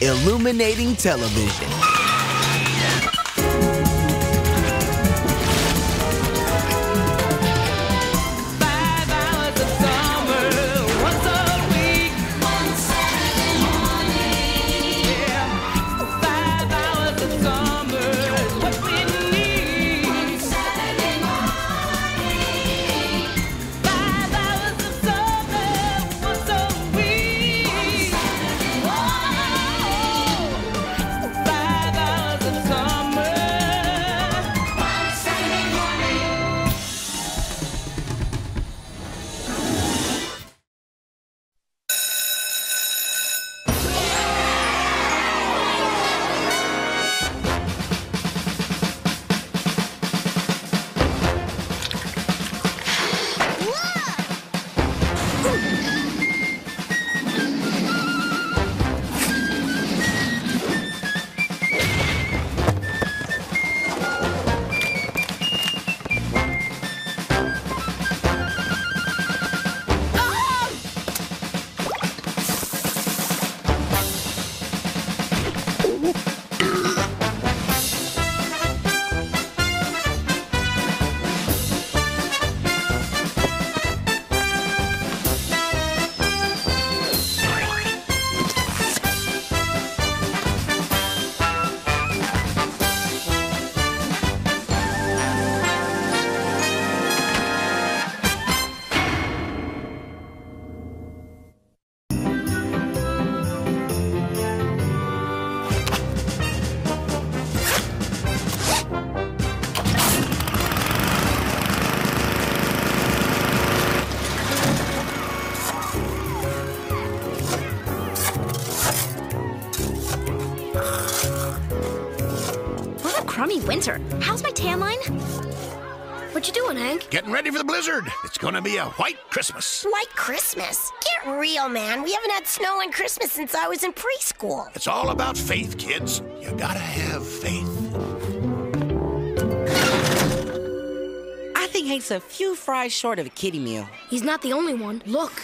illuminating television. Winter. How's my tan line? What you doing, Hank? Getting ready for the blizzard. It's gonna be a white Christmas. White Christmas? Get real, man. We haven't had snow on Christmas since I was in preschool. It's all about faith, kids. You gotta have faith. I think Hank's a few fries short of a kiddie meal. He's not the only one. Look.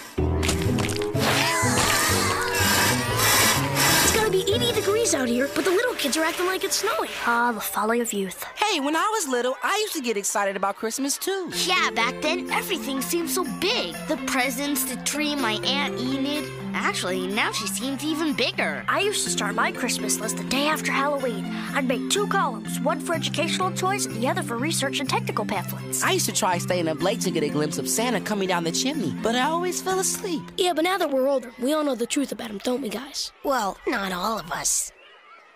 It's gonna be 80 degrees out here, but the little kids are acting like it's snowing. Ah, the folly of youth. Hey, when I was little, I used to get excited about Christmas, too. Yeah, back then, everything seemed so big. The presents, the tree, my Aunt Enid. Actually, now she seems even bigger. I used to start my Christmas list the day after Halloween. I'd make 2 columns, one for educational toys and the other for research and technical pamphlets. I used to try staying up late to get a glimpse of Santa coming down the chimney, but I always fell asleep. Yeah, but now that we're older, we all know the truth about him, don't we, guys? Well, not all of us.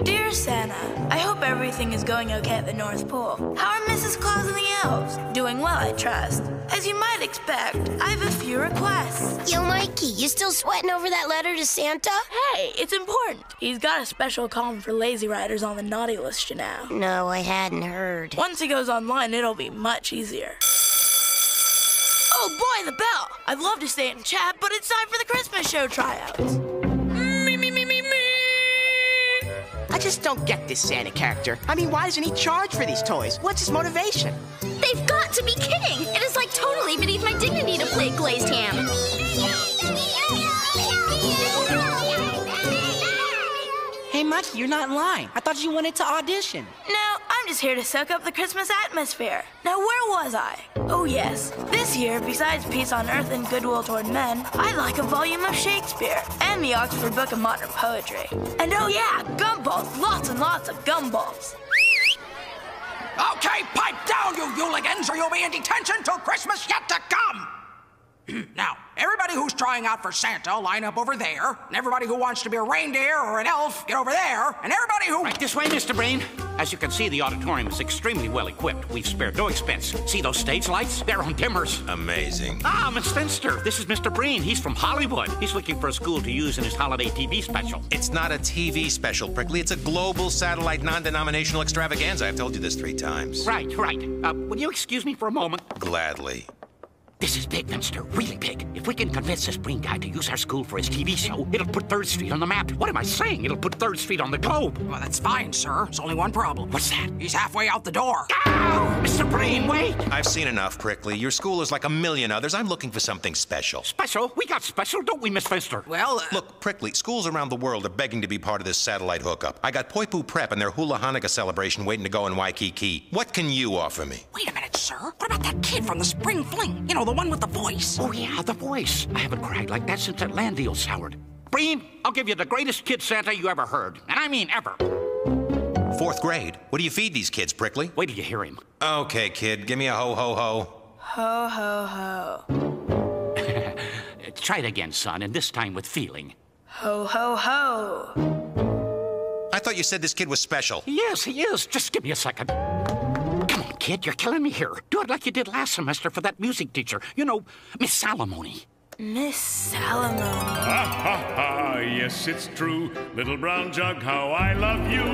Dear Santa, I hope everything is going okay at the North Pole. How are Mrs. Claus and the elves? Doing well, I trust. As you might expect, I have a few requests. Yo, Mikey, you still sweating over that letter to Santa? Hey, it's important. He's got a special column for lazy riders on the naughty list, you know. No, I hadn't heard. Once he goes online, it'll be much easier. Oh boy, the bell! I'd love to stay and chat, but it's time for the Christmas show tryouts. I just don't get this Santa character. I mean, why doesn't he charge for these toys? What's his motivation? They've got to be kidding! It is like totally beneath my dignity to play glazed ham. Hey, Mikey, you're not in line. I thought you wanted to audition. No, I'm just here to soak up the Christmas atmosphere. Now, where was I? Oh, yes. This year, besides Peace on Earth and Goodwill Toward Men, I'd like a volume of Shakespeare and the Oxford Book of Modern Poetry. And oh, yeah, gumballs. Lots and lots of gumballs. Okay, pipe down, you hooligans, or you'll be in detention till Christmas yet to come. Now, everybody who's trying out for Santa, line up over there. And everybody who wants to be a reindeer or an elf, get over there. And everybody who... Right this way, Mr. Breen. As you can see, the auditorium is extremely well equipped. We've spared no expense. See those stage lights? They're on dimmers. Amazing. Ah, Miss Finster. This is Mr. Breen. He's from Hollywood. He's looking for a school to use in his holiday TV special. It's not a TV special, Prickly. It's a global satellite non-denominational extravaganza. I've told you this 3 times. Right. Will you excuse me for a moment? Gladly. This is big, Finster, really big. If we can convince this Breen guy to use our school for his TV show, it'll put 3rd Street on the map. What am I saying? It'll put 3rd Street on the globe. Well, that's fine, sir. There's only one problem. What's that? He's halfway out the door. Ow! Mr. Breen, wait! I've seen enough, Prickly. Your school is like a million others. I'm looking for something special. Special? We got special, don't we, Miss Finster? Well, Look, Prickly, schools around the world are begging to be part of this satellite hookup. I got Poipu Prep and their Hula Hanukkah celebration waiting to go in Waikiki. What can you offer me? wait a minute, sir. What about that kid from the spring fling? You know, the one with the voice. Oh, yeah, the voice. I haven't cried like that since that land deal soured. Breen, I'll give you the greatest kid Santa you ever heard. And I mean ever. 4th grade? What do you feed these kids, Prickly? Wait till you hear him. Okay, kid, give me a ho-ho-ho. Ho, ho, ho. Try it again, son, and this time with feeling. Ho, ho, ho. I thought you said this kid was special. Yes, he is. Just give me a second. Come on, kid, you're killing me here. Do it like you did last semester for that music teacher. You know, Miss Salamoni. Miss Salamoni. Ha, ha, ha, yes, it's true. Little brown jug, how I love you.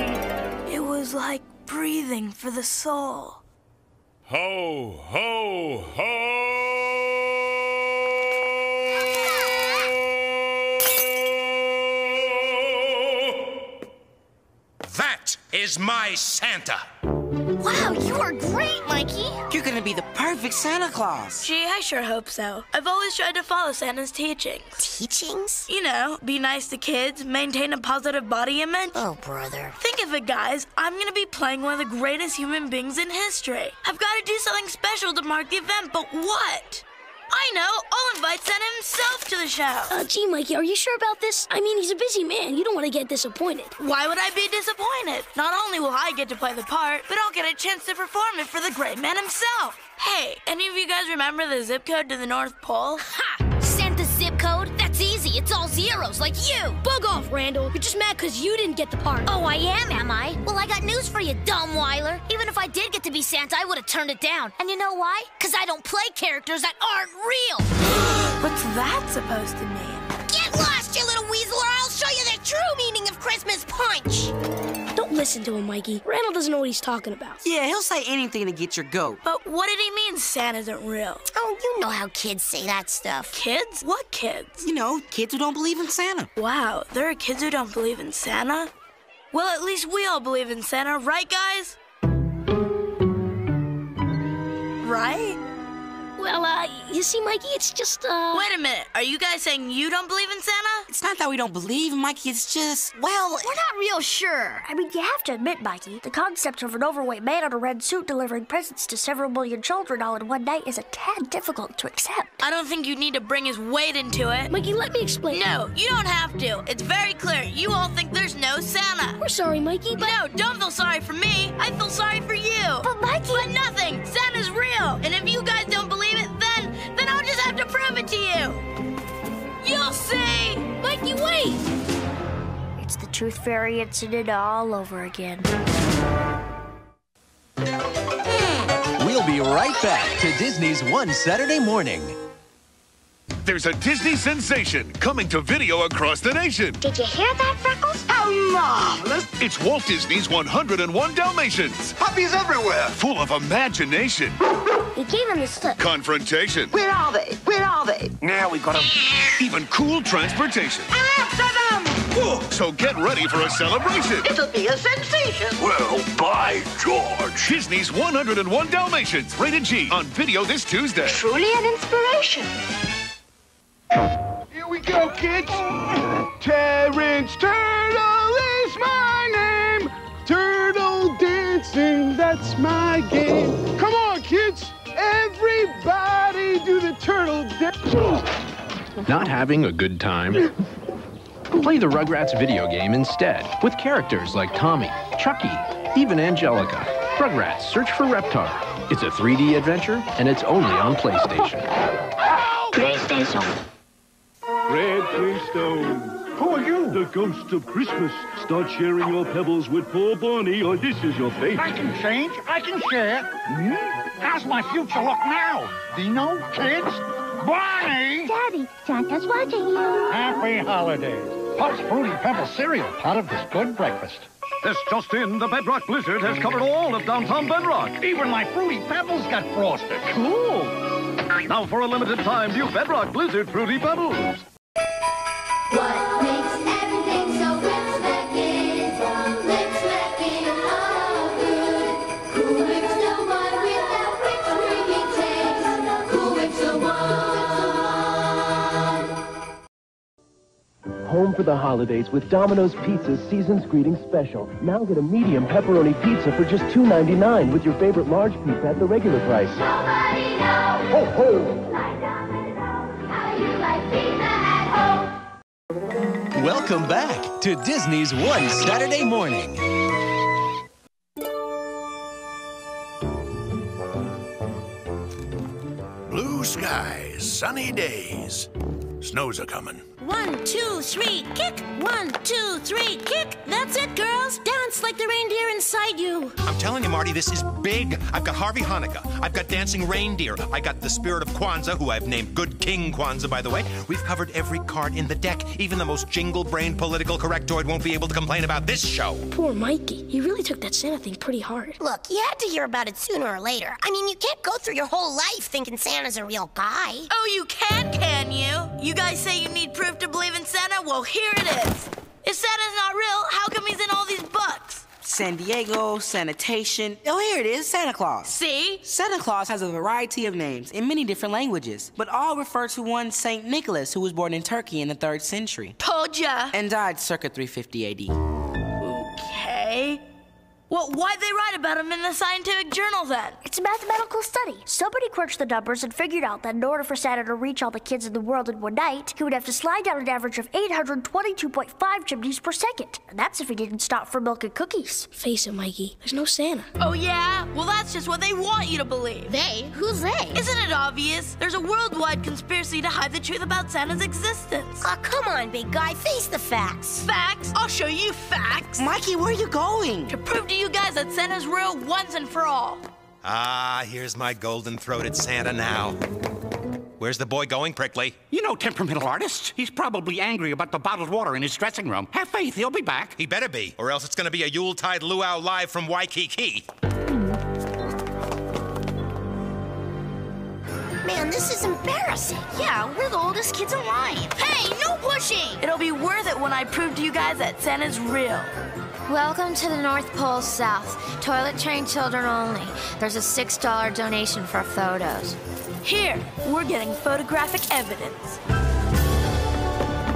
It was like breathing for the soul. Ho, ho, ho! That is my Santa. Wow, you are great, Mikey. You're gonna be the perfect Santa Claus. Gee, I sure hope so. I've always tried to follow Santa's teachings. Teachings? You know, be nice to kids, maintain a positive body image. Oh, brother. Think of it, guys. I'm gonna be playing one of the greatest human beings in history. I've got to do something special to mark the event, but what? I know. I'll invite Santa himself to the show. Gee, Mikey, are you sure about this? I mean, he's a busy man. You don't want to get disappointed. Why would I be disappointed? Not only will I get to play the part, but I'll get a chance to perform it for the great man himself. Hey, any of you guys remember the zip code to the North Pole? Ha! Santa's zip code? That's easy. It's all zeros, like you. Bug off, Randall. You're just mad because you didn't get the part. Oh, I am I? Well, I got news for you, dumbweiler. Even if I did get to be Santa, I would have turned it down. And you know why? Because I don't play characters that aren't real. What's that supposed to mean? Get lost, you little weasel, or I'll show you the true meaning of Christmas punch. Don't listen to him, Mikey. Randall doesn't know what he's talking about. Yeah, he'll say anything to get your goat. But what did he mean Santa isn't real? Oh, you know how kids say that stuff. Kids? What kids? You know, kids who don't believe in Santa. Wow, there are kids who don't believe in Santa? Well, at least we all believe in Santa, right, guys? Right? Well, you see, Mikey, it's just, Wait a minute. Are you guys saying you don't believe in Santa? It's not that we don't believe, Mikey. It's just, well... We're not real sure. I mean, you have to admit, Mikey, the concept of an overweight man in a red suit delivering presents to several million children all in one night is a tad difficult to accept. I don't think you need to bring his weight into it. Mikey, let me explain. No, you don't have to. It's very clear. You all think there's no Santa. We're sorry, Mikey, but... No, don't feel sorry for me. I feel sorry for you. But, Mikey... But nothing. Santa's real. And if you guys don't believe it, then I'll just have to prove it to you. You'll see. Mikey, wait! It's the Tooth Fairy incident all over again. We'll be right back to Disney's One Saturday Morning. There's a Disney sensation coming to video across the nation. Did you hear that, Freckles? How marvelous! It's Walt Disney's 101 Dalmatians. Puppies everywhere, full of imagination. He gave him the slip. Confrontation. Where are they? Where are they? Now we got 'em. Even cool transportation. After them! Whoa. So get ready for a celebration. It'll be a sensation. Well, by George. Disney's 101 Dalmatians. Rated G. On video this Tuesday. Truly an inspiration. Here we go, kids. Terrence Turtle is my name. Turtle dancing, that's my game. Come on, kids. Everybody do the turtle dance. Not having a good time? Play the Rugrats video game instead, with characters like Tommy, Chucky, even Angelica. Rugrats, search for Reptar. It's a 3D adventure, and it's only on PlayStation. PlayStation. Red Flintstone. Who are you? The ghost of Christmas. Start sharing your pebbles with poor Barney, or this is your fate. I can change. I can share. How's my future look now? Dino? Kids? Barney! Daddy, Santa's watching you. Happy holidays. Puff's Fruity Pebble cereal, part of this good breakfast. This just in, the Bedrock Blizzard has covered all of downtown Bedrock. Even my Fruity Pebbles got frosted. Cool. Now for a limited time, new Bedrock Blizzard Fruity Pebbles. What makes everything so Witchmas? Witchmas, oh good. Who makes no one without which bringing taste? Who makes the one? Home for the holidays with Domino's Pizza's Season's Greetings Special. Now get a medium pepperoni pizza for just $2.99 with your favorite large pizza at the regular price. Nobody knows. Ho, ho! Like Domino's, how you like pizza at home. Welcome back to Disney's One Saturday Morning. Blue skies, sunny days. Snow's a-coming. 1, 2, 3, kick. 1, 2, 3, kick. That's it, girls. Dance like the reindeer inside you. I'm telling you, Marty, this is big. I've got Harvey Hanukkah. I've got dancing reindeer. I got the spirit of Kwanzaa, who I've named Good King Kwanzaa, by the way. We've covered every card in the deck. Even the most jingle-brained political correctoid won't be able to complain about this show. Poor Mikey. He really took that Santa thing pretty hard. Look, you had to hear about it sooner or later. I mean, you can't go through your whole life thinking Santa's a real guy. Oh, you can you? You guys say you need proof to believe in Santa? Well, here it is. If Santa's not real, how come he's in all these books? San Diego, sanitation. Oh, here it is, Santa Claus. See? Santa Claus has a variety of names in many different languages, but all refer to one Saint Nicholas who was born in Turkey in the 3rd century. Told ya. And died circa 350 AD. Okay. Well, why'd they write about him in the scientific journal then? It's a mathematical study. Somebody crunched the numbers and figured out that in order for Santa to reach all the kids in the world in one night, he would have to slide down an average of 822.5 chimneys per second. And that's if he didn't stop for milk and cookies. Face it, Mikey. There's no Santa. Oh, yeah? Well, that's just what they want you to believe. They? Who's they? Isn't it obvious? There's a worldwide conspiracy to hide the truth about Santa's existence. Oh, come on, big guy. Face the facts. Facts? I'll show you facts. Mikey, where are you going? To prove to you guys that Santa's real once and for all. Ah, here's my golden-throated Santa now. Where's the boy going, Prickly? You know temperamental artists. He's probably angry about the bottled water in his dressing room. Have faith, he'll be back. He better be, or else it's gonna be a Yuletide luau live from Waikiki. Man, this is embarrassing. Yeah, we're the oldest kids alive. Hey, no pushing! It'll be worth it when I prove to you guys that Santa's real. Welcome to the North Pole South. Toilet-trained children only. There's a $6 donation for photos. Here, we're getting photographic evidence.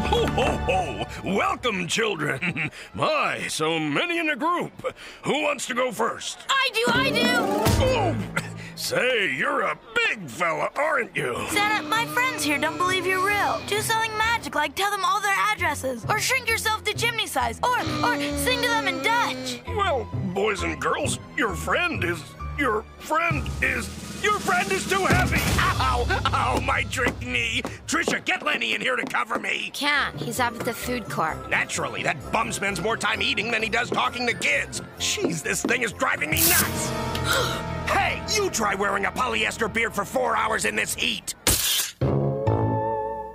Ho, ho, ho! Welcome, children. My, so many in a group. Who wants to go first? I do! Oh, say, you're a big fella, aren't you? Santa, my friends here don't believe you're real. Do something magic, like tell them all their addresses, or shrink yourself to chimney size, or sing to them in Dutch. Well, boys and girls, your friend is too heavy! Ow! Ow, my trick knee! Trisha, get Lenny in here to cover me! Can't. He's up at the food court. Naturally, that bum spends more time eating than he does talking to kids. Jeez, this thing is driving me nuts! Hey, you try wearing a polyester beard for 4 hours in this heat!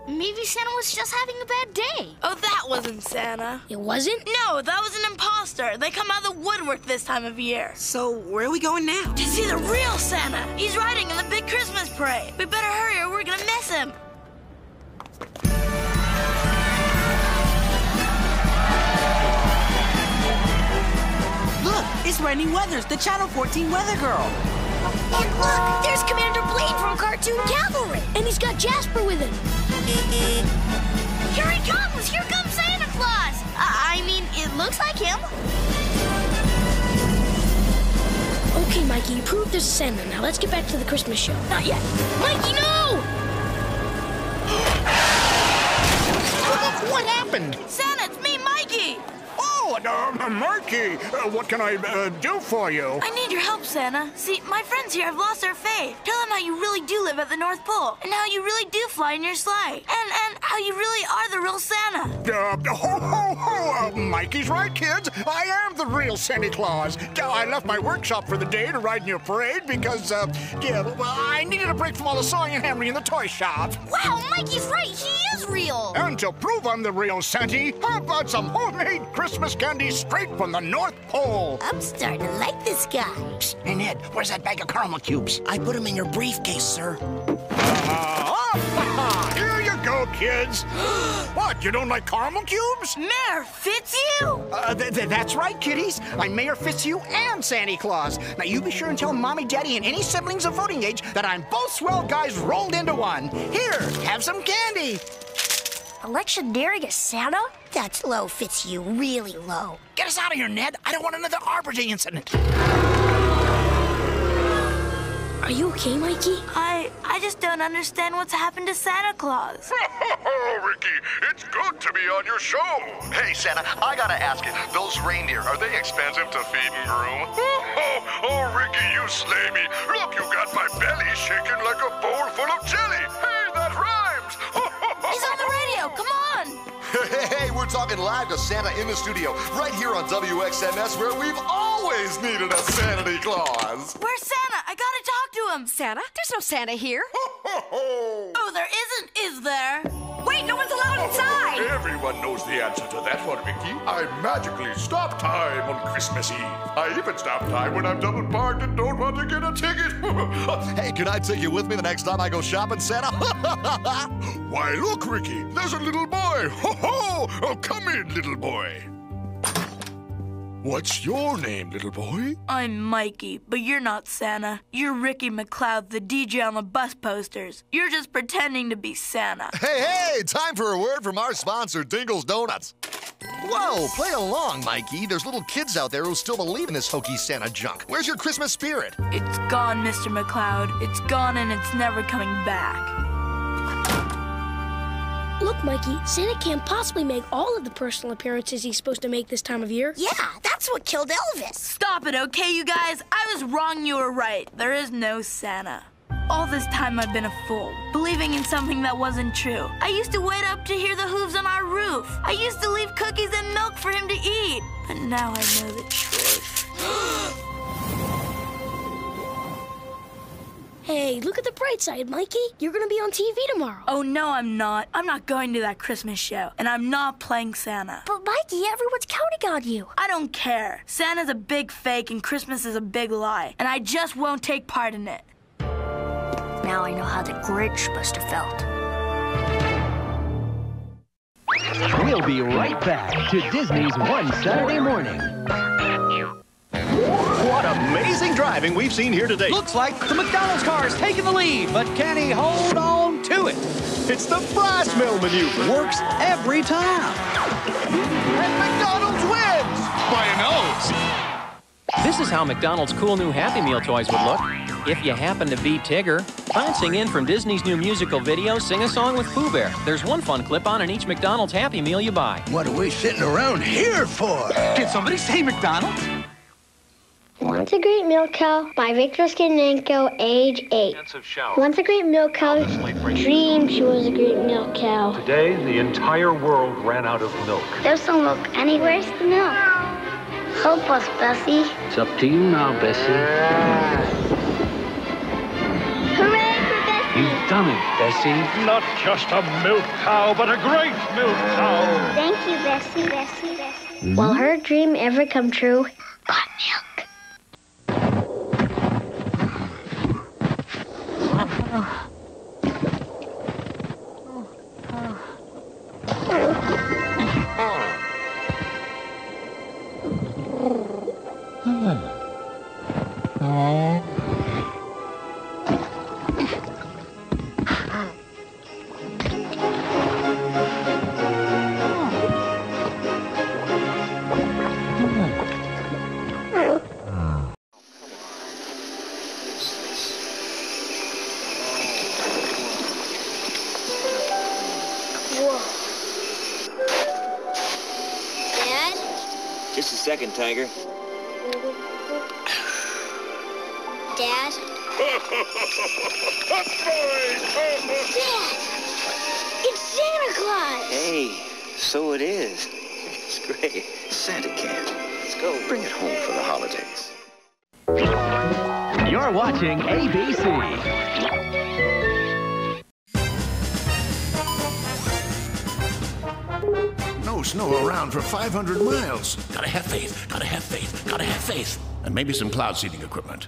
Maybe Santa was just having a bad day. Oh, that wasn't Santa. It wasn't? No, that was an imposter. They come out of the woodwork this time of year. So, where are we going now? To see the real Santa. He's riding in the big Christmas parade. We better hurry or we're gonna miss him. Look, it's Randy Weathers, the Channel 14 weather girl. And look, there's Commander Blight from Cartoon Cavalry. And he's got Jasper with him. Here he comes! Here comes Santa Claus! I mean, it looks like him. Okay, Mikey, you proved there's Santa. Now let's get back to the Christmas show. Not yet. Mikey, no! What happened? Santa, it's me, Mikey! Oh, Mikey, what can I do for you? I need your help, Santa. See, my friends here have lost their faith. Tell them how you really do live at the North Pole, and how you really do fly in your sleigh, and how you really are the real Santa. Ho, ho, ho! Mikey's right, kids. I am the real Santa Claus. I left my workshop for the day to ride in your parade because, I needed a break from all the sawing and hammering in the toy shop. Wow, Mikey's right. He is real. And to prove I'm the real Santa, how about some homemade Christmas candy straight from the North Pole? I'm starting to like this guy. Hey, Ned, where's that bag of caramel cubes? I put them in your briefcase, sir. kids. What, you don't like caramel cubes? Mayor Fitzhugh? That's right, kiddies. I'm Mayor Fitzhugh and Santa Claus. Now, you be sure and tell Mommy, Daddy, and any siblings of voting age that I'm both swell guys rolled into one. Here, have some candy. Electioneering as Santa? That's low, Fitzhugh, really low. Get us out of here, Ned. I don't want another Arbor Day incident. Are you okay, Mikey? I just don't understand what's happened to Santa Claus. Ricky, it's good to be on your show. Hey, Santa, I gotta ask you, those reindeer, are they expensive to feed and groom? Oh, Ricky, you slay me. Look, you got my belly shaking like a bowl full of jelly. Hey, that rhymes. He's on the radio, come on. Hey, we're talking live to Santa in the studio, right here on WXMS, where we've always needed a Santa Claus. Where's Santa? I gotta talk to him. Santa? There's no Santa here. Oh, there isn't, is there? Wait, no one's allowed inside. Everyone knows the answer to that one, Ricky. I magically stop time on Christmas Eve. I even stop time when I'm double parked and don't want to get a ticket. Hey, can I take you with me the next time I go shopping, Santa? Why, look, Ricky, there's a little boy. Ho! Oh, come in, little boy. What's your name, little boy? I'm Mikey, but you're not Santa. You're Ricky McCloud, the DJ on the bus posters. You're just pretending to be Santa. Hey, time for a word from our sponsor, Dingle's Donuts. Whoa, play along, Mikey. There's little kids out there who still believe in this hokey Santa junk. Where's your Christmas spirit? It's gone, Mr. McCloud. It's gone and it's never coming back. Look, Mikey, Santa can't possibly make all of the personal appearances he's supposed to make this time of year. Yeah, that's what killed Elvis. Stop it, okay, you guys? I was wrong, you were right. There is no Santa. All this time I've been a fool, believing in something that wasn't true. I used to wait up to hear the hooves on our roof. I used to leave cookies and milk for him to eat. But now I know the truth. Hey, look at the bright side, Mikey. You're gonna be on TV tomorrow. Oh, no, I'm not. I'm not going to that Christmas show, and I'm not playing Santa. But, Mikey, everyone's counting on you. I don't care. Santa's a big fake, and Christmas is a big lie, and I just won't take part in it. Now I know how the Grinch must have felt. We'll be right back to Disney's One Saturday Morning. What amazing driving we've seen here today. Looks like the McDonald's car is taking the lead, but can he hold on to it? It's the brass mill maneuver. Works every time. And McDonald's wins by a nose. This is how McDonald's cool new Happy Meal toys would look if you happen to be Tigger. Bouncing in from Disney's new musical video, Sing a Song with Pooh Bear. There's one fun clip-on in each McDonald's Happy Meal you buy. What are we sitting around here for? Did somebody say McDonald's? Once a Great Milk Cow by Victor Skinenko, age 8. Once a Great Milk Cow dreamed she was a great milk cow. Today, the entire world ran out of milk. There's no milk anywhere. Where's the milk? Help us, Bessie. It's up to you now, Bessie. Hooray for Bessie! You've done it, Bessie. Not just a milk cow, but a great milk cow. Thank you, Bessie, Bessie, Bessie. Will her dream ever come true? Got milk. Just a second, Tiger. Dad? Dad! It's Santa Claus! Hey, so it is. It's great. Santa can. Let's go. Bring it home for the holidays. You're watching ABC. No snow around for 500 miles. Gotta have faith, gotta have faith, gotta have faith. And maybe some cloud seeding equipment.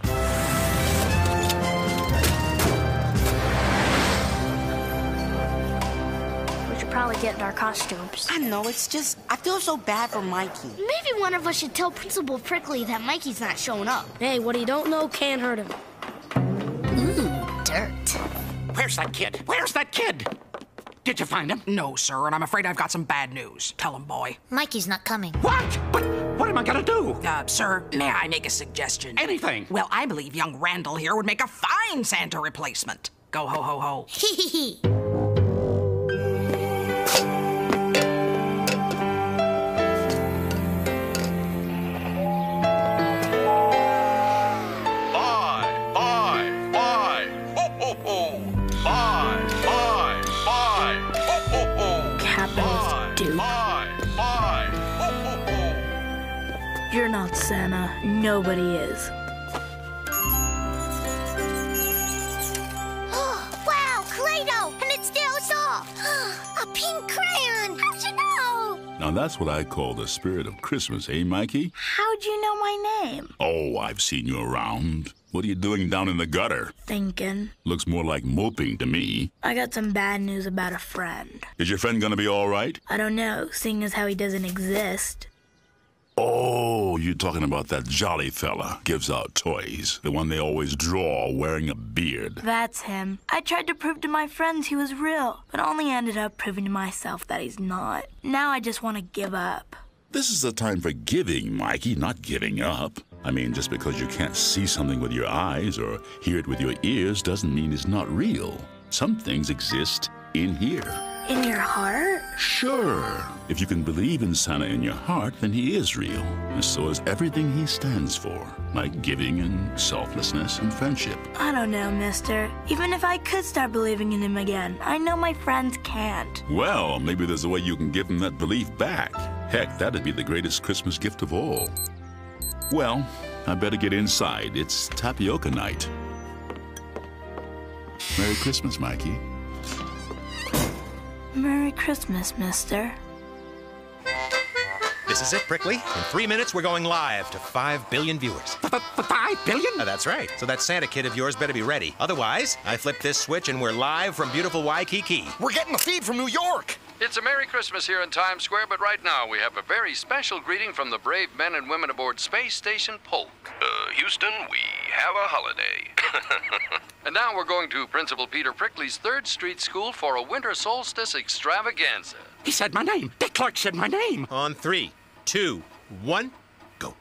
probably get in our costumes. I know, it's just, I feel so bad for Mikey. Maybe one of us should tell Principal Prickly that Mikey's not showing up. Hey, what he don't know can't hurt him. Ooh, dirt. Where's that kid? Where's that kid? Did you find him? No, sir, and I'm afraid I've got some bad news. Tell him, boy. Mikey's not coming. What? But what am I gonna do? Sir, may I make a suggestion? Anything. Well, I believe young Randall here would make a fine Santa replacement. Go ho ho ho. Hee hee hee. You're not Santa. Nobody is. Wow, Play-Doh! And it's still soft! A pink crayon! How'd you know? Now that's what I call the spirit of Christmas, eh, Mikey? How'd you know my name? Oh, I've seen you around. What are you doing down in the gutter? Thinking. Looks more like moping to me. I got some bad news about a friend. Is your friend gonna be all right? I don't know, seeing as how he doesn't exist. Oh, you're talking about that jolly fella. Gives out toys. The one they always draw wearing a beard. That's him. I tried to prove to my friends he was real, but only ended up proving to myself that he's not. Now I just want to give up. This is the time for giving, Mikey, not giving up. I mean, just because you can't see something with your eyes or hear it with your ears doesn't mean it's not real. Some things exist in here. In your heart? Sure. If you can believe in Santa in your heart, then he is real. And so is everything he stands for, like giving and selflessness and friendship. I don't know, mister. Even if I could start believing in him again, I know my friends can't. Well, maybe there's a way you can give him that belief back. Heck, that'd be the greatest Christmas gift of all. Well, I better get inside. It's tapioca night. Merry Christmas, Mikey. Merry Christmas, mister. This is it, Prickly. In 3 minutes, we're going live to 5 billion viewers. 5 billion? That's right. So that Santa kid of yours better be ready. Otherwise, I flip this switch and we're live from beautiful Waikiki. We're getting the feed from New York. It's a Merry Christmas here in Times Square, but right now we have a very special greeting from the brave men and women aboard Space Station Polk. Houston, we have a holiday. And now we're going to Principal Peter Prickly's 3rd Street School for a winter solstice extravaganza. He said my name. Dick Clark said my name. On 3, 2, 1, go.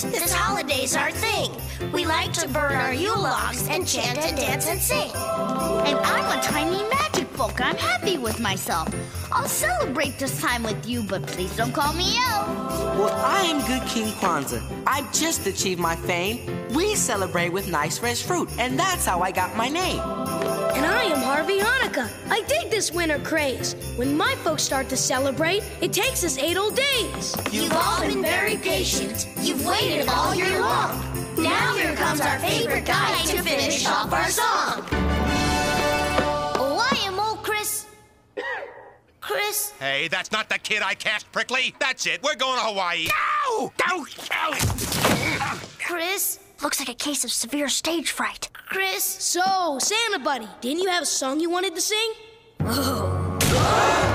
This holiday's our thing. We like to burn our Yule logs and chant and dance and sing. And I'm a tiny magic folk. I'm happy with myself. I'll celebrate this time with you, but please don't call me out. Well, I am Good King Kwanzaa. I've just achieved my fame. We celebrate with nice fresh fruit, and that's how I got my name. And I am Harvey Hanukkah. I dig this winter craze. When my folks start to celebrate, it takes us 8 whole days. You've all been very patient. You've waited all year long. Now here comes our favorite guy to finish off our song. Oh, I am old Chris. Chris? Hey, that's not the kid I cast, Prickly. That's it. We're going to Hawaii. Go! Go! Go! Chris? Looks like a case of severe stage fright. Chris? So, Santa Buddy, didn't you have a song you wanted to sing? Oh.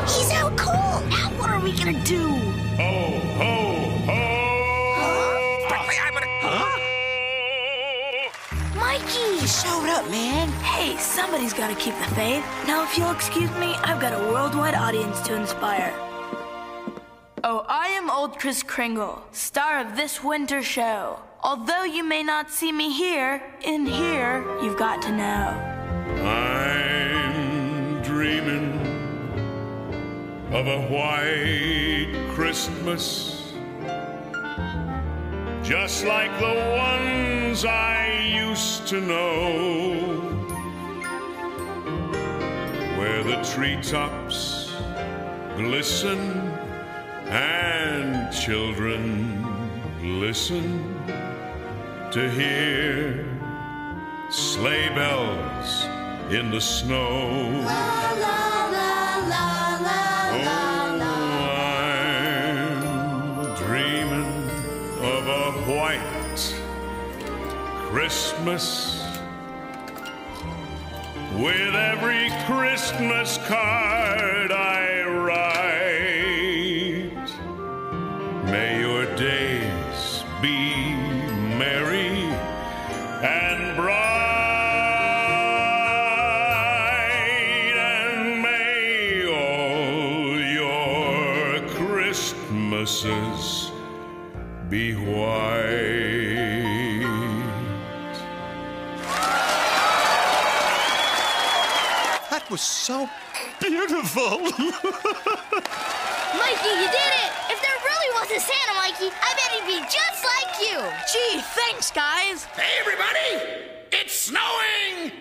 He's out cold. Now what are we gonna do? Ho, ho, ho! Prickly, I'm gonna... Mikey! You showed up, man. Hey, somebody's gotta keep the faith. Now, if you'll excuse me, I've got a worldwide audience to inspire. Oh, I am old Kris Kringle, star of this winter show. Although you may not see me here, in here, you've got to know. I'm dreaming of a white Christmas, just like the ones I used to know, where the treetops glisten and children listen to hear sleigh bells in the snow. La, la, la, la, la, la, la. I'm Christmas. With every Christmas card I write, may your days be merry and bright, and may all your Christmases be white. That was so beautiful. Mikey, you did it! If there really was a Santa, Mikey, I bet he'd be just like you. Gee, thanks, guys. Hey, everybody! It's snowing!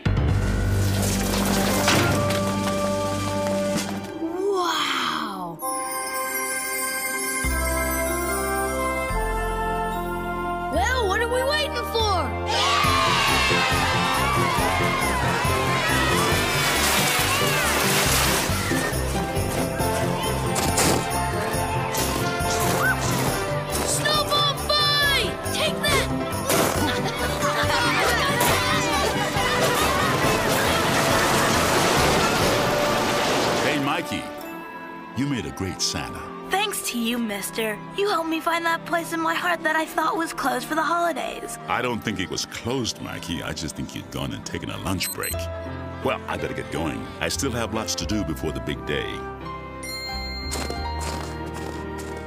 Wow. Well, what are we waiting for? Snowball fight! Take that! Hey, Mikey, you made a great Santa. Thanks to you, mister. You helped me find that place in my heart that I thought was closed for the holidays. I don't think it was closed, Mikey. I just think you'd gone and taken a lunch break. Well, I better get going. I still have lots to do before the big day.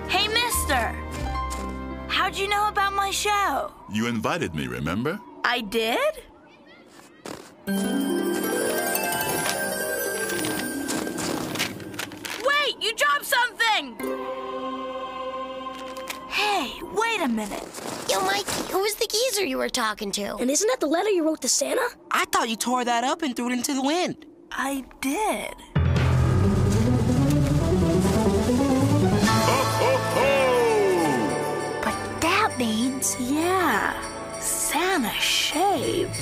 Hey, mister. How'd you know about my show? You invited me, remember? I did? Wait, you dropped something! Hey, wait a minute. Yo, Mikey, who was the geezer you were talking to? And isn't that the letter you wrote to Santa? I thought you tore that up and threw it into the wind. I did. But that means, yeah, Santa shaved.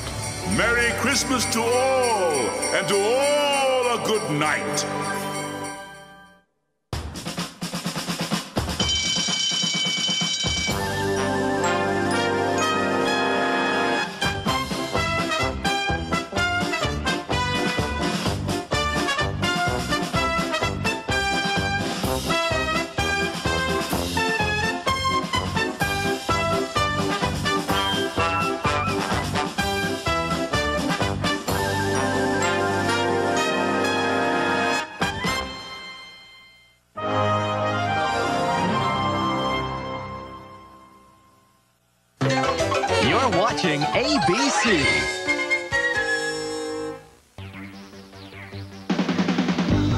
Merry Christmas to all, and to all a good night. You're watching ABC.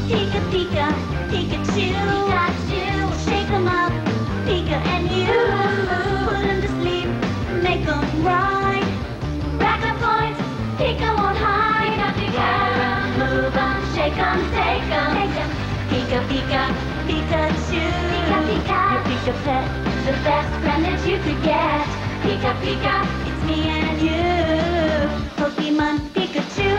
Pika, Pika, Pikachu. Pikachu. Shake 'em up, Pika and you. Put 'em to sleep, make 'em right. Rack up points, Pika won't hide. Pika, Pika. Move 'em, shake 'em, take 'em. Pika, Pika, Pikachu. Pika, Pika. Your Pika pet, the best friend that you could get. Pika, Pika, it's me and you. Pokemon Pikachu.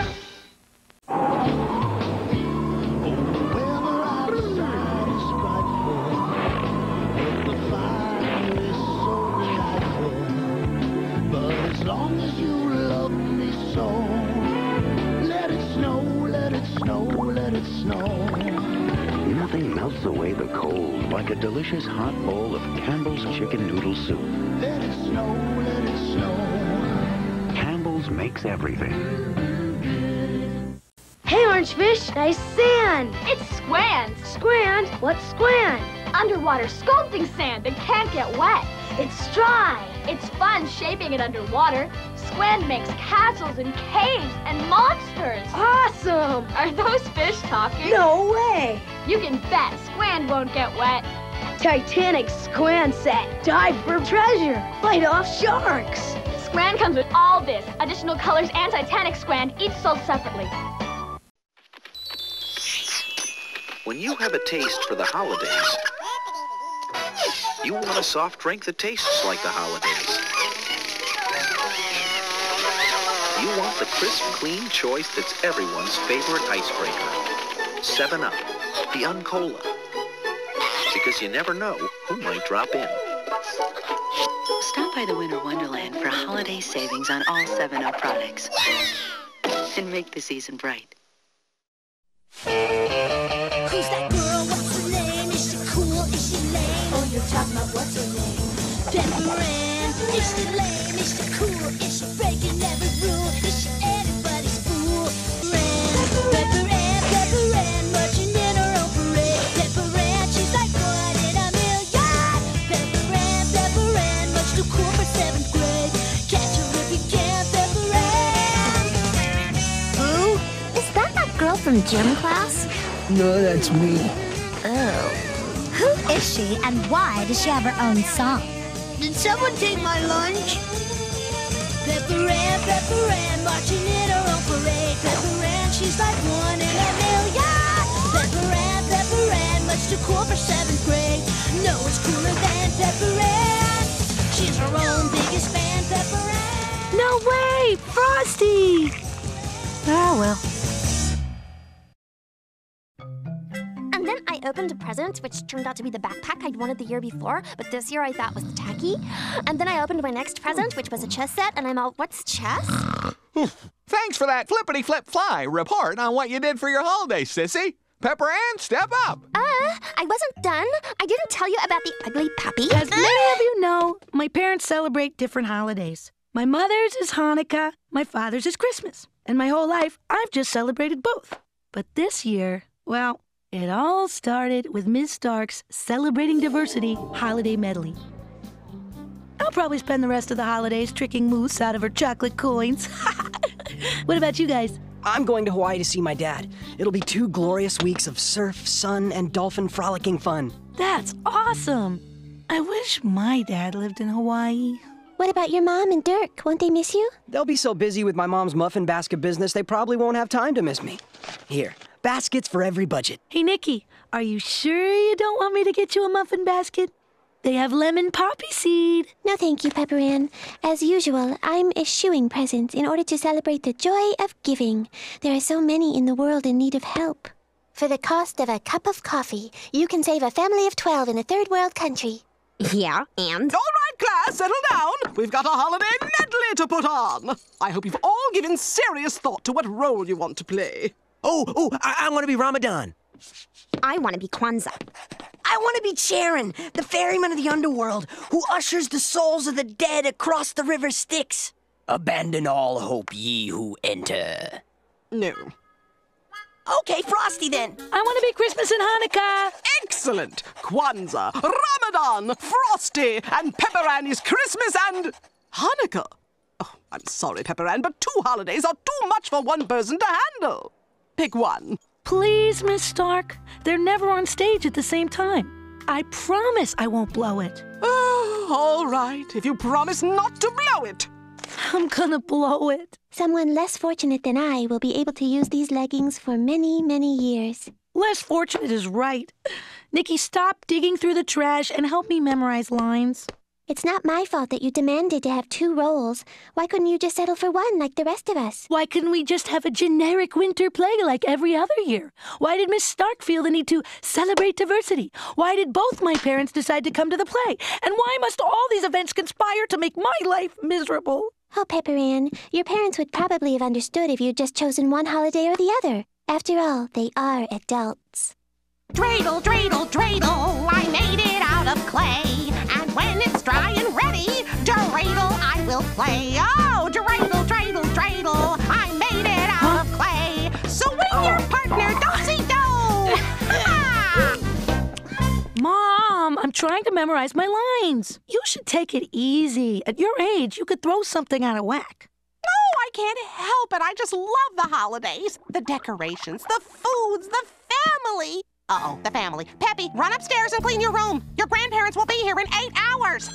Nothing melts away the cold like a delicious hot bowl of Campbell's chicken noodle soup. Let it snow, let it snow. Campbell's makes everything. Hey, Orange Fish, nice sand. It's squand. Squand? What's squand? Underwater sculpting sand that can't get wet. It's dry. It's fun shaping it underwater. Squand makes castles and caves and monsters. Awesome. Are those fish talking? No way. You can bet Squand won't get wet. Titanic squand set. Dive for treasure. Fight off sharks. Squand comes with all this. Additional colors and Titanic Squand, each sold separately. When you have a taste for the holidays, you want a soft drink that tastes like the holidays. You want the crisp, clean choice that's everyone's favorite icebreaker. 7-Up, the Uncola. Because you never know who might drop in. Stop by the Winter Wonderland for holiday savings on all 7-Up products. And make the season bright. Who's that girl? What's her name? Is she cool? Is she lame? Oh, you're talking about what's her name? Pepper Ann. Is she lame? Is she cool? Is she breaking every rule? Is she anybody's fool? Pepper Ann, marching in her own parade. Pepper Ann, she's like 1 in a million. Pepper Ann, much too cool for 7th grade. Catch her if you can, Pepper Ann. Who? Is that girl from gym class? No, that's me. Oh. Who is she and why does she have her own song? Did someone take my lunch? Pepper Ann, marching in her own parade. Pepper Ann, she's like 1 in a million. Pepper Ann, much too cool for 7th grade. No one's cooler than Pepper Ann. She's her own biggest fan, Pepper Ann. No way! Frosty! Ah, well. And then I opened a present, which turned out to be the backpack I'd wanted the year before, but this year I thought was tacky. And then I opened my next present, which was a chess set, and I'm all, what's chess? Thanks for that flippity-flip-fly report on what you did for your holiday, sissy. Pepper Ann, step up. I wasn't done. I didn't tell you about the ugly puppy. As many of you know, my parents celebrate different holidays. My mother's is Hanukkah, my father's is Christmas. And my whole life, I've just celebrated both. But this year, well, it all started with Ms. Stark's Celebrating Diversity holiday medley. I'll probably spend the rest of the holidays tricking Moose out of her chocolate coins. What about you guys? I'm going to Hawaii to see my dad. It'll be 2 glorious weeks of surf, sun, and dolphin frolicking fun. That's awesome. I wish my dad lived in Hawaii. What about your mom and Dirk? Won't they miss you? They'll be so busy with my mom's muffin basket business, they probably won't have time to miss me. Here, baskets for every budget. Hey, Nikki, are you sure you don't want me to get you a muffin basket? They have lemon poppy seed. No, thank you, Pepper Ann. As usual, I'm eschewing presents in order to celebrate the joy of giving. There are so many in the world in need of help. For the cost of a cup of coffee, you can save a family of 12 in a third world country. Yeah, and? All right, class, settle down. We've got a holiday medley to put on. I hope you've all given serious thought to what role you want to play. I want to be Ramadan. I want to be Kwanzaa. I want to be Charon, the ferryman of the underworld, who ushers the souls of the dead across the river Styx. Abandon all hope, ye who enter. No. Okay, Frosty then. I want to be Christmas and Hanukkah. Excellent. Kwanzaa, Ramadan, Frosty, and Pepper Ann is Christmas and Hanukkah. Oh, I'm sorry, Pepper Ann, but 2 holidays are too much for one person to handle. Pick one. Please, Miss Stark. They're never on stage at the same time. I promise I won't blow it. Oh, all right, if you promise not to blow it. I'm gonna blow it. Someone less fortunate than I will be able to use these leggings for many, many years. Less fortunate is right. Nikki, stop digging through the trash and help me memorize lines. It's not my fault that you demanded to have 2 roles. Why couldn't you just settle for 1 like the rest of us? Why couldn't we just have a generic winter play like every other year? Why did Miss Stark feel the need to celebrate diversity? Why did both my parents decide to come to the play? And why must all these events conspire to make my life miserable? Oh, Pepper Ann, your parents would probably have understood if you'd just chosen one holiday or the other. After all, they are adults. Dreidel, dreidel, dreidel, I made it out of clay. And when it's dry and ready, dreidel I will play. Oh, dreidel, dreidel, dreidel, I made it out of clay. So win your partner, do-si-do! Mom, I'm trying to memorize my lines. You should take it easy. At your age, you could throw something out of whack. No, I can't help it. I just love the holidays. The decorations, the foods, the family. Uh-oh, the family. Peppy, run upstairs and clean your room. Your grandparents will be here in 8 hours.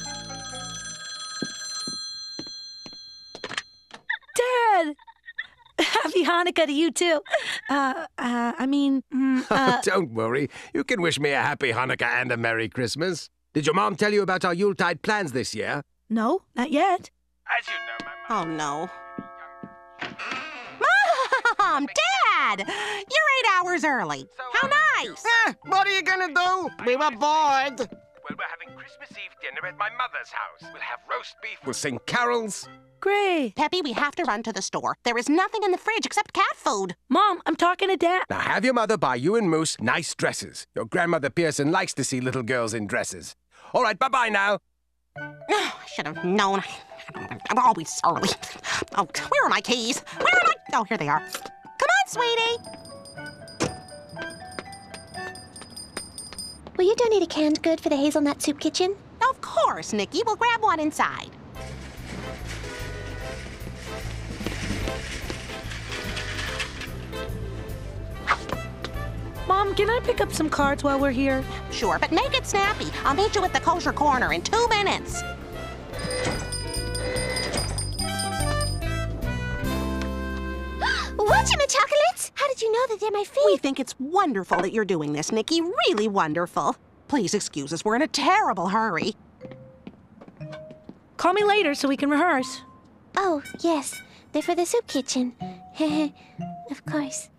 Dad! Happy Hanukkah to you, too. Don't worry. You can wish me a happy Hanukkah and a Merry Christmas. Did your mom tell you about our Yuletide plans this year? No, not yet. As you know, my mom... Oh, no. Mom! Dad! You're 8 hours early. How nice! What are you gonna do? We were bored. Well, we're having Christmas Eve dinner at my mother's house. We'll have roast beef. We'll sing carols. Great. Peppy, we have to run to the store. There is nothing in the fridge except cat food. Mom, I'm talking to Dad. Now have your mother buy you and Moose nice dresses. Your grandmother Pearson likes to see little girls in dresses. All right, bye-bye now. I should have known. I'm always early. Oh, where are my keys? Where are my... Oh, here they are. Come on, sweetie. Will you donate a canned good for the hazelnut soup kitchen? Of course, Nikki. We'll grab one inside. Mom, can I pick up some cards while we're here? Sure, but make it snappy. I'll meet you at the Kosher corner in 2 minutes. Witchmas-chocolates? How did you know that they're my favorite? We think it's wonderful that you're doing this, Nikki. Really wonderful. Please excuse us. We're in a terrible hurry. Call me later so we can rehearse. Oh, yes. They're for the soup kitchen. Of course.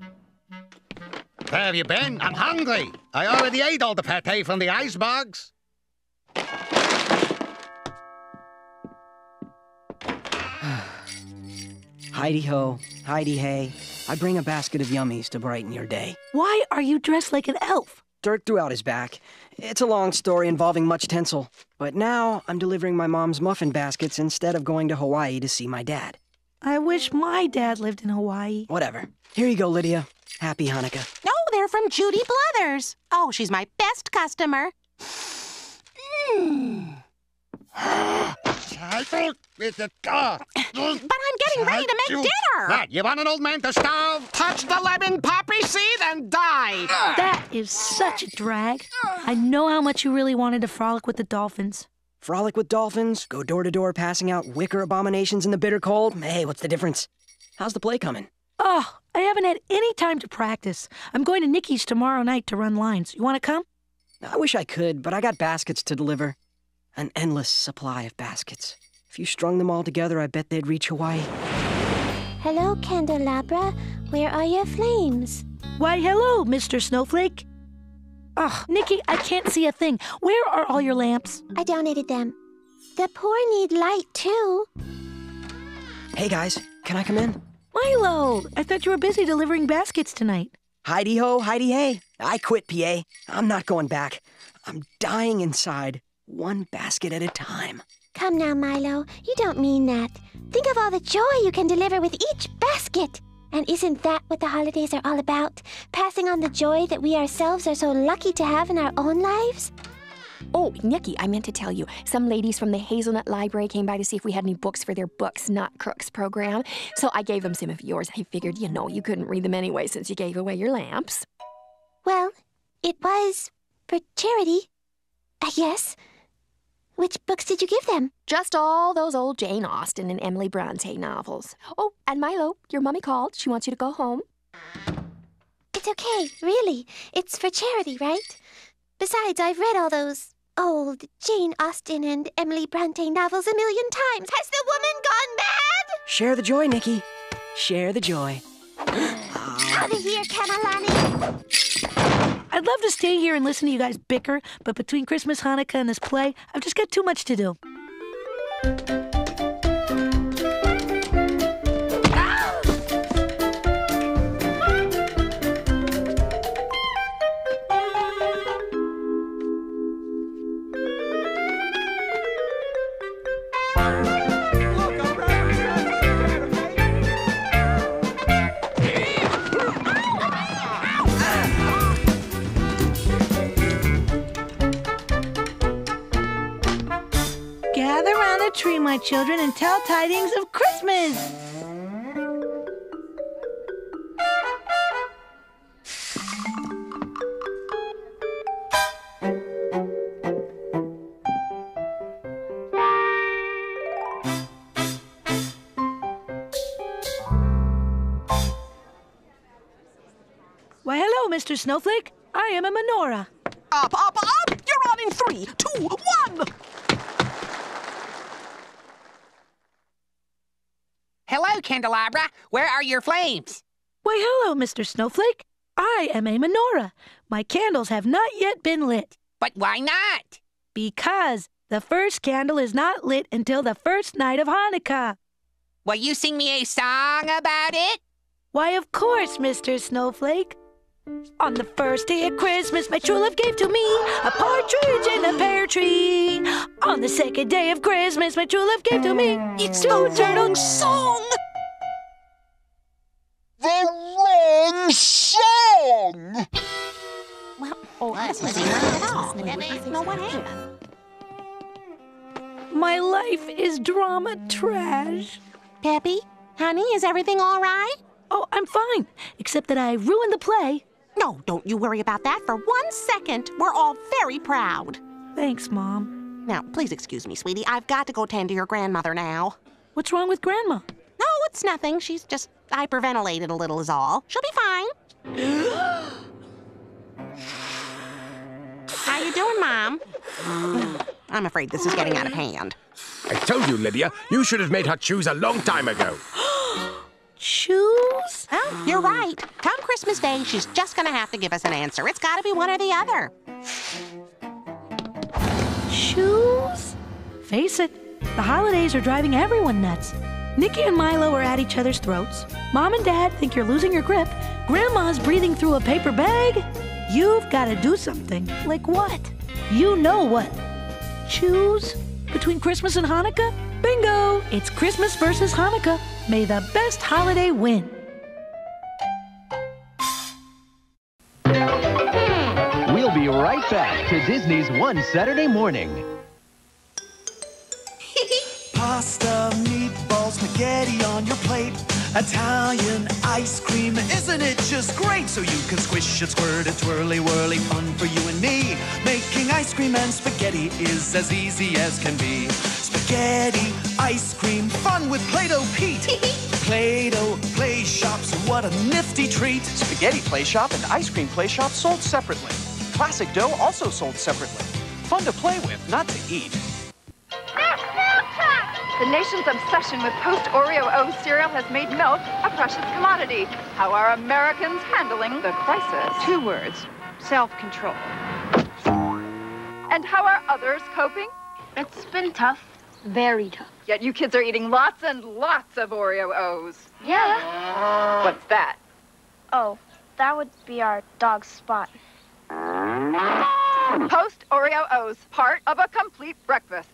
Where have you been? I'm hungry. I already ate all the pate from the icebergs. Heidi-ho, Heidi-hey. I bring a basket of yummies to brighten your day. Why are you dressed like an elf? Dirt threw out his back. It's a long story involving much tinsel. But now I'm delivering my mom's muffin baskets instead of going to Hawaii to see my dad. I wish my dad lived in Hawaii. Whatever. Here you go, Lydia. Happy Hanukkah. Oh, they're from Judy Bluthers. Oh, she's my best customer. But I'm getting ready to make dinner. What, you want an old man to starve? Touch the lemon poppy seed and die. That is such a drag. I know how much you really wanted to frolic with the dolphins. Frolic with dolphins, go door to door passing out wicker abominations in the bitter cold. Hey, what's the difference? How's the play coming? Oh, I haven't had any time to practice. I'm going to Nikki's tomorrow night to run lines. You want to come? I wish I could, but I got baskets to deliver. An endless supply of baskets. If you strung them all together, I bet they'd reach Hawaii. Hello, candelabra. Where are your flames? Why, hello, Mr. Snowflake. Oh, Nikki, I can't see a thing. Where are all your lamps? I donated them. The poor need light, too. Hey, guys, can I come in? Milo, I thought you were busy delivering baskets tonight. Heidi-ho, Heidi-hey. I quit, PA. I'm not going back. I'm dying inside, one basket at a time. Come now, Milo. You don't mean that. Think of all the joy you can deliver with each basket. And isn't that what the holidays are all about? Passing on the joy that we ourselves are so lucky to have in our own lives? Oh, Nikki, I meant to tell you, some ladies from the Hazelnut Library came by to see if we had any books for their Books Not Crooks program. So I gave them some of yours. I figured, you couldn't read them anyway since you gave away your lamps. Well, it was for charity, I guess. Which books did you give them? Just all those old Jane Austen and Emily Bronte novels. Oh, and Milo, your mommy called. She wants you to go home. It's okay, really. It's for charity, right? Besides, I've read all those old Jane Austen and Emily Bronte novels a million times. Has the woman gone mad? Share the joy, Nikki. Share the joy. Out of here, Kamalani. I'd love to stay here and listen to you guys bicker, but between Christmas, Hanukkah, and this play, I've just got too much to do. Gather round the tree, my children, and tell tidings of Christmas. Why, hello, Mr. Snowflake. I am a menorah. Up, up, up! You're on in 3, 2, 1! Hello, candelabra. Where are your flames? Why, hello, Mr. Snowflake. I am a menorah. My candles have not yet been lit. But why not? Because the first candle is not lit until the first night of Hanukkah. Will you sing me a song about it? Why, of course, Mr. Snowflake. On the first day of Christmas, my true love gave to me a partridge in a pear tree. On the second day of Christmas, my true love gave to me It's two the turtle wrong song! The wrong song! Well, this was not at all. No, what happened? My life is drama trash. Peppy, honey, is everything all right? Oh, I'm fine, except that I ruined the play. No, don't you worry about that for 1 second. We're all very proud. Thanks, Mom. Now, please excuse me, sweetie. I've got to go tend to your grandmother now. What's wrong with Grandma? No, it's nothing. She's just hyperventilated a little is all. She'll be fine. How you doing, Mom? I'm afraid this is getting out of hand. I told you, Lydia, you should have made her choose a long time ago. Choose? Oh, you're right. Come Christmas Day, she's just gonna have to give us an answer. It's gotta be one or the other. Choose? Face it, the holidays are driving everyone nuts. Nikki and Milo are at each other's throats. Mom and Dad think you're losing your grip. Grandma's breathing through a paper bag. You've got to do something. Like what? You know what. Choose between Christmas and Hanukkah? Bingo! It's Christmas versus Hanukkah. May the best holiday win. We'll be right back to Disney's One Saturday Morning. Pasta, meatballs, spaghetti on your plate. Italian ice cream, isn't it just great? So you can squish it, squirt it, twirly, whirly, fun for you and me. Making ice cream and spaghetti is as easy as can be. Spaghetti, ice cream, fun with Play-Doh Pete. Play-Doh play shops, what a nifty treat. Spaghetti play shop and ice cream play shop sold separately. Classic dough also sold separately. Fun to play with, not to eat. The nation's obsession with post-Oreo O's cereal has made milk a precious commodity. How are Americans handling the crisis? 2 words, self-control. And how are others coping? It's been tough, very tough. Yet you kids are eating lots and lots of Oreo O's. Yeah. What's that? Oh, that would be our dog Spot. Post-Oreo O's, part of a complete breakfast.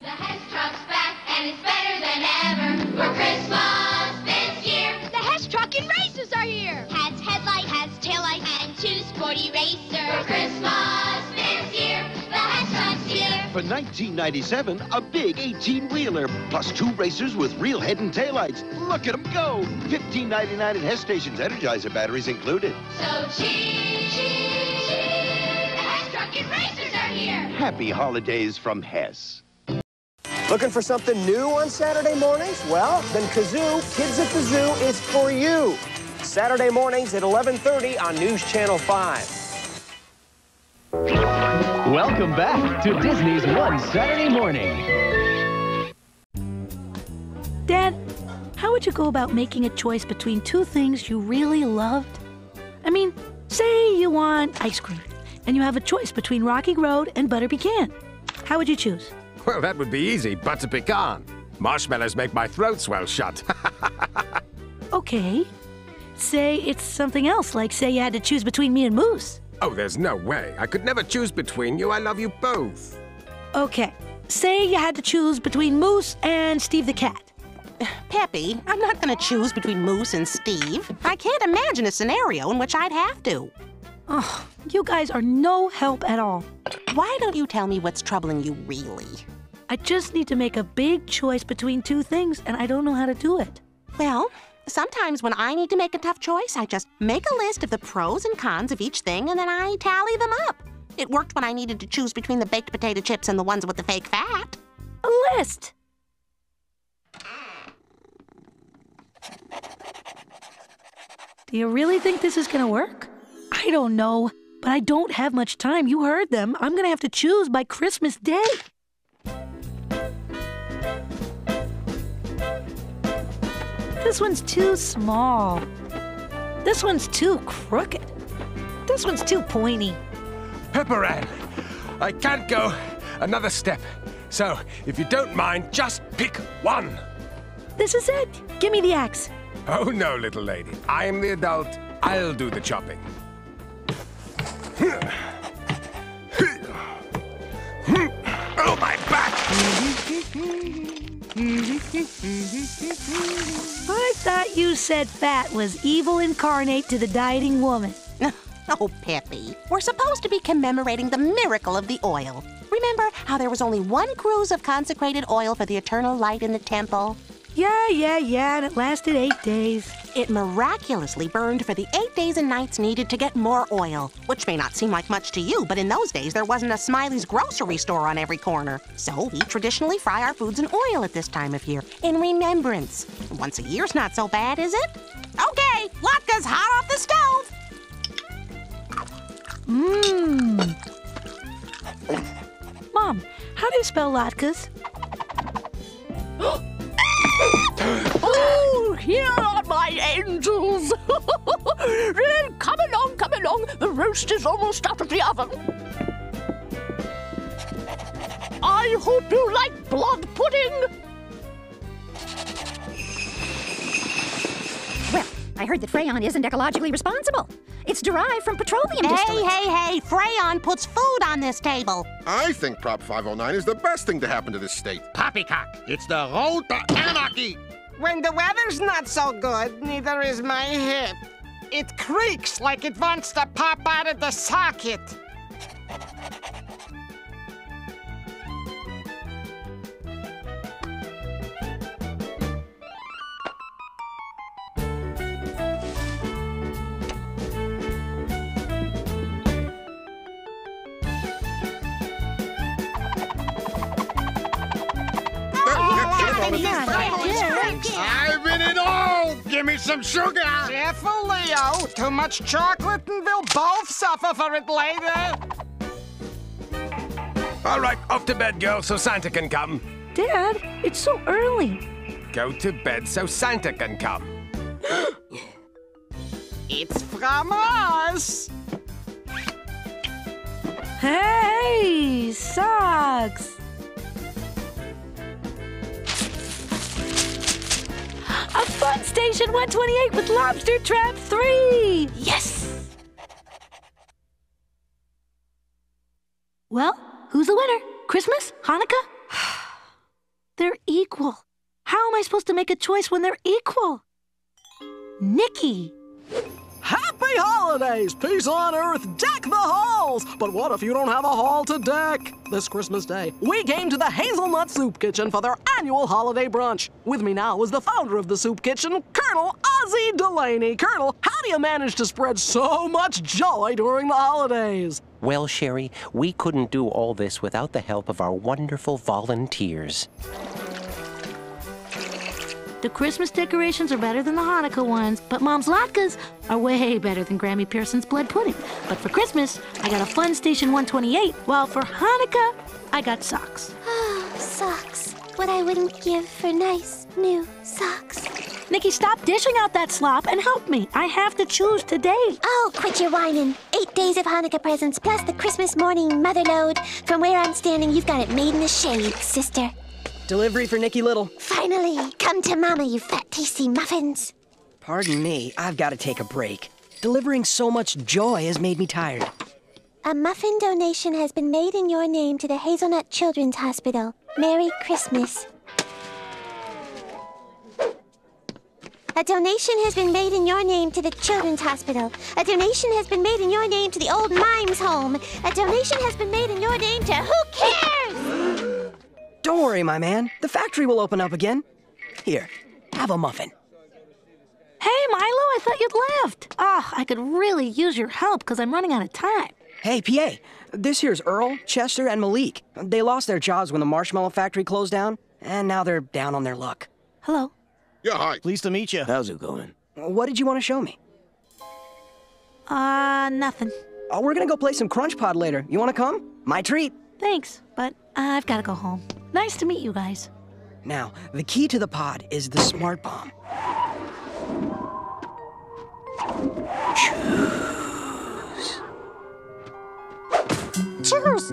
The Hess truck's back, and it's better than ever for Christmas this year. The Hess truck and racers are here. Has headlight, has taillight, and 2 sporty racers. For Christmas this year, the Hess truck's here. For $19.97, a big 18-wheeler, plus 2 racers with real head and taillights. Look at them go! $15.99 at Hess stations, Energizer batteries included. So cheap, cheap, cheap. The Hess truck and racers are here. Happy holidays from Hess. Looking for something new on Saturday mornings? Well, then Kazoo, Kids at the Zoo is for you. Saturday mornings at 11:30 on News Channel 5. Welcome back to Disney's One Saturday Morning. Dad, how would you go about making a choice between 2 things you really loved? I mean, say you want ice cream, and you have a choice between Rocky Road and Butter Pecan. How would you choose? Well, that would be easy. Butter pecan. Marshmallows make my throat swell shut. Okay. Say it's something else, like say you had to choose between me and Moose. Oh, there's no way. I could never choose between you. I love you both. Okay. Say you had to choose between Moose and Steve the cat. Peppy, I'm not going to choose between Moose and Steve. I can't imagine a scenario in which I'd have to. Oh, you guys are no help at all. Why don't you tell me what's troubling you really? I just need to make a big choice between 2 things, and I don't know how to do it. Well, sometimes when I need to make a tough choice, I just make a list of the pros and cons of each thing, and then I tally them up. It worked when I needed to choose between the baked potato chips and the ones with the fake fat. A list! Do you really think this is gonna work? I don't know, but I don't have much time. You heard them. I'm gonna have to choose by Christmas Day. This one's too small. This one's too crooked. This one's too pointy. Pepper Ann, I can't go another step. So, if you don't mind, just pick one. This is it. Give me the axe. Oh, no, little lady. I am the adult. I'll do the chopping. Oh, my back! I thought you said fat was evil incarnate to the dieting woman. Oh, Peppy, we're supposed to be commemorating the miracle of the oil. Remember how there was only one cruse of consecrated oil for the eternal light in the temple? Yeah, and it lasted 8 days. It miraculously burned for the 8 days and nights needed to get more oil, which may not seem like much to you, but in those days there wasn't a Smiley's grocery store on every corner. So we traditionally fry our foods in oil at this time of year, in remembrance. Once a year's not so bad, is it? Okay, Latka's hot off the stove. Mmm. Mom, how do you spell latkes? Oh, here are my angels! Come along, the roast is almost out of the oven. I hope you like blood pudding! Well, I heard that Freon isn't ecologically responsible. It's derived from petroleum distillates. Hey, Freon puts food on this table. I think Prop 509 is the best thing to happen to this state. Poppycock, it's the road to anarchy. When the weather's not so good, neither is my hip. It creaks like it wants to pop out of the socket. I've been it all! Give me some sugar! Careful, Leo. Too much chocolate and we'll both suffer for it later. All right, off to bed, girl, so Santa can come. Dad, it's so early. Go to bed so Santa can come. It's from us. Hey, socks. A Fun Station 128 with Lobster Trap 3! Yes! Well, who's the winner? Christmas? Hanukkah? They're equal. How am I supposed to make a choice when they're equal? Nikki! Happy holidays! Peace on earth! Deck the halls! But what if you don't have a hall to deck? This Christmas Day, we came to the Hazelnut Soup Kitchen for their annual holiday brunch. With me now is the founder of the Soup Kitchen, Colonel Ozzie Delaney. Colonel, how do you manage to spread so much joy during the holidays? Well, Sherry, we couldn't do all this without the help of our wonderful volunteers. The Christmas decorations are better than the Hanukkah ones, but Mom's latkes are way better than Grammy Pearson's blood pudding. But for Christmas, I got a Fun Station 128, while for Hanukkah, I got socks. Oh, socks. What I wouldn't give for nice, new socks. Nikki, stop dishing out that slop and help me. I have to choose today. Oh, quit your whining. 8 days of Hanukkah presents plus the Christmas morning mother load. From where I'm standing, you've got it made in the shade, sister. Delivery for Nikki Little. Finally, come to Mama, you fat, tasty muffins. Pardon me, I've got to take a break. Delivering so much joy has made me tired. A muffin donation has been made in your name to the Hazelnut Children's Hospital. Merry Christmas. A donation has been made in your name to the Children's Hospital. A donation has been made in your name to the Old Mimes Home. A donation has been made in your name to Who Cares? Don't worry, my man. The factory will open up again. Here, have a muffin. Hey, Milo, I thought you'd left. Oh, I could really use your help because I'm running out of time. Hey, PA, this here's Earl, Chester, and Malik. They lost their jobs when the marshmallow factory closed down, and now they're down on their luck. Hello. Yeah, hi. Pleased to meet you. How's it going? What did you want to show me? Nothing. Oh, we're gonna go play some Crunch Pod later. You wanna come? My treat. Thanks, but I've got to go home. Nice to meet you guys. Now, the key to the pod is the smart bomb. Choose.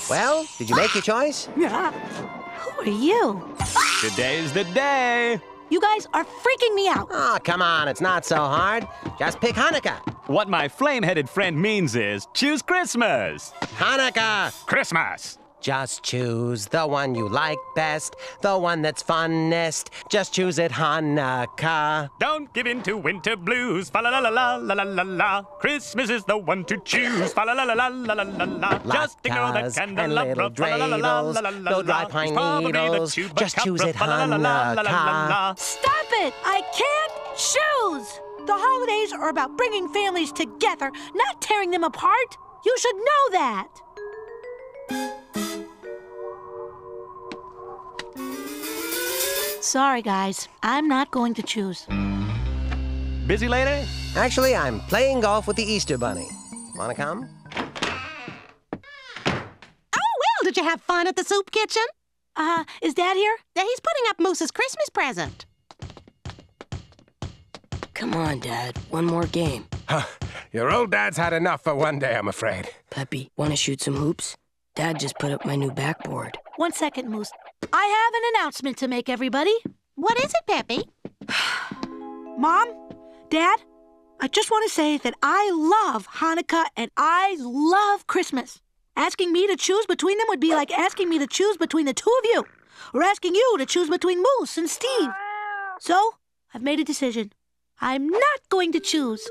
Well, did you make your choice? Yeah. Who are you? Today's the day. You guys are freaking me out. Oh, come on, it's not so hard. Just pick Hanukkah. What my flame-headed friend means is choose Christmas. Hanukkah! Christmas. Just choose the one you like best, the one that's funnest. Just choose it, Hanukkah. Don't give in to winter blues. Fa la la la la la la la la. Christmas is the one to choose. Fa la la la la la la la la. Just ignore the candelabra. Fa la la la la la la la. No dry pine needles. Just choose it, Hanukkah. Stop it! I can't choose! The holidays are about bringing families together, not tearing them apart. You should know that. Sorry, guys. I'm not going to choose. Busy lady? Actually, I'm playing golf with the Easter Bunny. Wanna come? Oh, well, did you have fun at the soup kitchen? Is Dad here? He's putting up Moose's Christmas present. Come on, Dad. One more game. Your old dad's had enough for one day, I'm afraid. Peppy, want to shoot some hoops? Dad just put up my new backboard. 1 second, Moose. I have an announcement to make, everybody. What is it, Peppy? Mom, Dad, I just want to say that I love Hanukkah and I love Christmas. Asking me to choose between them would be like asking me to choose between the two of you, or asking you to choose between Moose and Steve. So, I've made a decision. I'm not going to choose.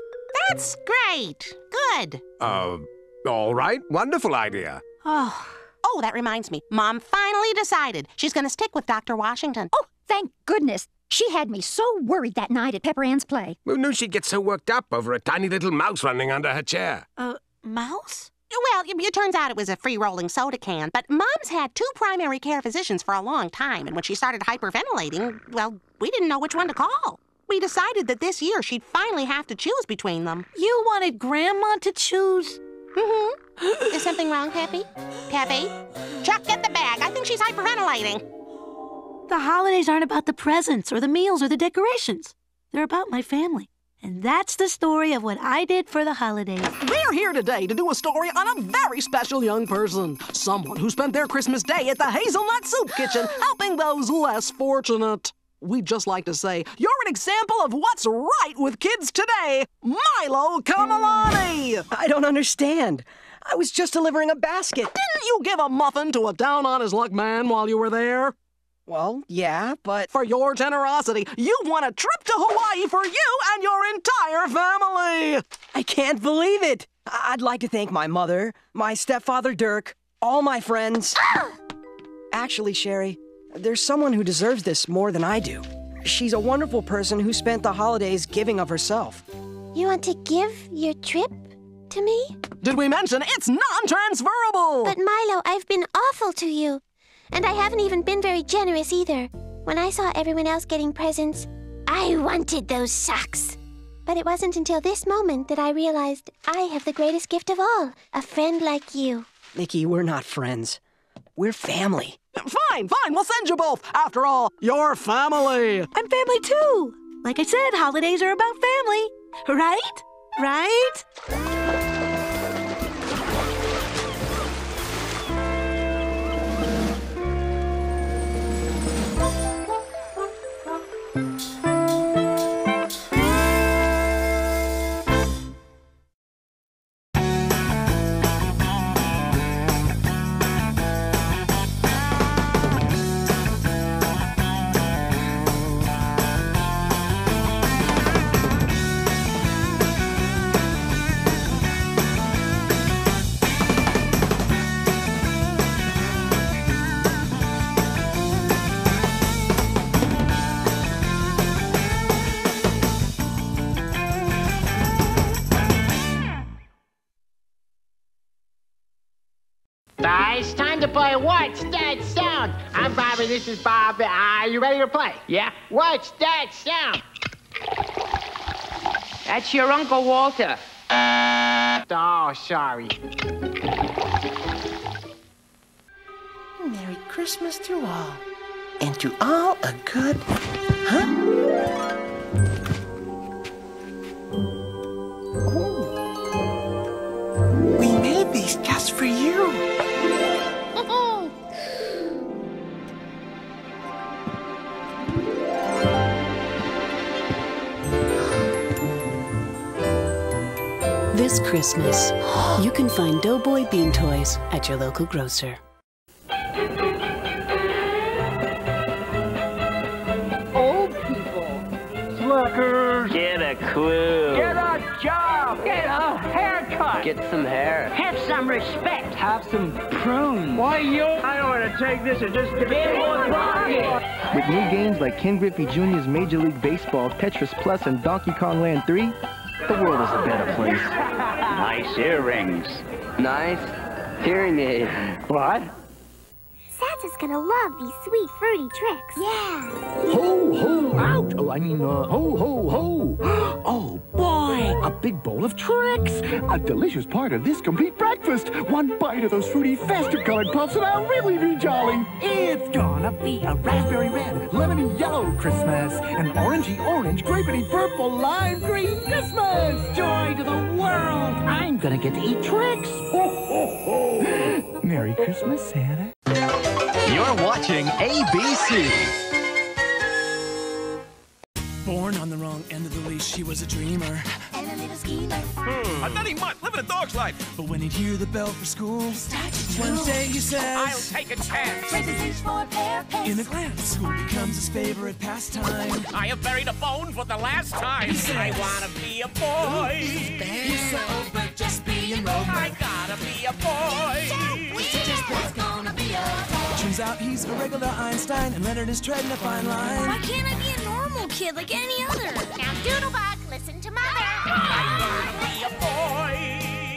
That's great. Good. All right. Wonderful idea. Oh, that reminds me. Mom finally decided she's going to stick with Dr. Washington. Oh, thank goodness. She had me so worried that night at Pepper Ann's play. Who knew she'd get so worked up over a tiny little mouse running under her chair? Mouse? Well, it turns out it was a free-rolling soda can, but Mom's had 2 primary care physicians for a long time, and when she started hyperventilating, well, we didn't know which one to call. We decided that this year she'd finally have to choose between them. You wanted Grandma to choose? Mm-hmm. Is something wrong, Peppy? Peppy? Chuck, get the bag. I think she's hyperventilating. The holidays aren't about the presents or the meals or the decorations. They're about my family. And that's the story of what I did for the holidays. We're here today to do a story on a very special young person. Someone who spent their Christmas day at the Hazelnut Soup Kitchen, helping those less fortunate. We'd just like to say, you're an example of what's right with kids today. Milo Kamalani! I don't understand. I was just delivering a basket. Didn't you give a muffin to a down-on-his-luck man while you were there? Well, yeah, but... For your generosity, you won a trip to Hawaii for you and your entire family! I can't believe it! I'd like to thank my mother, my stepfather Dirk, all my friends. Actually, Sherry, there's someone who deserves this more than I do. She's a wonderful person who spent the holidays giving of herself. You want to give your trip to me? Did we mention it's non-transferable? But Milo, I've been awful to you. And I haven't even been very generous either. When I saw everyone else getting presents, I wanted those socks. But it wasn't until this moment that I realized I have the greatest gift of all, a friend like you. Mickey, we're not friends. We're family. Fine, we'll send you both. After all, you're family. I'm family too. Like I said, holidays are about family. Right? Right? It's time to play What's That Sound? I'm Bobby, this is Bob. Are you ready to play? Yeah. What's that sound? That's your Uncle Walter. Oh, sorry. Merry Christmas to all. And to all a good... Huh? This Christmas, you can find Doughboy Bean Toys at your local grocer. Old people. Slackers. Get a clue. Get a job. Get a haircut. Get some hair. Have some respect. Have some prunes. Why, I ought to take this and just get one rocket. With new games like Ken Griffey Jr.'s Major League Baseball, Tetris Plus, and Donkey Kong Land 3, the world is a better place. Nice earrings. Nice hearing aid. What? Santa's gonna love these sweet fruity tricks. Yeah. Ho, ho, out! Oh, I mean, ho, ho, ho! Oh, boy! A big bowl of tricks! A delicious part of this complete breakfast! One bite of those fruity, festive-colored puffs and I'll really be jolly! It's gonna be a raspberry red, lemony yellow Christmas! An orangey orange, grapey purple, lime green Christmas! Joy to the world! I'm gonna get to eat tricks! Ho, ho, ho! Merry Christmas, Santa. You're watching ABC. Born on the wrong end of the leash, he was a dreamer. And a little schemer. A nutty mutt living a dog's life. But when he'd hear the bell for school, one day he says, I'll take a chance. Raises each for a pair of pants. In a glance, school becomes his favorite pastime. I have buried a bone for the last time. He says, I wanna be a boy. He's over just being Rover. I gotta be a boy. He's gonna be a boy. Turns out he's a regular Einstein, and Leonard is treading a fine line. Why can't I be a normal kid like any other? Now, JBuck, listen to Mother. I wanna be a boy.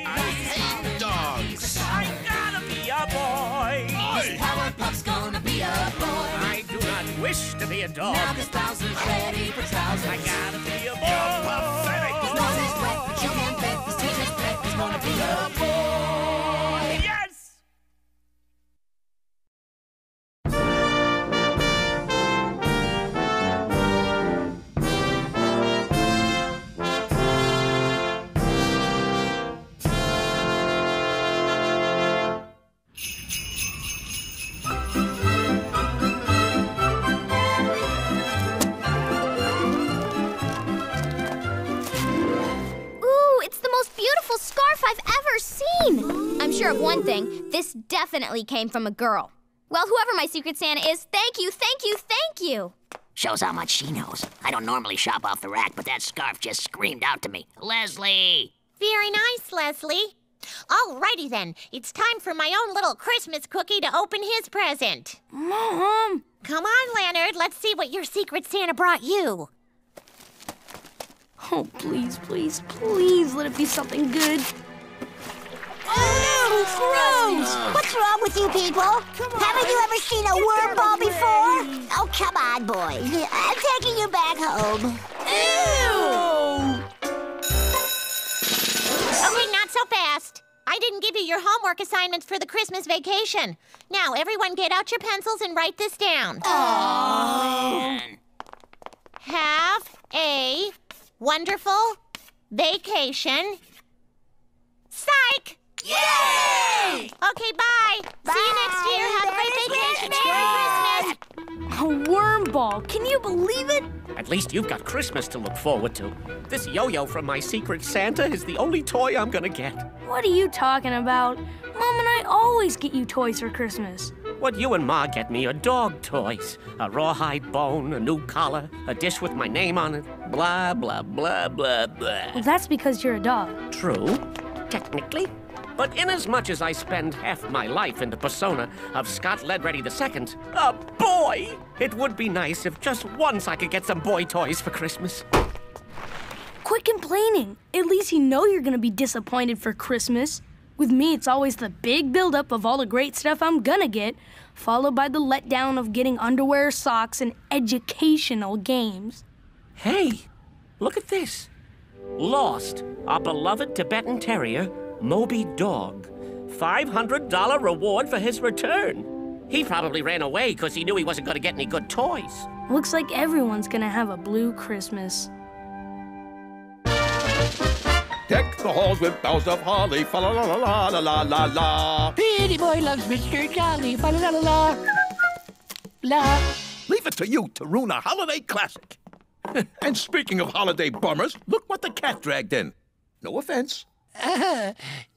I hate dogs. I gotta be a boy. This Powerpuff's gonna be a boy. I do not wish to be a dog. Now this Bowser's ready for trousers. I gotta be a boy. You're pathetic. His nose is wet, but you can't bet. His teeth is wet, he's gonna be a boy. Yes! I've ever seen. I'm sure of one thing. This definitely came from a girl. Well, whoever my Secret Santa is, thank you, thank you, thank you. Shows how much she knows. I don't normally shop off the rack, but that scarf just screamed out to me. Leslie! Very nice, Leslie. Alrighty then. It's time for my own little Christmas cookie to open his present. Mom! Come on, Leonard. Let's see what your Secret Santa brought you. Oh, please, please, please let it be something good. Oh, gross! What's wrong with you people? Haven't you ever seen a worm ball before? Oh, come on, boys. I'm taking you back home. Ew! Okay, not so fast. I didn't give you your homework assignments for the Christmas vacation. Now, everyone get out your pencils and write this down. Oh. Have a wonderful vacation. Psych! Yay! Okay, bye. See you next year. Have a great vacation. Merry Christmas. A worm ball. Can you believe it? At least you've got Christmas to look forward to. This yo-yo from my Secret Santa is the only toy I'm gonna get. What are you talking about? Mom and I always get you toys for Christmas. What you and Ma get me are dog toys. A rawhide bone, a new collar, a dish with my name on it, blah, blah, blah, blah, blah. Well, that's because you're a dog. True, technically. But inasmuch as I spend half my life in the persona of Scott Ledready II, a boy, it would be nice if just once I could get some boy toys for Christmas. Quit complaining. At least you know you're gonna be disappointed for Christmas. With me, it's always the big buildup of all the great stuff I'm gonna get, followed by the letdown of getting underwear, socks, and educational games. Hey, look at this. Lost, our beloved Tibetan Terrier, Moby Dog. $500 reward for his return. He probably ran away because he knew he wasn't going to get any good toys. Looks like everyone's gonna have a blue Christmas. Deck the halls with boughs of holly, fa la la la la la la la. Pretty boy loves Mr. Jolly, fa la la la la. Leave it to you to ruin a holiday classic. And speaking of holiday bummers, look what the cat dragged in. No offense.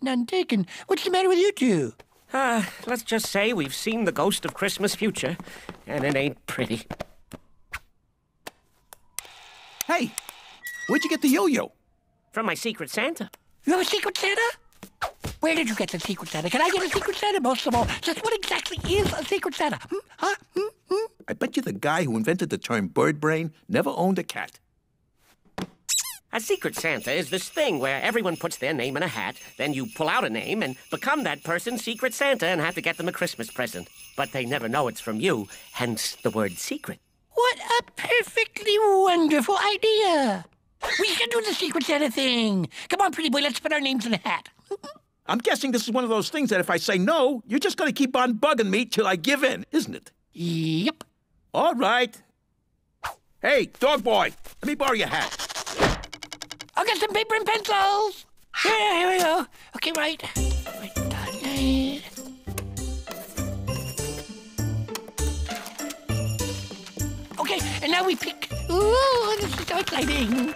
None taken. What's the matter with you two? Let's just say we've seen the ghost of Christmas future, and it ain't pretty. Hey, where'd you get the yo-yo? From my Secret Santa. You have a Secret Santa? Where did you get the Secret Santa? Can I get a Secret Santa, most of all? Just what exactly is a Secret Santa? I bet you the guy who invented the term bird brain never owned a cat. A Secret Santa is this thing where everyone puts their name in a hat, then you pull out a name and become that person's Secret Santa and have to get them a Christmas present. But they never know it's from you, hence the word secret. What a perfectly wonderful idea. We should do the Secret Santa thing. Come on, pretty boy, let's put our names in a hat. I'm guessing this is one of those things that if I say no, you're just going to keep on bugging me till I give in, isn't it? Yep. All right. Hey, dog boy, let me borrow your hat. I'll get some paper and pencils. Here we go. Okay, right. Okay, and now we pick. Ooh, this is so exciting.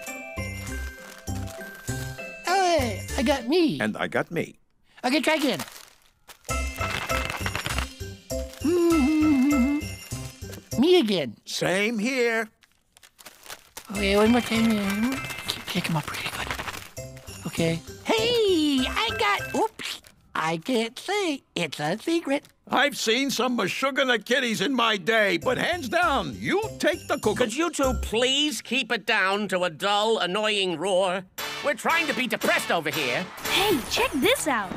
Oh, I got me. And I got me. Okay, try again. Me again. Same here. Okay, one more time. Pick him up really good. Okay. Hey, I can't say. It's a secret. I've seen some Meshuggah kitties in my day, but hands down, you take the cookie. Could you two please keep it down to a dull, annoying roar? We're trying to be depressed over here. Hey, check this out.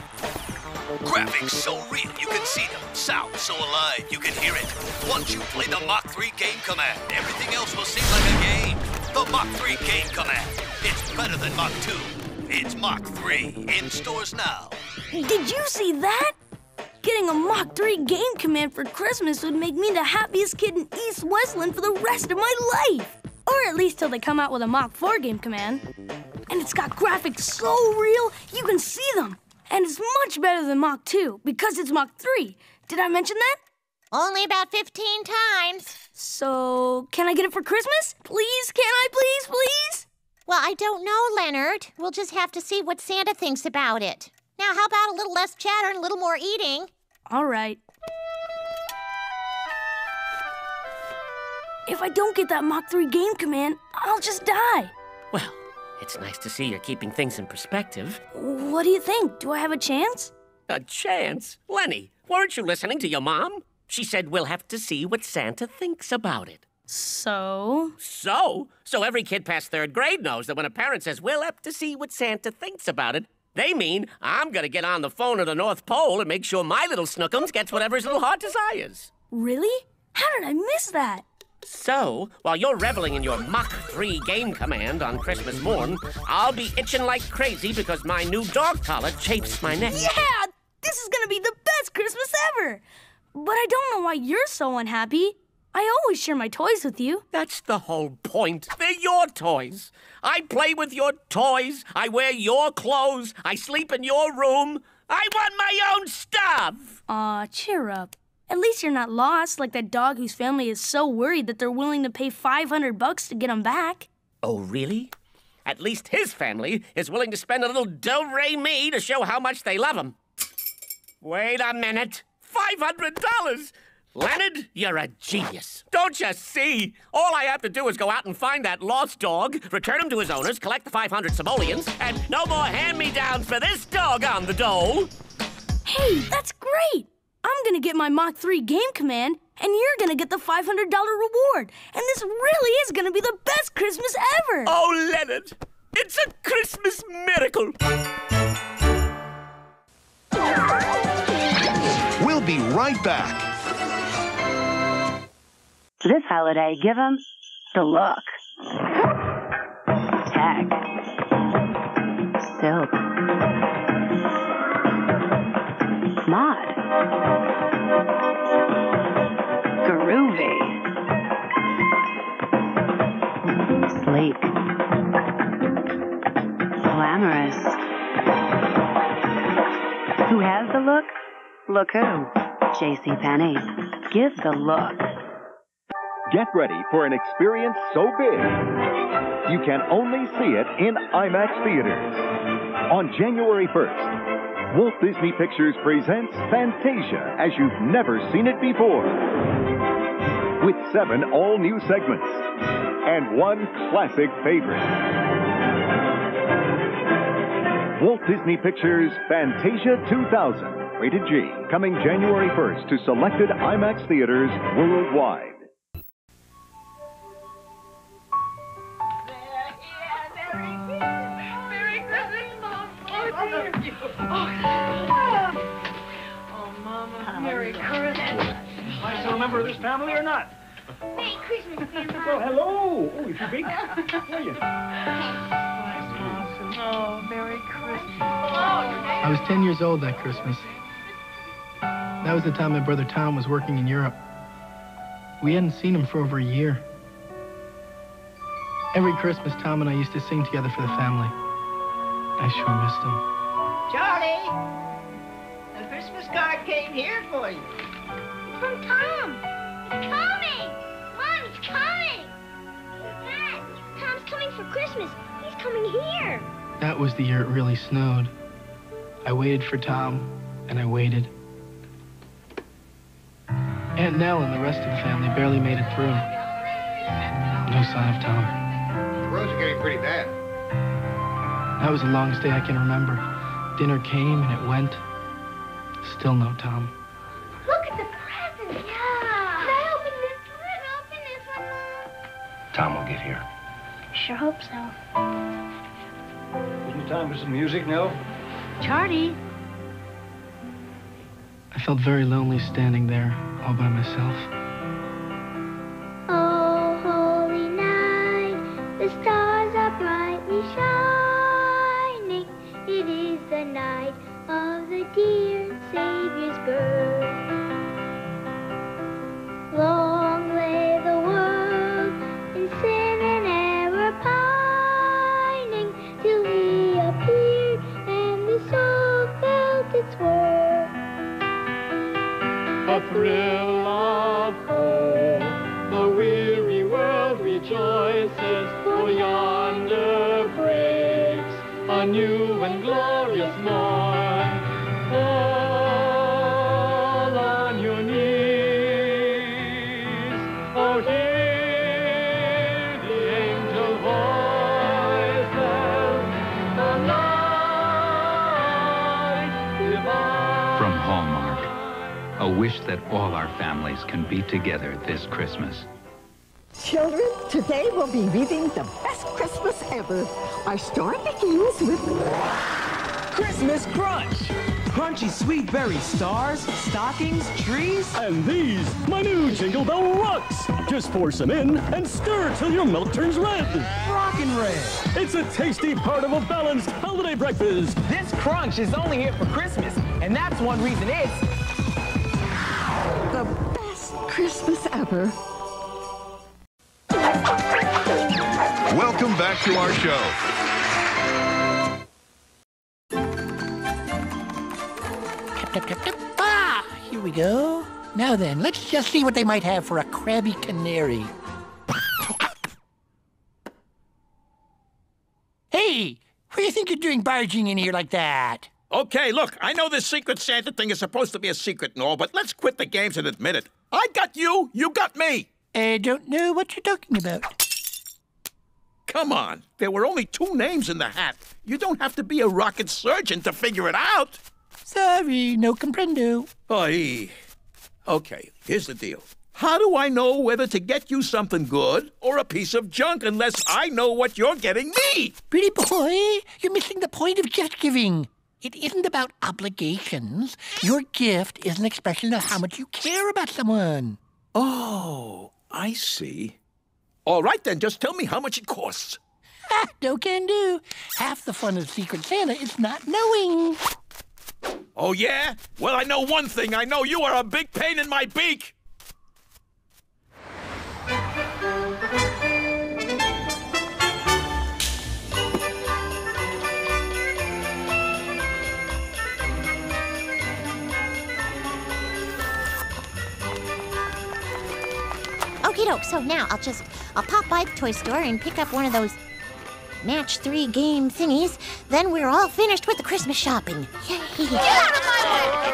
Graphics so real you can see them. Sound so alive you can hear it. Once you play the Mach 3 game command, everything else will seem like a game. The Mach 3 game command. It's better than Mach 2. It's Mach 3 in stores now. Did you see that? Getting a Mach 3 game command for Christmas would make me the happiest kid in East Westland for the rest of my life. Or at least till they come out with a Mach 4 game command. And it's got graphics so real, you can see them. And it's much better than Mach 2 because it's Mach 3. Did I mention that? Only about 15 times. So, can I get it for Christmas? Please, can I please? Well, I don't know, Leonard. We'll just have to see what Santa thinks about it. Now, how about a little less chatter and a little more eating? All right. If I don't get that Mach 3 game command, I'll just die. Well, it's nice to see you're keeping things in perspective. What do you think? Do I have a chance? A chance? Lenny, weren't you listening to your mom? She said we'll have to see what Santa thinks about it. So every kid past 3rd grade knows that when a parent says we'll have to see what Santa thinks about it, they mean I'm gonna get on the phone at the North Pole and make sure my little Snookums gets whatever his little heart desires. Really? How did I miss that? So, while you're reveling in your Mach 3 game command on Christmas morn, I'll be itching like crazy because my new dog collar chafes my neck. Yeah! This is gonna be the best Christmas ever! But I don't know why you're so unhappy. I always share my toys with you. That's the whole point. They're your toys. I play with your toys. I wear your clothes. I sleep in your room. I want my own stuff. Aw, cheer up. At least you're not lost like that dog whose family is so worried that they're willing to pay $500 to get him back. Oh, really? At least his family is willing to spend a little do-re-mi to show how much they love him. Wait a minute. $500? Leonard, you're a genius. Don't you see? All I have to do is go out and find that lost dog, return him to his owners, collect the 500 simoleons, and no more hand-me-downs for this dog on the dole. Hey, that's great. I'm gonna get my Mach 3 game command, and you're gonna get the $500 reward. And this really is gonna be the best Christmas ever. Oh, Leonard, it's a Christmas miracle. We'll be right back. This holiday, give them the look. Tag. Silk. Mod. Groovy. Sleek. Glamorous. Who has the look? Look who? JCPenney. Give the look. Get ready for an experience so big, you can only see it in IMAX theaters. On January 1st, Walt Disney Pictures presents Fantasia as you've never seen it before. With 7 all-new segments and 1 classic favorite. Walt Disney Pictures Fantasia 2000, rated G, coming January 1st to selected IMAX theaters worldwide. Merry Christmas, Mom. Oh, Mama, Merry Christmas. Am I still a member of this family or not? Merry Christmas, Grandma. Well, hello. Oh, you too big? How are you? Oh, Merry Christmas. I was 10 years old that Christmas. That was the time my brother Tom was working in Europe. We hadn't seen him for over a year. Every Christmas, Tom and I used to sing together for the family. I sure missed him. Charlie, a Christmas card came here for you. From Tom. It's coming. Mom, it's coming. Dad, Tom's coming for Christmas. He's coming here. That was the year it really snowed. I waited for Tom, and I waited. Aunt Nell and the rest of the family barely made it through. No sign of Tom. The roads are getting pretty bad. That was the longest day I can remember. Dinner came and it went. Still no Tom. Look at the presents. Yeah. Can I open this one? Open this one, Mom. Tom will get here. Sure hope so. Isn't it time for some music now? Charlie. I felt very lonely standing there all by myself. Oh, holy night, the stars are brightly shining. It is the night of the dear Savior's birth. Long lay the world in sin and error pining, till he appeared and the soul felt its worth. A thrill of hope, the weary world rejoices, for yonder breaks a new and glorious morn. Fall on your knees, oh hear the angel voices, the light divine. From Hallmark, a wish that all our families can be together this Christmas. Children, today we'll be reading the best Christmas ever. Our story begins with Christmas Crunch! Crunchy sweet berry stars, stockings, trees, And these, my new Jingle Bell Rocks! Just force them in and stir till your milk turns red. rockin' red. It's a tasty part of a balanced holiday breakfast. This crunch is only here for Christmas, and that's one reason it's the best Christmas ever. Welcome back to our show. Ah, here we go. Now then, let's just see what they might have for a crabby canary. Hey, what do you think you're doing barging in here like that? Okay, look, I know this Secret Santa thing is supposed to be a secret and all, but let's quit the games and admit it. I got you, you got me. I don't know what you're talking about. Come on, there were only 2 names in the hat. You don't have to be a rocket surgeon to figure it out. Sorry, no comprendo. Oy. Okay, here's the deal. How do I know whether to get you something good or a piece of junk unless I know what you're getting me? Pretty boy, you're missing the point of gift giving. It isn't about obligations. Your gift is an expression of how much you care about someone. Oh, I see. All right, then, just tell me how much it costs. Ha, no can do. Half the fun of Secret Santa is not knowing. Oh, yeah? Well, I know one thing. I know you are a big pain in my beak. Okie doke, so now I'll pop by the toy store and pick up one of those match 3 game thingies, then we're all finished with the Christmas shopping. Yay! Get out of my way!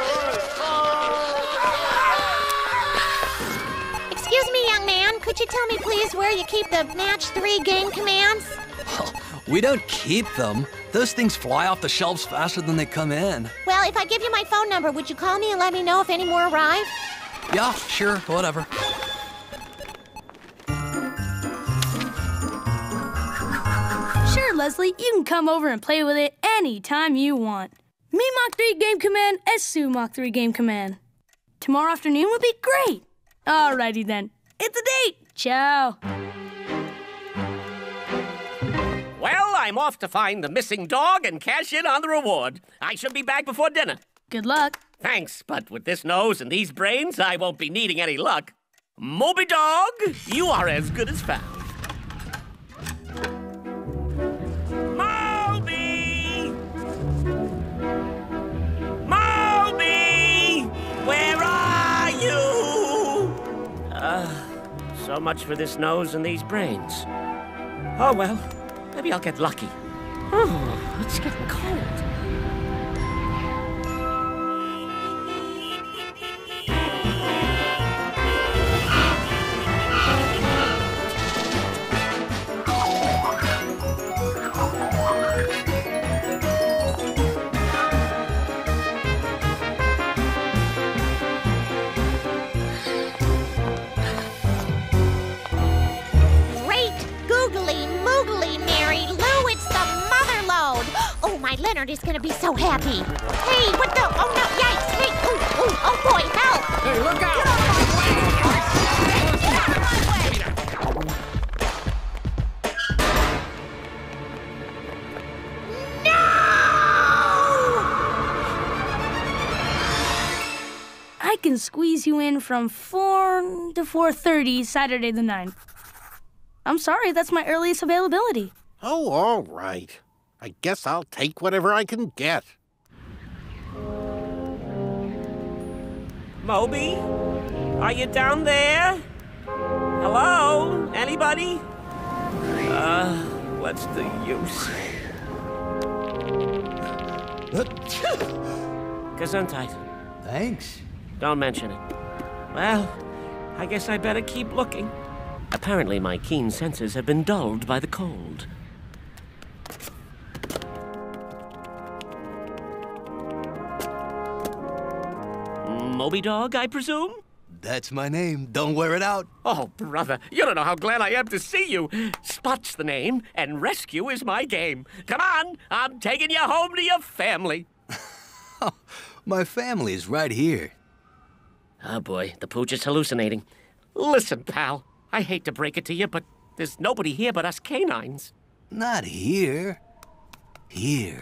Excuse me, young man. Could you tell me, please, where you keep the match 3 game commands? We don't keep them. Those things fly off the shelves faster than they come in. Well, if I give you my phone number, would you call me and let me know if any more arrive? Yeah, sure, whatever. Sure, Leslie, you can come over and play with it anytime you want. Me Mach 3 game command, Sue Mach 3 game command. Tomorrow afternoon would be great. Alrighty then. It's a date. Ciao. Well, I'm off to find the missing dog and cash in on the reward. I should be back before dinner. Good luck. Thanks, but with this nose and these brains, I won't be needing any luck. Moby Dog, you are as good as found. Moby! Moby! Where are you? So much for this nose and these brains. Oh, well, maybe I'll get lucky. Oh, it's getting cold. Leonard is gonna be so happy. Hey, what the? Oh no, yikes! Hey, oh boy, help! Hey, look out! Get out of my way! No! I can squeeze you in from 4 to 4:30 Saturday the 9th. I'm sorry, that's my earliest availability. Oh, all right. I guess I'll take whatever I can get. Moby? Are you down there? Hello? Anybody? What's the use? Gesundheit. Thanks. Don't mention it. Well, I guess I better keep looking. Apparently my keen senses have been dulled by the cold. Moby Dog, I presume? That's my name. Don't wear it out. Oh, brother, you don't know how glad I am to see you. Spot's the name, and rescue is my game. Come on, I'm taking you home to your family. My family's right here. Oh, boy, the pooch is hallucinating. Listen, pal, I hate to break it to you, but there's nobody here but us canines. Not here. Here.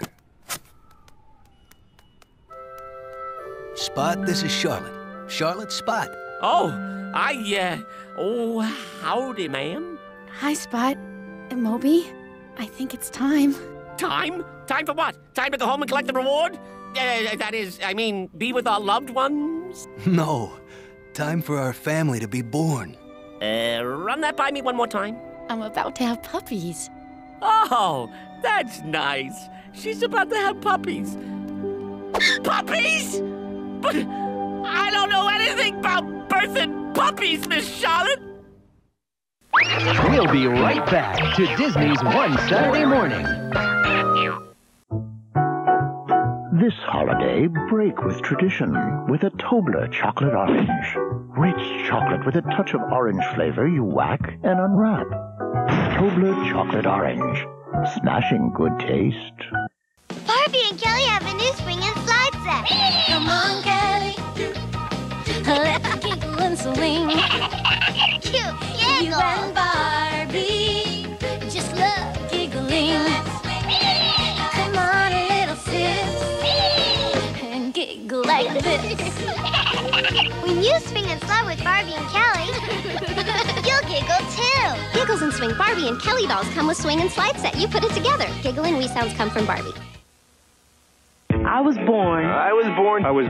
Spot, this is Charlotte. Charlotte, Spot. Oh, howdy, ma'am. Hi, Spot. Moby, I think it's time. Time? Time for what? Time to go home and collect the reward? That is, I mean, be with our loved ones? No. Time for our family to be born. Run that by me one more time. I'm about to have puppies. Oh, that's nice. She's about to have puppies. Puppies? But I don't know anything about birthing puppies, Miss Charlotte. We'll be right back to Disney's One Saturday Morning. This holiday, break with tradition with a Tobler chocolate orange. Rich chocolate with a touch of orange flavor you whack and unwrap. Tobler chocolate orange. Smashing good taste. Barbie and Kelly have a new swing and slide set. Come on, Kelly. Let's giggle and swing. Cute You and Barbie just love giggling. Come on, little sis, and giggle like this. When you swing and slide with Barbie and Kelly, you'll giggle too. Giggles and Swing Barbie and Kelly dolls come with swing and slide set. You put it together. Giggle and wee sounds come from Barbie. I was born. I was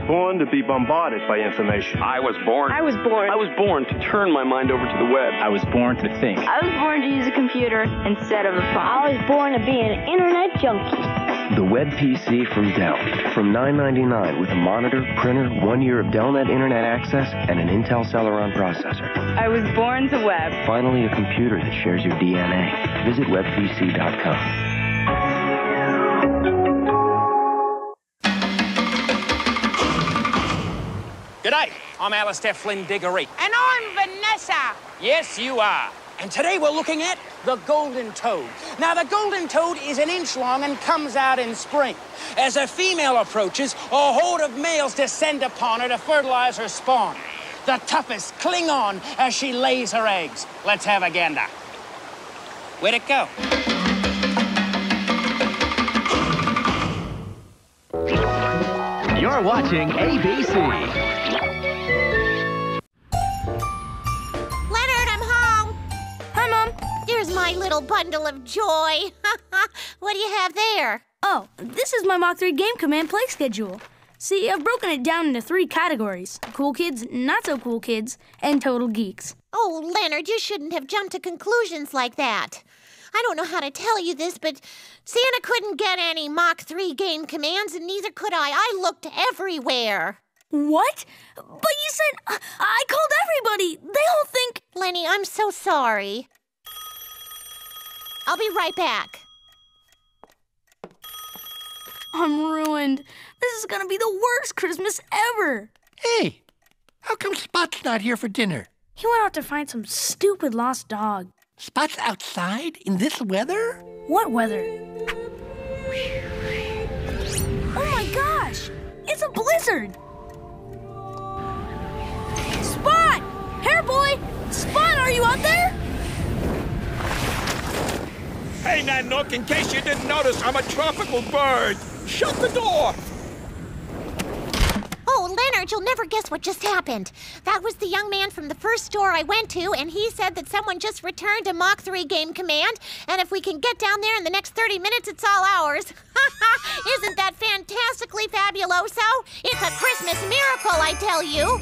born to be bombarded by information. I was born to turn my mind over to the web. I was born to think. I was born to use a computer instead of a phone. I was born to be an internet junkie. The Web PC from Dell. From $9.99 with a monitor, printer, 1 year of DellNet internet access, and an Intel Celeron processor. I was born to web. Finally, a computer that shares your DNA. Visit webpc.com. G'day, I'm Alistair Flynn Diggory. And I'm Vanessa. Yes, you are. And today we're looking at the golden toad. Now, the golden toad is an inch long and comes out in spring. As a female approaches, a horde of males descend upon her to fertilize her spawn. The toughest cling on as she lays her eggs. Let's have a gander. Where'd it go? You're watching ABC. Here's my little bundle of joy. What do you have there? Oh, this is my Mach 3 game command play schedule. See, I've broken it down into 3 categories. Cool kids, not so cool kids, and total geeks. Oh, Leonard, you shouldn't have jumped to conclusions like that. I don't know how to tell you this, but Santa couldn't get any Mach 3 game commands, and neither could I. I looked everywhere. What? But you said I called everybody. They all think... Lenny, I'm so sorry. I'll be right back. I'm ruined. This is gonna be the worst Christmas ever. Hey, how come Spot's not here for dinner? He went out to find some stupid lost dog. Spot's outside in this weather? What weather? Oh my gosh! It's a blizzard! Spot! Hair boy! Spot, are you out there? Hey, Nanook, in case you didn't notice, I'm a tropical bird. Shut the door! Oh, Leonard, you'll never guess what just happened. That was the young man from the first store I went to, and he said that someone just returned a Mach 3 game command, and if we can get down there in the next 30 minutes, it's all ours. Isn't that fantastically fabuloso? It's a Christmas miracle, I tell you.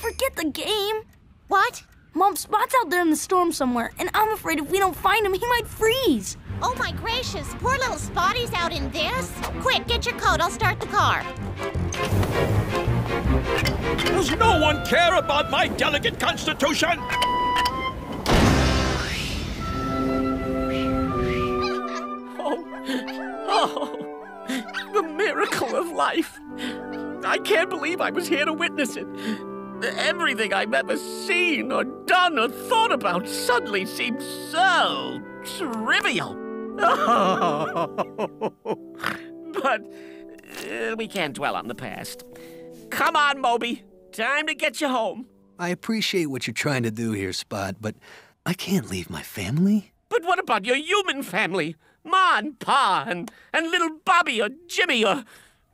Forget the game. What? Mom, Spot's out there in the storm somewhere, and I'm afraid if we don't find him, he might freeze. Oh, my gracious. Poor little Spotty's out in this. Quick, get your coat. I'll start the car. Does no one care about my delicate constitution? Oh, the miracle of life. I can't believe I was here to witness it. Everything I've ever seen or done or thought about suddenly seems so trivial. But we can't dwell on the past. Come on, Moby. Time to get you home. I appreciate what you're trying to do here, Spot, but I can't leave my family. But what about your human family? Ma and Pa and little Bobby or Jimmy or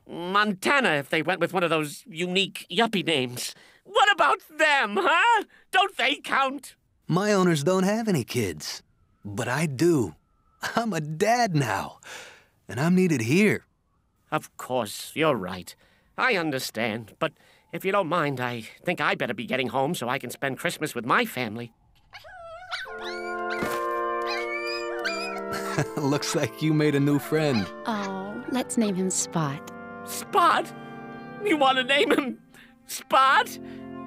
Montana if they went with one of those unique yuppie names. What about them, huh? Don't they count? My owners don't have any kids, but I do. I'm a dad now, and I'm needed here. Of course, you're right. I understand, but if you don't mind, I think I better be getting home so I can spend Christmas with my family. Looks like you made a new friend. Oh, let's name him Spot. Spot? You want to name him Spot?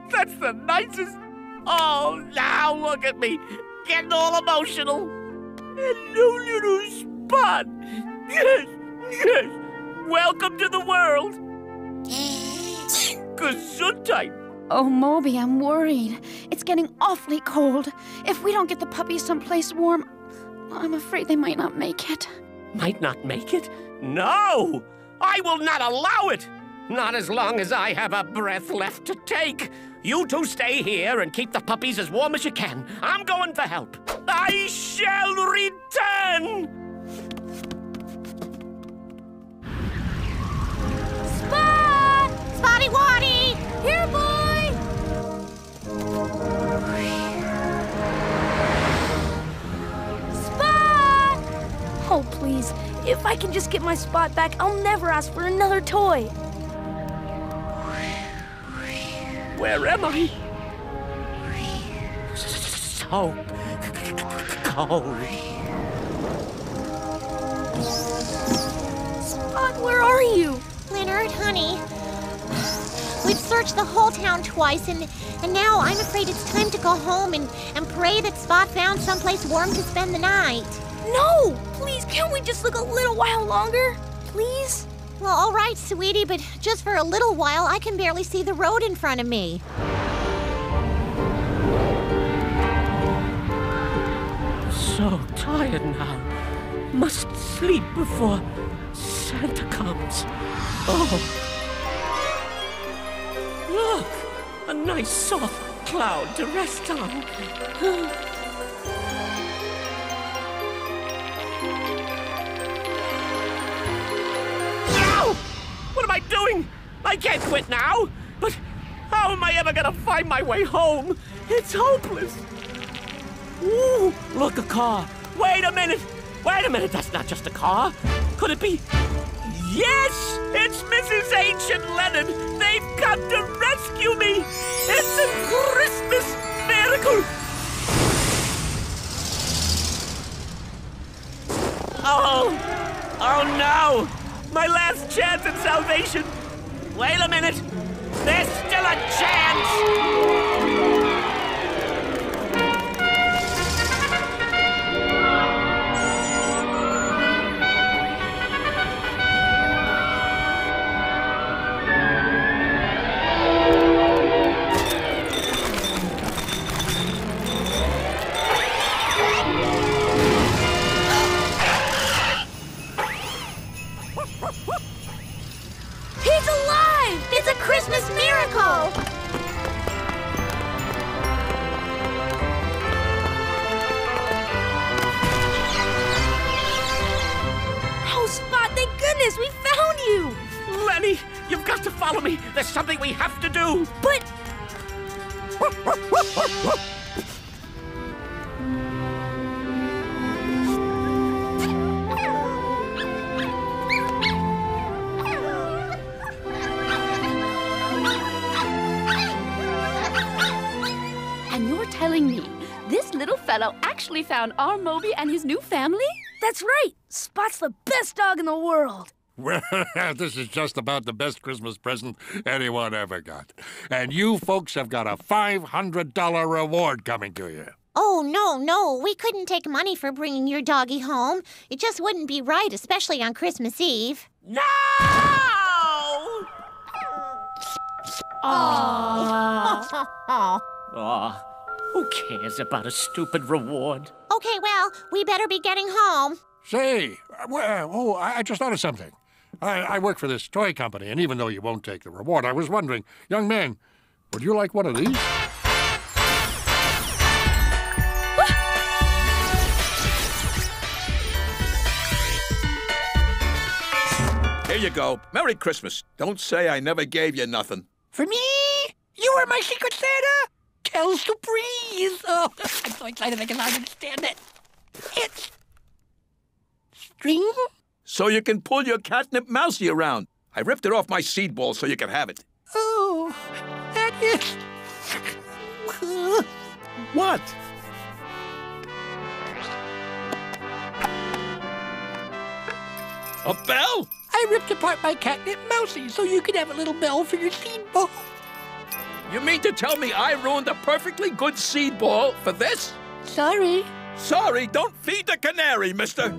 That's the nicest... Oh, now look at me, getting all emotional. Hello, little Spot. Yes, yes. Welcome to the world. Gesundheit. Oh, Moby, I'm worried. It's getting awfully cold. If we don't get the puppies someplace warm, I'm afraid they might not make it. Might not make it? No! I will not allow it! Not as long as I have a breath left to take. You two stay here and keep the puppies as warm as you can. I'm going for help. I shall return! Spot! Spotty Waddy! Here, boy! Spot! Oh, please. If I can just get my Spot back, I'll never ask for another toy. Where am I? So cold. Spot, where are you? Leonard, honey. We've searched the whole town twice, and now I'm afraid it's time to go home and pray that Spot found someplace warm to spend the night. No! Please, can't we just look a little while longer? Please? Well, all right, sweetie, but just for a little while, I can barely see the road in front of me. So tired now. Must sleep before Santa comes. Oh. Look! A nice soft cloud to rest on. What am I doing? I can't quit now. But how am I ever gonna find my way home? It's hopeless. Ooh, look, a car. Wait a minute. Wait a minute, that's not just a car. Could it be? Yes, it's Mrs. H and Leonard. They've come to rescue me. It's a Christmas miracle. Oh no. My last chance at salvation. Wait a minute. There's still a chance. He's alive! It's a Christmas miracle! Oh, Spot, thank goodness, we found you! Lenny, you've got to follow me. There's something we have to do. But... And you're telling me this little fellow actually found our Moby and his new family? That's right! Spot's the best dog in the world! Well, this is just about the best Christmas present anyone ever got. And you folks have got a $500 reward coming to you. Oh, no, we couldn't take money for bringing your doggy home. It just wouldn't be right, especially on Christmas Eve. No! Oh, who cares about a stupid reward? Okay, well, we better be getting home. Say, I just thought of something. I work for this toy company, and even though you won't take the reward, I was wondering, young man, would you like one of these? Here you go. Merry Christmas. Don't say I never gave you nothing. For me? You are my secret Santa? Tell Surprise! Oh, I'm so excited I cannot understand it. It's... string? So you can pull your catnip mousey around. I ripped it off my seed ball so you can have it. Oh, that is... What? A bell? I ripped apart my catnip mousey so you could have a little bell for your seed ball. You mean to tell me I ruined a perfectly good seed ball for this? Sorry. Sorry, don't feed the canary, mister.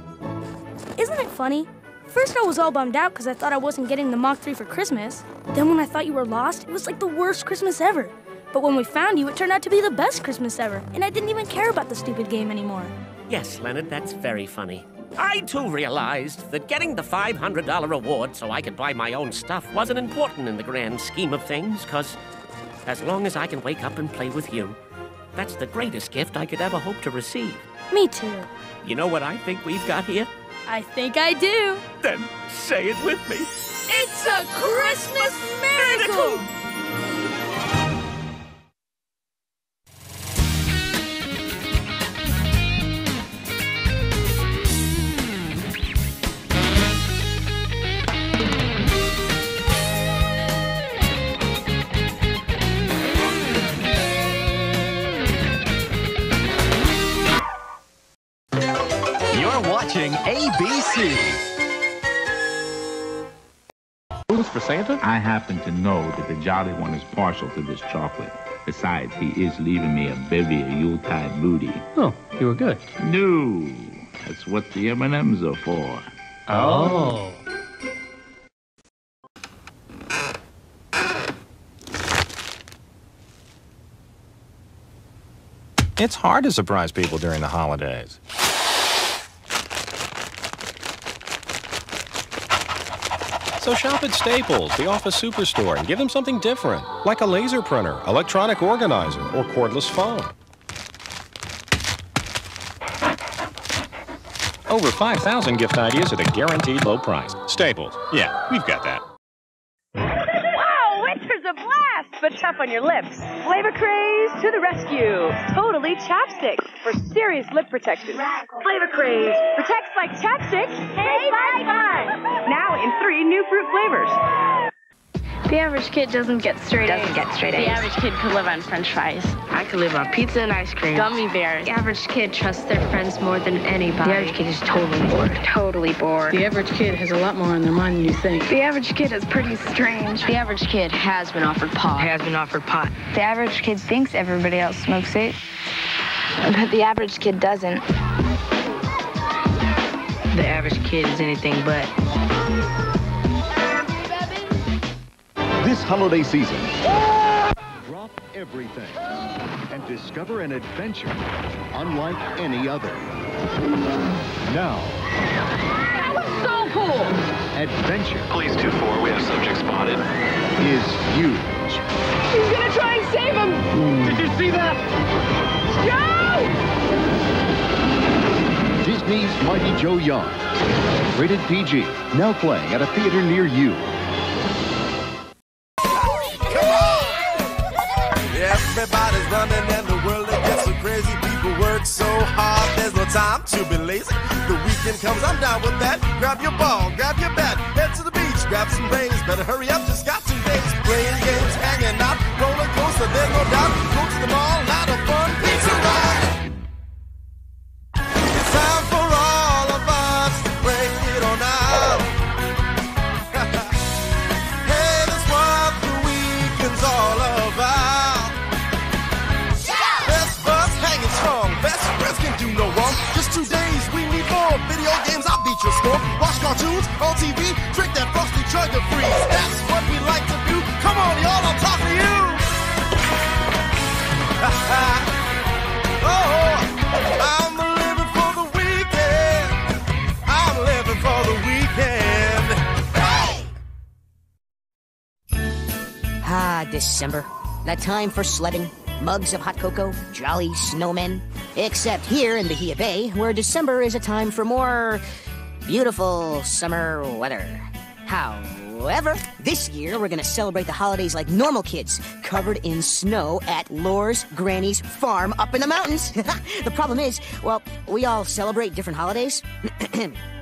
Isn't it funny? First I was all bummed out because I thought I wasn't getting the Mach 3 for Christmas. Then when I thought you were lost, it was like the worst Christmas ever. But when we found you, it turned out to be the best Christmas ever. And I didn't even care about the stupid game anymore. Yes, Leonard, that's very funny. I, too, realized that getting the $500 reward so I could buy my own stuff wasn't important in the grand scheme of things, because as long as I can wake up and play with you, that's the greatest gift I could ever hope to receive. Me too. You know what I think we've got here? I think I do. Then say it with me. It's a Christmas miracle! WBC. Who's for Santa? I happen to know that the Jolly One is partial to this chocolate. Besides, he is leaving me a bevy of Yuletide booty. Oh, you were good. No, that's what the M&Ms are for. Oh. It's hard to surprise people during the holidays. So shop at Staples, the office superstore, and give them something different, like a laser printer, electronic organizer, or cordless phone. Over 5,000 gift ideas at a guaranteed low price. Staples. Yeah, we've got that. Wow, winter's a blast, but tough on your lips. Flavor Craze to the rescue. Totally chapstick for serious lip protection. Flavor Craze protects like chapstick. Hey, like fun. Now in 3 new fruit flavors. The average kid doesn't get straight A's. The average kid could live on French fries. I could live on pizza and ice cream. Gummy bears. The average kid trusts their friends more than anybody. The average kid is totally bored. Totally bored. The average kid has a lot more on their mind than you think. The average kid is pretty strange. The average kid has been offered pot. The average kid thinks everybody else smokes it, but the average kid doesn't. The average kid is anything but. This holiday season, drop everything and discover an adventure unlike any other. Now, That was so cool! adventure Police 2-4, we have subject spotted. is huge. He's gonna try and save him! Did you see that? Joe! Disney's Mighty Joe Young. Rated PG. Now playing at a theater near you. Everybody's running and the world it gets so crazy. People work so hard, there's no time to be lazy. The weekend comes, I'm down with that. Grab your ball, grab your bat, head to the beach, grab some rains. Better hurry up, just got 2 days. Playing games, hanging out, roller coaster, there's no doubt. Go to the mall, lot of fun, pizza ride. It's time for all of us to break it on out. Hey, that's what the weekend's all about. Best friends can do no wrong. Just 2 days, we need more. Video games, I'll beat your score. Watch cartoons on TV, drink that frosty sugar freeze. That's what we like to do. Come on, y'all, I'm talking to you. Oh, I'm living for the weekend. I'm living for the weekend. Hey! Ah, December. That time for sledding. Mugs of hot cocoa, jolly snowmen. Except here in Bahia Bay, where December is a time for more beautiful summer weather. However, this year we're gonna celebrate the holidays like normal kids, covered in snow at Lore's Granny's farm up in the mountains. The problem is, well, we all celebrate different holidays.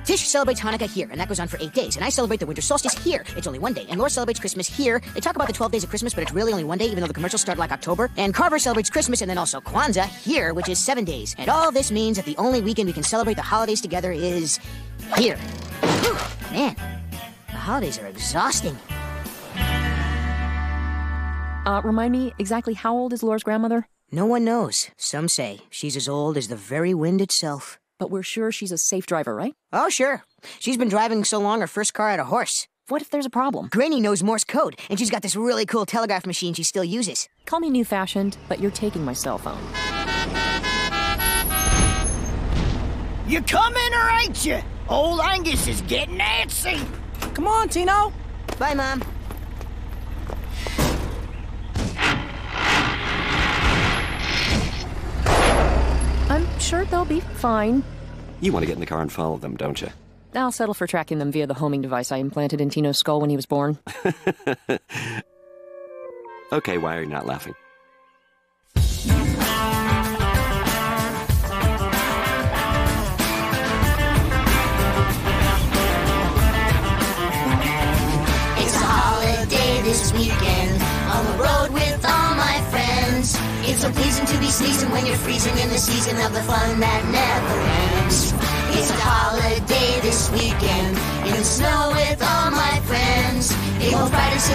Tish celebrates Hanukkah here, and that goes on for 8 days. And I celebrate the winter solstice here. It's only 1 day. And Laura celebrates Christmas here. They talk about the 12 days of Christmas, but it's really only 1 day, even though the commercials start like October. And Carver celebrates Christmas and then also Kwanzaa here, which is 7 days. And all this means that the only weekend we can celebrate the holidays together is here. Whew, man, the holidays are exhausting. Remind me, exactly how old is Laura's grandmother? No one knows. Some say she's as old as the very wind itself. But we're sure she's a safe driver, right? Oh, sure. She's been driving so long her first car had a horse. What if there's a problem? Granny knows Morse code, and she's got this really cool telegraph machine she still uses. Call me new-fashioned, but you're taking my cell phone. You coming or ain't you? Old Angus is getting antsy. Come on, Tino. Bye, Mom. I'm sure they'll be fine. You want to get in the car and follow them, don't you? I'll settle for tracking them via the homing device I implanted in Tino's skull when he was born. Okay, why are you not laughing? It's a holiday this weekend, on the road with all my friends. It's so pleasing to be sneezing when you're freezing in the season of the fun that never ends. It's a holiday this weekend, in the snow with all my friends. It won't bite us,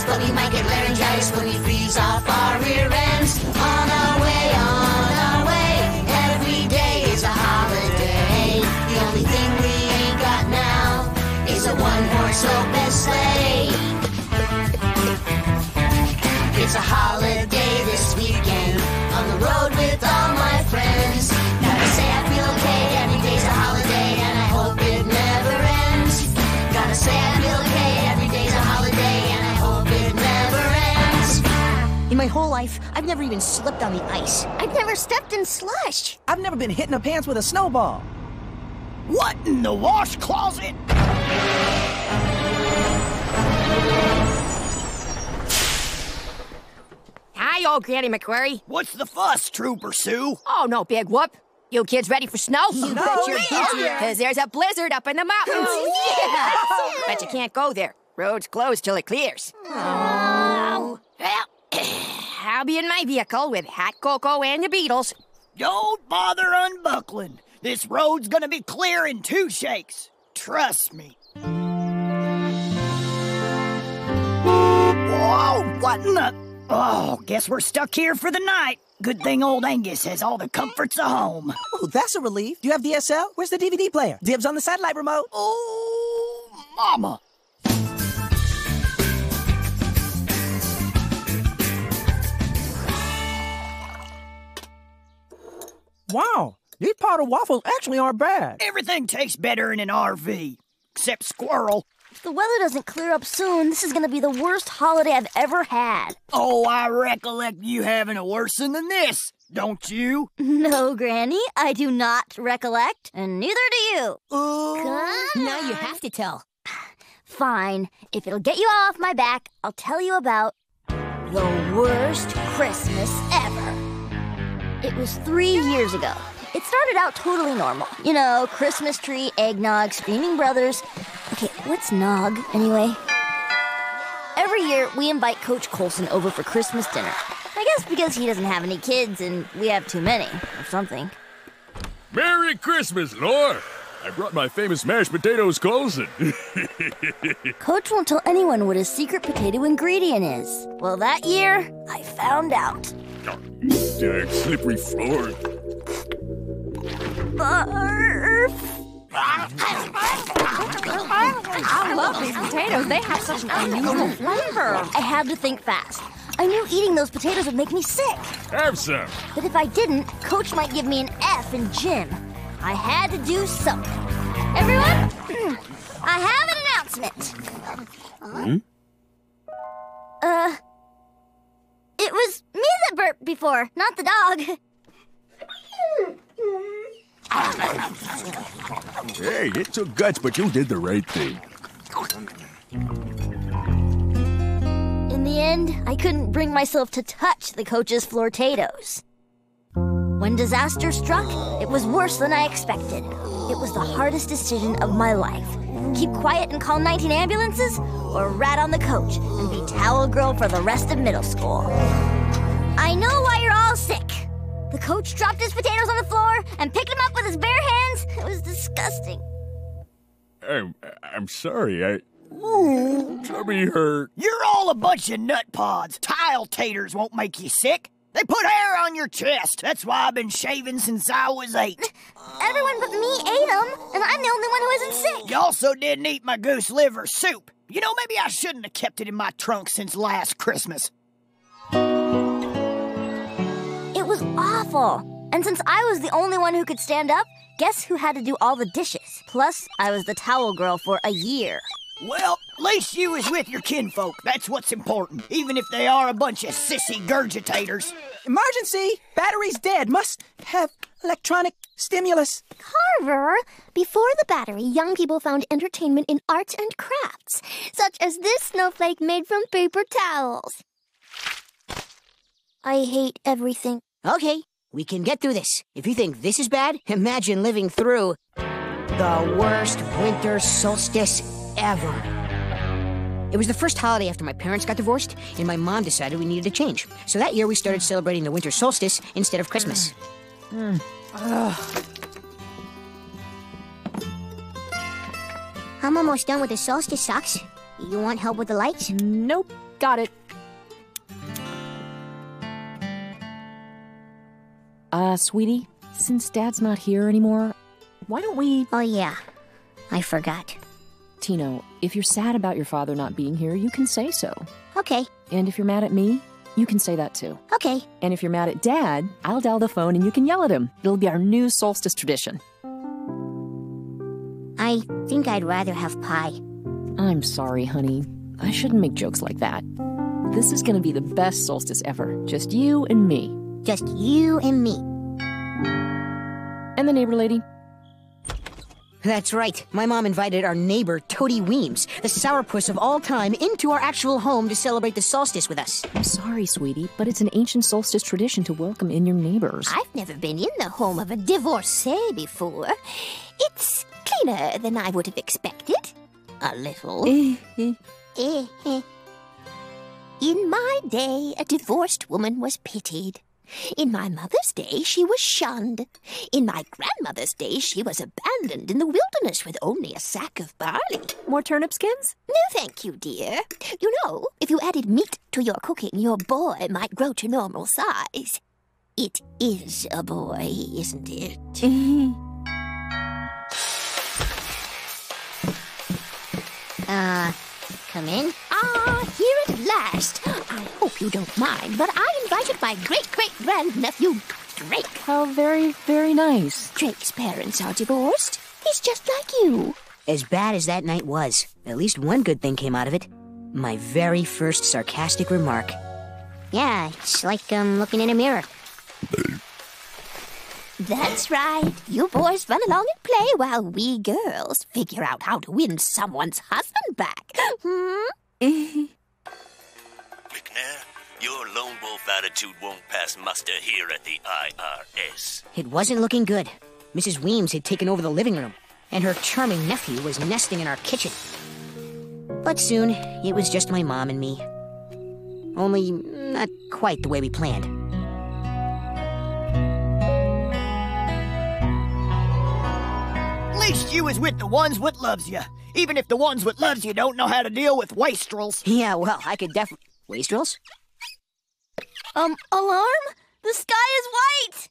but we might get laryngitis when we freeze off our rear ends. On our way, every day is a holiday. The only thing we ain't got now is a one-horse open sleigh. It's a holiday this weekend, on the road with all my friends. Gotta say I feel okay, every day's a holiday, and I hope it never ends. Gotta say I feel okay, every day's a holiday, and I hope it never ends. In my whole life, I've never even slipped on the ice. I've never stepped in slush. I've never been hit in the pants with a snowball. What in the wash closet? Hi, old Granny McQuarrie. What's the fuss, Trooper Sue? Oh, no big whoop. You kids ready for snow? You bet your yeah. because there's a blizzard up in the mountains. Oh, But you can't go there. Road's closed till it clears. Oh. Well, I'll be in my vehicle with hot cocoa and the Beatles. Don't bother unbuckling. This road's gonna be clear in 2 shakes. Trust me. Whoa, what in the... Oh, guess we're stuck here for the night. Good thing old Angus has all the comforts of home. Oh, that's a relief. Do you have DSL? Where's the DVD player? Dibs on the satellite remote. Oh, mama. Wow, these powder waffles actually aren't bad. Everything tastes better in an RV, except squirrel. If the weather doesn't clear up soon, this is gonna be the worst holiday I've ever had. Oh, I recollect you having a worse than this, don't you? No, Granny, I do not recollect, and neither do you. Now you have to tell. Fine. If it'll get you off my back, I'll tell you about the worst Christmas ever. It was 3 years ago. It started out totally normal. You know, Christmas tree, eggnog, screaming brothers. Okay, what's nog, anyway? Every year, we invite Coach Colson over for Christmas dinner. I guess because he doesn't have any kids and we have too many, or something. Merry Christmas, Lloyd! I brought my famous mashed potatoes Colson. Coach won't tell anyone what his secret potato ingredient is. Well, that year, I found out. Dark, slippery floor. Barf! I love these potatoes. They have such an unusual flavor. I had to think fast. I knew eating those potatoes would make me sick. Have some. But if I didn't, Coach might give me an F in gym. I had to do something. Everyone, I have an announcement. It was me that burped before, not the dog. Hey, it took guts, but you did the right thing. In the end, I couldn't bring myself to touch the coach's flortatoes. When disaster struck, it was worse than I expected. It was the hardest decision of my life. Keep quiet and call 19 ambulances, or rat on the coach and be towel girl for the rest of middle school. I know why you're all sick. The coach dropped his potatoes on the floor and picked them up with his bare hands. It was disgusting. I'm sorry. Tummy hurt. You're all a bunch of nut pods. Tile taters won't make you sick. They put hair on your chest. That's why I've been shaving since I was 8. Everyone but me ate them, and I'm the only one who isn't sick. You also didn't eat my goose liver soup. You know, maybe I shouldn't have kept it in my trunk since last Christmas. It was awful. And since I was the only one who could stand up, guess who had to do all the dishes? Plus, I was the towel girl for a year. Well, at least you was with your kinfolk. That's what's important, even if they are a bunch of sissy gurgitators. Emergency! Battery's dead. Must have electronic stimulus. Carver, before the battery, young people found entertainment in arts and crafts, such as this snowflake made from paper towels. I hate everything. Okay, we can get through this. If you think this is bad, imagine living through the worst winter solstice ever. It was the first holiday after my parents got divorced, and my mom decided we needed a change. So that year we started celebrating the winter solstice instead of Christmas. I'm almost done with the solstice socks. You want help with the lights? Nope. Got it. Sweetie, since Dad's not here anymore, why don't we... Oh, yeah. I forgot. Tino, if you're sad about your father not being here, you can say so. Okay. And if you're mad at me, you can say that too. Okay. And if you're mad at Dad, I'll dial the phone and you can yell at him. It'll be our new solstice tradition. I think I'd rather have pie. I'm sorry, honey. I shouldn't make jokes like that. This is gonna be the best solstice ever. Just you and me. Just you and me. And the neighbor lady. That's right. My mom invited our neighbor, Toady Weems, the sourpuss of all time, into our actual home to celebrate the solstice with us. I'm sorry, sweetie, but it's an ancient solstice tradition to welcome in your neighbors. I've never been in the home of a divorcee before. It's cleaner than I would have expected. A little. In my day, a divorced woman was pitied. In my mother's day, she was shunned. In my grandmother's day, she was abandoned in the wilderness with only a sack of barley. More turnip skins? No, thank you, dear. You know, if you added meat to your cooking, your boy might grow to normal size. It is a boy, isn't it? Come in? Here at last. I hope you don't mind, but I invited my great-great-grandnephew, Drake. How very, very nice. Drake's parents are divorced. He's just like you. As bad as that night was, at least one good thing came out of it. My very first sarcastic remark. Yeah, it's like looking in a mirror. That's right. You boys run along and play while we girls figure out how to win someone's husband back. McNair, your lone wolf attitude won't pass muster here at the IRS. It wasn't looking good. Mrs. Weems had taken over the living room, and her charming nephew was nesting in our kitchen. But soon, it was just my mom and me. Only not quite the way we planned. At least you is with the ones what loves you. Even if the ones what loves you don't know how to deal with wastrels. Yeah, well, I could definitely... Wastrels? Alarm? The sky is white!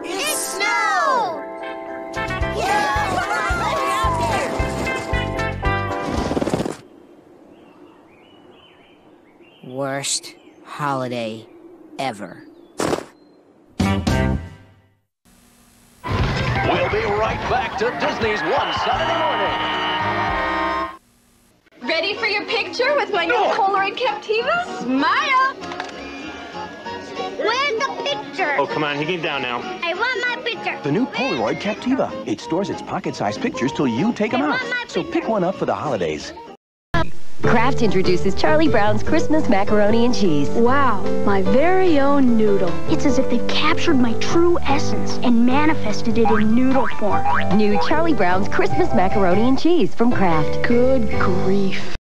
It's snow! Yeah, come on, let me out there! Worst holiday ever. We'll be right back to Disney's One Saturday Morning. Ready for your picture with my new Polaroid Captiva? Smile! Where's the picture? Oh, come on, he get down now. I want my picture. The new Polaroid Captiva. It stores its pocket-sized pictures till you take them out. So pick one up for the holidays. Kraft introduces Charlie Brown's Christmas macaroni and cheese. Wow, my very own noodle. It's as if they've captured my true essence and manifested it in noodle form. New Charlie Brown's Christmas macaroni and cheese from Kraft. Good grief.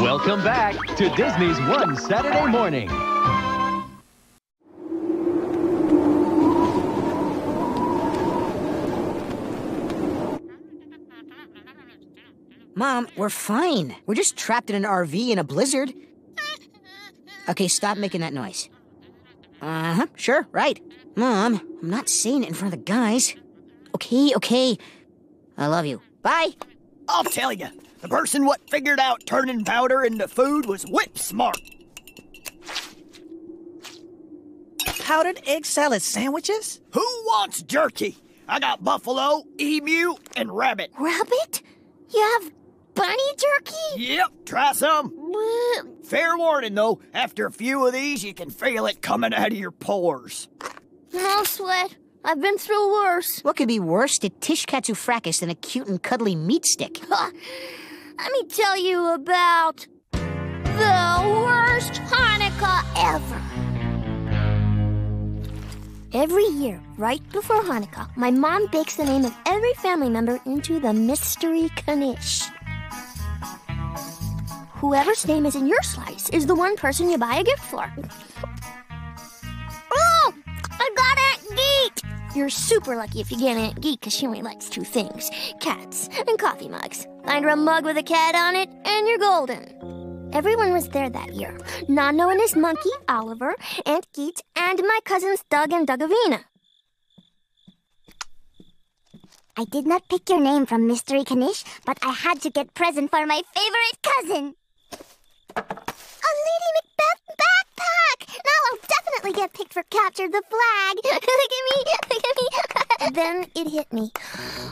Welcome back to Disney's One Saturday Morning. Mom, we're fine. We're just trapped in an RV in a blizzard. Okay, stop making that noise. Uh-huh, sure, right. Mom, I'm not saying it in front of the guys. Okay. I love you. Bye. I'll tell you, the person what figured out turning powder into food was whip smart. powdered egg salad sandwiches? Who wants jerky? I got buffalo, emu, and rabbit. Rabbit? You have bunny jerky? Yep, try some. Fair warning, though. After a few of these, you can feel it coming out of your pores. No sweat. I've been through worse. What could be worse to Tishkatsufrakis than a cute and cuddly meat stick? Let me tell you about the worst Hanukkah ever. Every year, right before Hanukkah, my mom bakes the name of every family member into the mystery knish. Whoever's name is in your slice is the one person you buy a gift for. Oh, I got Aunt Geek! You're super lucky if you get Aunt Geek because she only likes 2 things, cats and coffee mugs. Find her a mug with a cat on it and you're golden. Everyone was there that year. Nano and his monkey, Oliver, Aunt Geet, and my cousins Doug and Dougavina. I did not pick your name from Mystery Knish, but I had to get present for my favorite cousin. A Lady Macbeth backpack! Now I'll definitely get picked for Capture the Flag. Look at me, look at me. Then it hit me.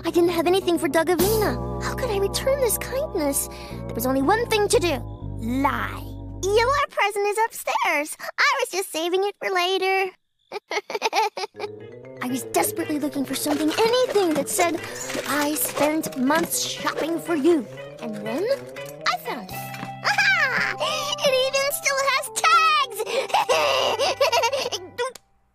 I didn't have anything for Dougavina. How could I return this kindness? There was only one thing to do. Lie. Your present is upstairs. I was just saving it for later. I was desperately looking for something, anything that said, I spent months shopping for you. And then I found it. Aha! It even still has tags!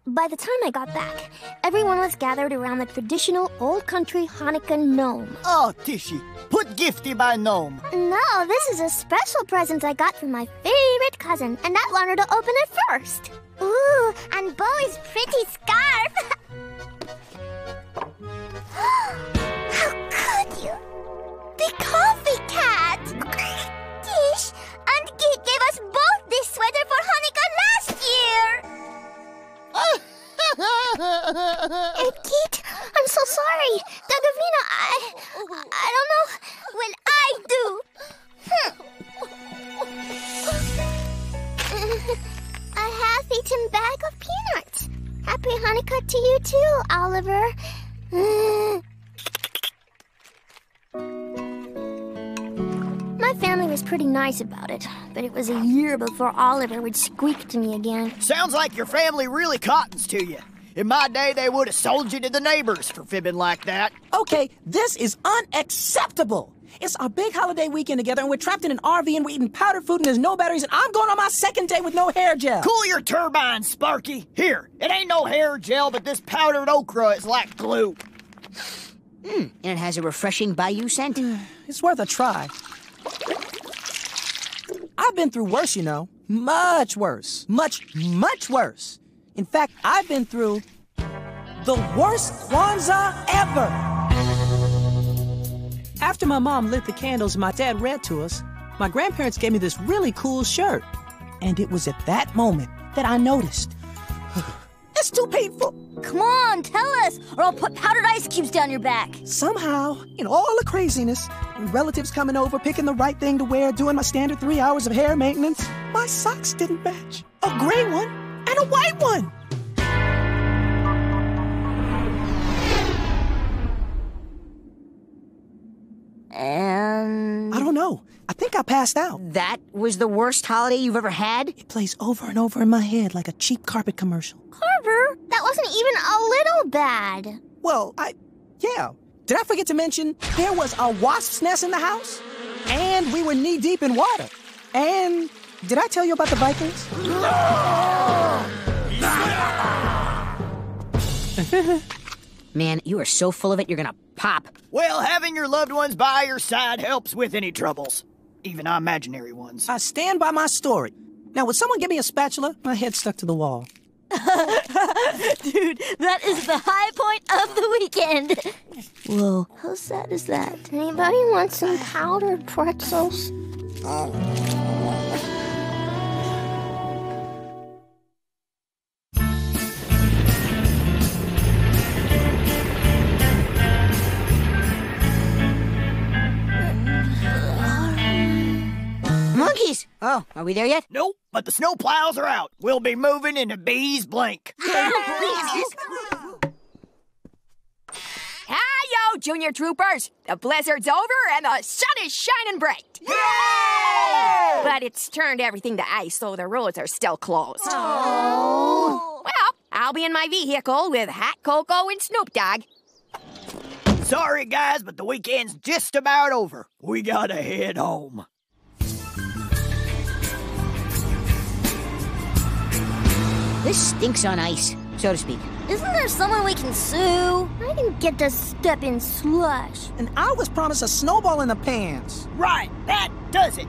By the time I got back, everyone was gathered around the traditional old country Hanukkah gnome. Oh, Tishy, put Gifty by gnome. No, this is a special present I got from my favorite cousin, and I wanted to open it first. Ooh, and Bowie's pretty scarf. How could you? The coffee cat. Tish, Aunt Geek gave us both this sweater for Hanukkah last year. Aunt Geet, I'm so sorry. Dougavina, I don't know. Well, I do. A half-eaten bag of peanuts. Happy Hanukkah to you too, Oliver. My family was pretty nice about it, but it was a year before Oliver would squeak to me again. Sounds like your family really cottons to you. In my day, they would have sold you to the neighbors for fibbing like that. Okay, this is unacceptable. It's our big holiday weekend together, and we're trapped in an RV, and we're eating powdered food, and there's no batteries, and I'm going on my second day with no hair gel. Cool your turbine, Sparky. Here, it ain't no hair gel, but this powdered okra is like glue. And it has a refreshing bayou scent. It's worth a try. I've been through worse, you know. Much worse. Much, much worse. In fact, I've been through the worst Kwanzaa ever. After my mom lit the candles and my dad read to us, my grandparents gave me this really cool shirt. And it was at that moment that I noticed. It's too painful. Come on, tell us, or I'll put powdered ice cubes down your back. Somehow, in all the craziness, relatives coming over, picking the right thing to wear, doing my standard 3 hours of hair maintenance, my socks didn't match. A gray one and a white one. And I don't know. I think I passed out. That was the worst holiday you've ever had? It plays over and over in my head like a cheap carpet commercial. Carver, that wasn't even a little bad. Well, yeah. Did I forget to mention there was a wasp's nest in the house? And we were knee-deep in water. And did I tell you about the Vikings? Man, you are so full of it, you're gonna pop. Well, having your loved ones by your side helps with any troubles. Even imaginary ones. I stand by my story. Now, would someone give me a spatula? My head's stuck to the wall. Dude, that is the high point of the weekend. Whoa, how sad is that? Anybody want some powdered pretzels? Monkeys! Oh, are we there yet? Nope, but the snow plows are out. We'll be moving in a bee's blink. Hi-yo, Junior Troopers! The blizzard's over and the sun is shining bright. Yay! But it's turned everything to ice, so the roads are still closed. Oh. Well, I'll be in my vehicle with Hot Cocoa and Snoop Dogg. Sorry, guys, but the weekend's just about over. We gotta head home. This stinks on ice, so to speak. Isn't there someone we can sue? I didn't get to step in slush. And I was promised a snowball in the pants. Right, that does it.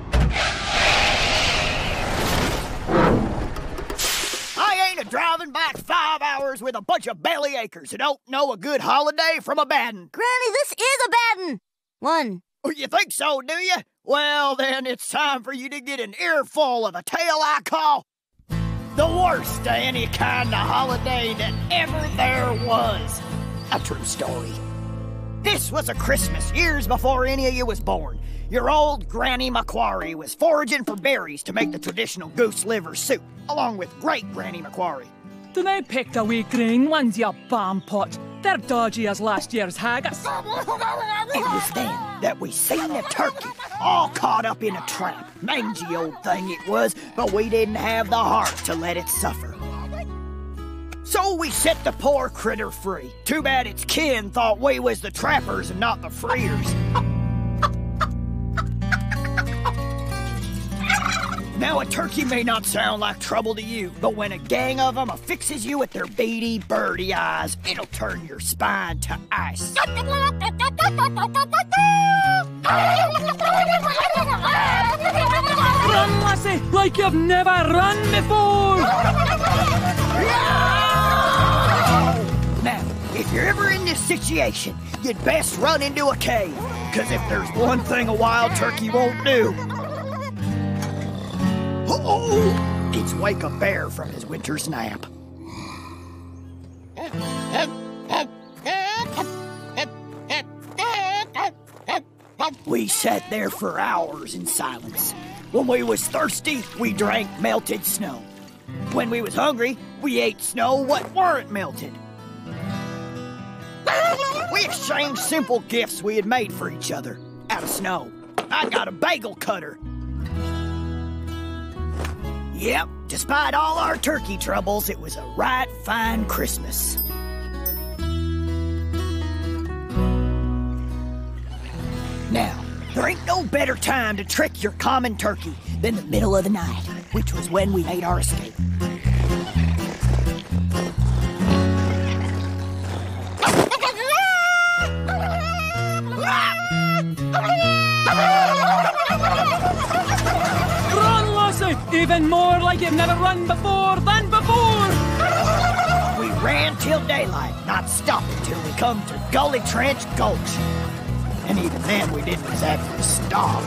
I ain't driving back 5 hours with a bunch of belly achers who don't know a good holiday from a bad one. Granny, this is a bad one. Oh, you think so, do you? Well, then it's time for you to get an earful of a tale I call the worst of any kind of holiday that ever there was. A true story. This was a Christmas years before any of you was born. Your old Granny Macquarie was foraging for berries to make the traditional goose liver soup, along with great Granny Macquarie. Don't I pick the wee green ones, you bomb pot? They're dodgy as last year's haggis. It was then that we seen a turkey, all caught up in a trap. Mangy old thing it was, but we didn't have the heart to let it suffer. So we set the poor critter free. Too bad its kin thought we was the trappers and not the freers. Now, a turkey may not sound like trouble to you, but when a gang of them affixes you with their beady, birdie eyes, it'll turn your spine to ice. Run, lassie, like you've never run before! Now, if you're ever in this situation, you'd best run into a cave, because if there's one thing a wild turkey won't do, it's wake a bear from his winter's nap. We sat there for hours in silence. When we was thirsty, we drank melted snow. When we was hungry, we ate snow what weren't melted. We exchanged simple gifts we had made for each other out of snow. I got a bagel cutter. Yep, despite all our turkey troubles, it was a right fine Christmas. Now, there ain't no better time to trick your common turkey than the middle of the night, which was when we made our escape. Run, lassie! Even more like you've never run before than before! We ran till daylight, not stopping till we come to Gully Trench Gulch. And even then, we didn't exactly stop.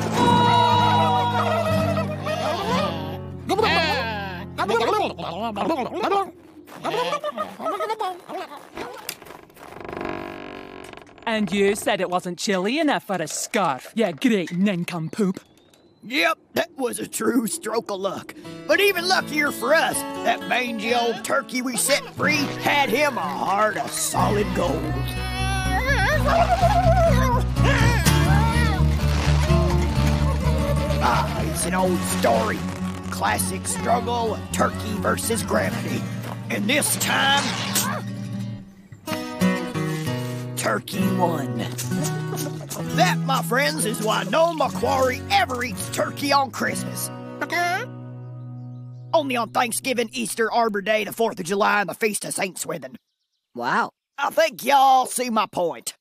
And you said it wasn't chilly enough for a scarf, you great nincompoop. Yep, that was a true stroke of luck. But even luckier for us, that mangy old turkey we set free had him a heart of solid gold. It's an old story. Classic struggle of turkey versus gravity. And this time, turkey won. That, my friends, is why no Macquarie ever eats turkey on Christmas. Only on Thanksgiving, Easter, Arbor Day, the 4th of July, and the Feast of St. Swithin. Wow. I think y'all see my point.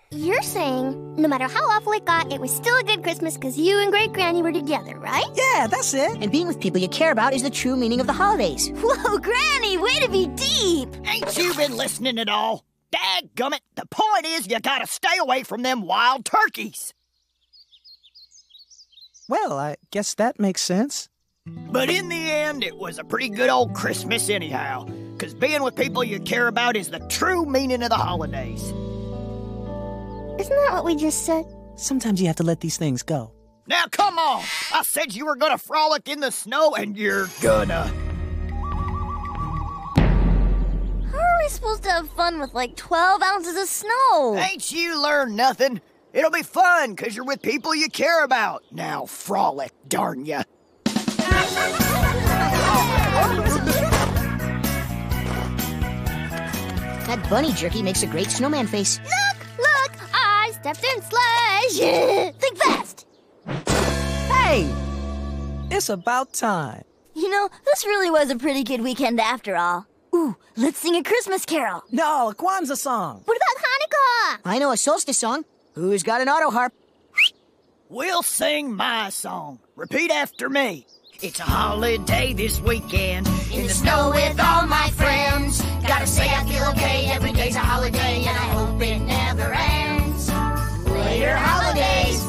You're saying no matter how awful it got, it was still a good Christmas because you and Great Granny were together, right? Yeah, that's it. And being with people you care about is the true meaning of the holidays. Whoa, Granny, way to be deep! Ain't you been listening at all? Dadgummit, the point is you gotta stay away from them wild turkeys. Well, I guess that makes sense. But in the end, it was a pretty good old Christmas anyhow, because being with people you care about is the true meaning of the holidays. Isn't that what we just said? Sometimes you have to let these things go. Now, come on. I said you were gonna frolic in the snow, and you're gonna. How are we supposed to have fun with like 12 ounces of snow? Ain't you learned nothing? It'll be fun, 'cause you're with people you care about. Now, frolic, darn ya. That bunny jerky makes a great snowman face. Look, I stepped in slush. Think fast. Hey, it's about time. You know, this really was a pretty good weekend after all. Ooh, let's sing a Christmas carol. No, a Kwanzaa song. What about Hanukkah? I know a solstice song. Who's got an auto harp? We'll sing my song. Repeat after me. It's a holiday this weekend. In the snow with all my friends. Gotta say I feel okay. Every day's a holiday, and I hope it never ends. Later holidays.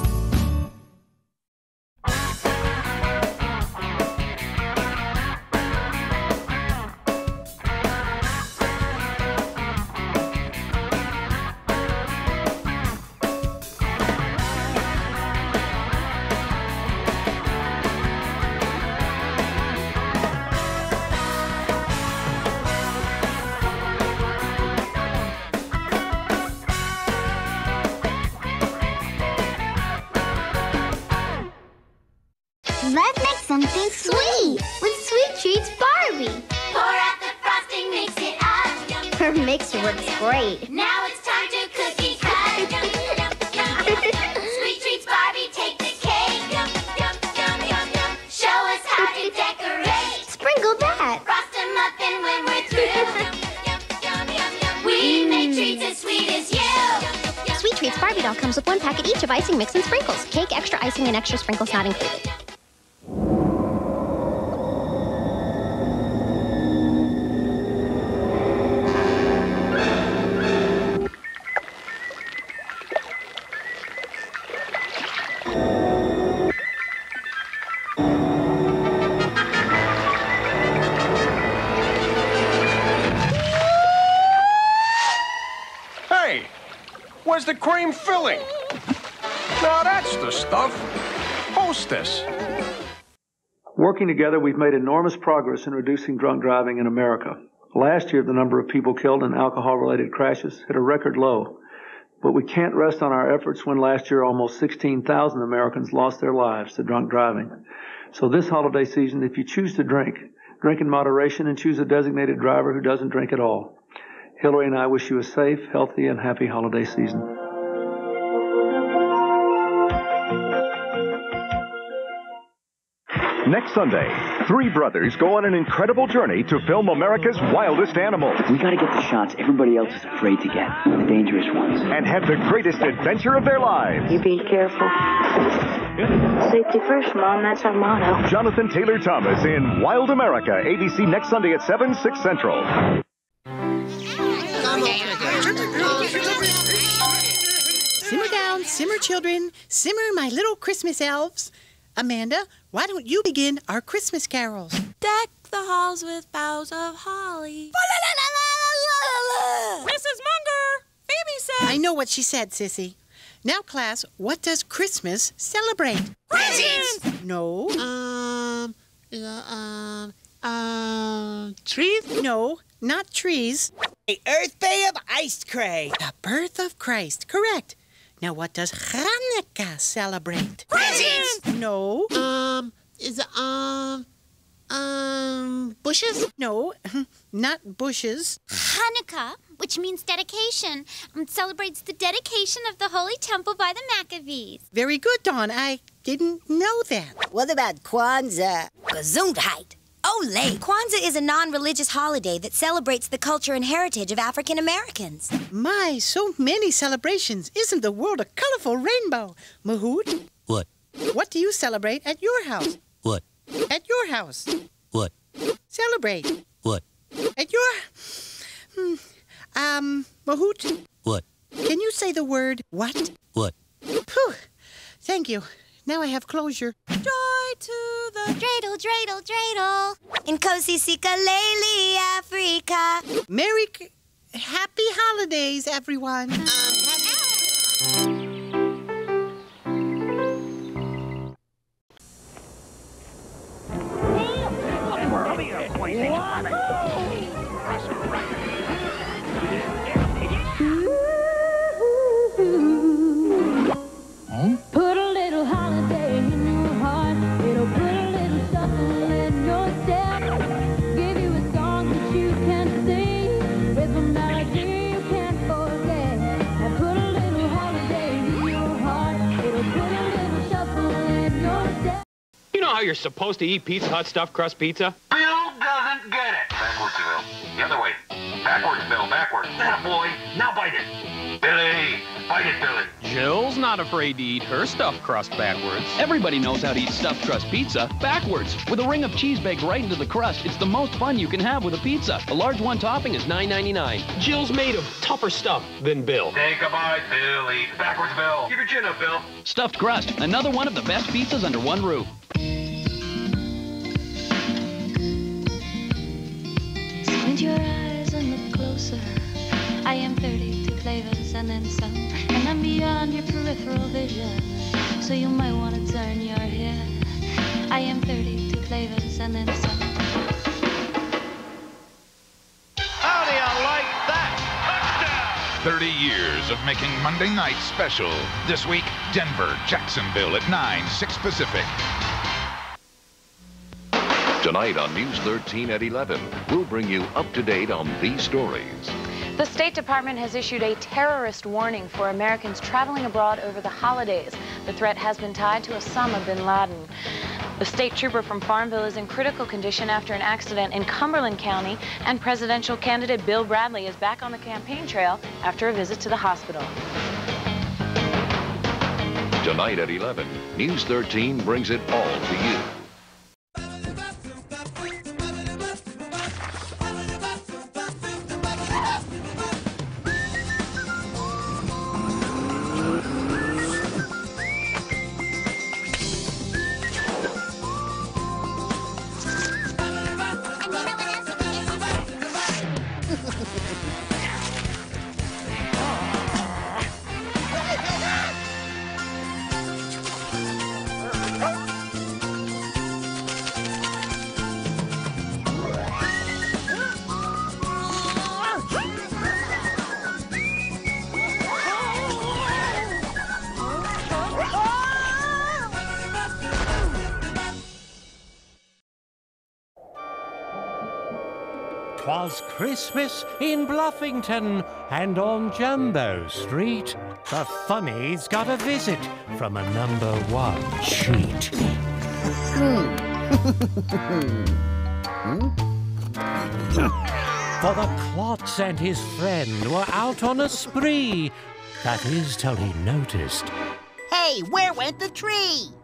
Let's make something sweet with Sweet Treats Barbie. Pour out the frosting, mix it up. Her mixer works great. Now it's time to cookie cut. Sweet Treats Barbie, take the cake. Show us how to decorate. Sprinkle that. Frost 'em up, and when we're through, we make treats as sweet as you. Sweet Treats Barbie doll comes with 1 packet each of icing mix and sprinkles. Cake, extra icing, and extra sprinkles not included. Hey, where's the cream filling? Now that's the stuff. Hostess. Working together, we've made enormous progress in reducing drunk driving in America. Last year, the number of people killed in alcohol-related crashes hit a record low. But we can't rest on our efforts when last year almost 16,000 Americans lost their lives to drunk driving. So this holiday season, if you choose to drink, drink in moderation and choose a designated driver who doesn't drink at all. Hillary and I wish you a safe, healthy, and happy holiday season. Next Sunday, 3 brothers go on an incredible journey to film America's wildest animals. We gotta get the shots everybody else is afraid to get, the dangerous ones. And have the greatest adventure of their lives. You be careful. Safety first, Mom. That's our motto. Jonathan Taylor Thomas in Wild America, ABC next Sunday at 7, 6 Central. Simmer down, simmer children, simmer my little Christmas elves. Amanda, why don't you begin our Christmas carols? Deck the halls with boughs of holly. Mrs. Munger, Phoebe said. I know what she said, Sissy. Now, class, what does Christmas celebrate? Presents! No. Trees? No, not trees. The Earth Day of Ice Cream. The birth of Christ, correct. Now, what does Hanukkah celebrate? Presents! No. Bushes? No, not bushes. Hanukkah, which means dedication, celebrates the dedication of the Holy Temple by the Maccabees. Very good, Dawn. I didn't know that. What about Kwanzaa? Gesundheit. Ole! Kwanzaa is a non-religious holiday that celebrates the culture and heritage of African Americans. My, so many celebrations. Isn't the world a colorful rainbow? Mahout? What? What do you celebrate at your house? What? At your house. What? Celebrate. What? At your... Mahout? What? Can you say the word what? What? Phew. Thank you. Now I have closure. Joy to the dreidel, dreidel, dreidel. In Kosisika Lely, Africa. Happy holidays, everyone. how you're supposed to eat Pizza Hut stuffed crust pizza? Bill doesn't get it. Backwards, Bill. The other way. Backwards, Bill. Backwards. That boy. Now bite it. Billy. Bite it, Billy. Jill's not afraid to eat her stuffed crust backwards. Everybody knows how to eat stuffed crust pizza backwards. With a ring of cheese baked right into the crust, it's the most fun you can have with a pizza. A large one topping is $9.99. Jill's made of tougher stuff than Bill. Take a bite, Billy. Backwards, Bill. Keep your chin up, Bill. Stuffed crust, another one of the best pizzas under one roof. Squint your eyes and look closer. I am 32 flavors and then some, and I'm beyond your peripheral vision, so you might want to turn your head. I am 32 flavors and then some. How do you like that? Touchdown! 30 years of making Monday night special. This week, Denver, Jacksonville at 9, 6 Pacific. Tonight on News 13 at 11, we'll bring you up to date on these stories. The State Department has issued a terrorist warning for Americans traveling abroad over the holidays. The threat has been tied to Osama bin Laden. The state trooper from Farmville is in critical condition after an accident in Cumberland County, and presidential candidate Bill Bradley is back on the campaign trail after a visit to the hospital. Tonight at 11, News 13 brings it all to you.'Twas Christmas in Bluffington, and on Jumbo Street, the funnies got a visit from a #1 cheat. For the Klotz and his friend were out on a spree, that is till he noticed. Hey, where went the tree?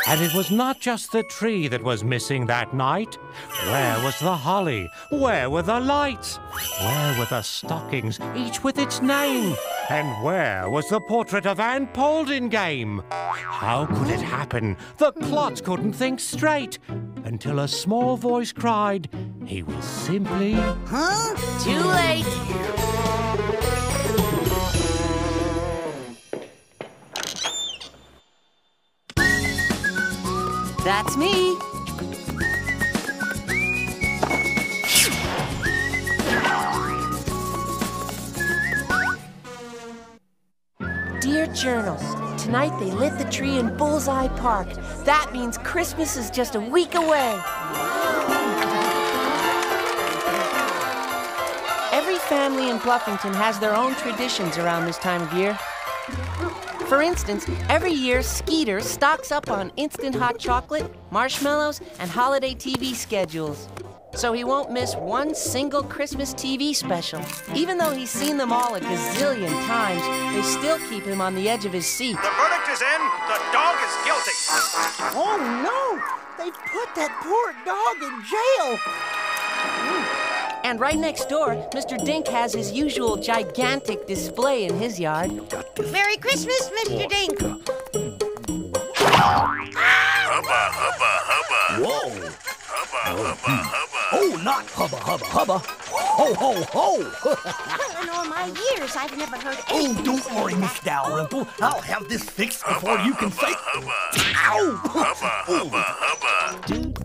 And it was not just the tree that was missing that night. Where was the holly? Where were the lights? Where were the stockings, each with its name? And where was the portrait of Anne Poldingame? How could it happen? The Klotz couldn't think straight, until a small voice cried, he was simply... Huh? Too late. That's me. Dear Journals, tonight they lit the tree in Bullseye Park. That means Christmas is just a week away. Every family in Bluffington has their own traditions around this time of year. For instance, every year Skeeter stocks up on instant hot chocolate, marshmallows, and holiday TV schedules. So he won't miss one single Christmas TV special. Even though he's seen them all a gazillion times, they still keep him on the edge of his seat. The verdict is in. The dog is guilty. Oh, no! They put that poor dog in jail. And right next door, Mr. Dink has his usual gigantic display in his yard. Merry Christmas, Mr. Dink! Hubba, hubba, hubba. Whoa! Hubba, hubba, hubba. Oh, not hubba, hubba, hubba. Ho, ho, ho! Well, in all my years, I've never heard anything. Oh, don't worry, Miss Dalrymple. I'll have this fixed before you can say... Ow! Hubba, hubba, hubba.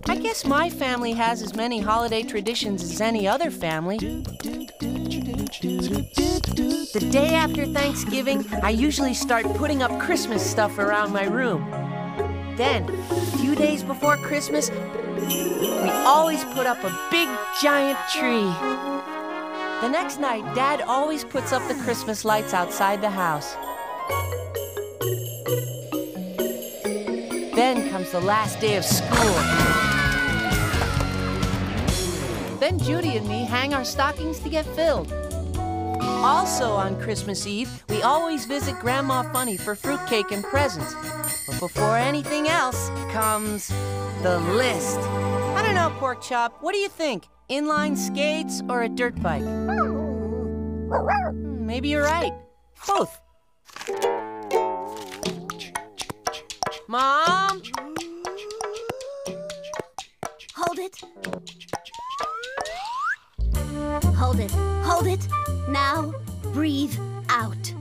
I guess my family has as many holiday traditions as any other family. The day after Thanksgiving, I usually start putting up Christmas stuff around my room. Then, a few days before Christmas, we always put up a big, giant tree. The next night, Dad always puts up the Christmas lights outside the house. Then comes the last day of school. Then Judy and me hang our stockings to get filled. Also on Christmas Eve, we always visit Grandma Funny for fruitcake and presents. But before anything else comes the list. I don't know, Pork Chop. What do you think? Inline skates or a dirt bike? Maybe you're right. Both. Mom? Hold it. Hold it. Hold it. Now, breathe out.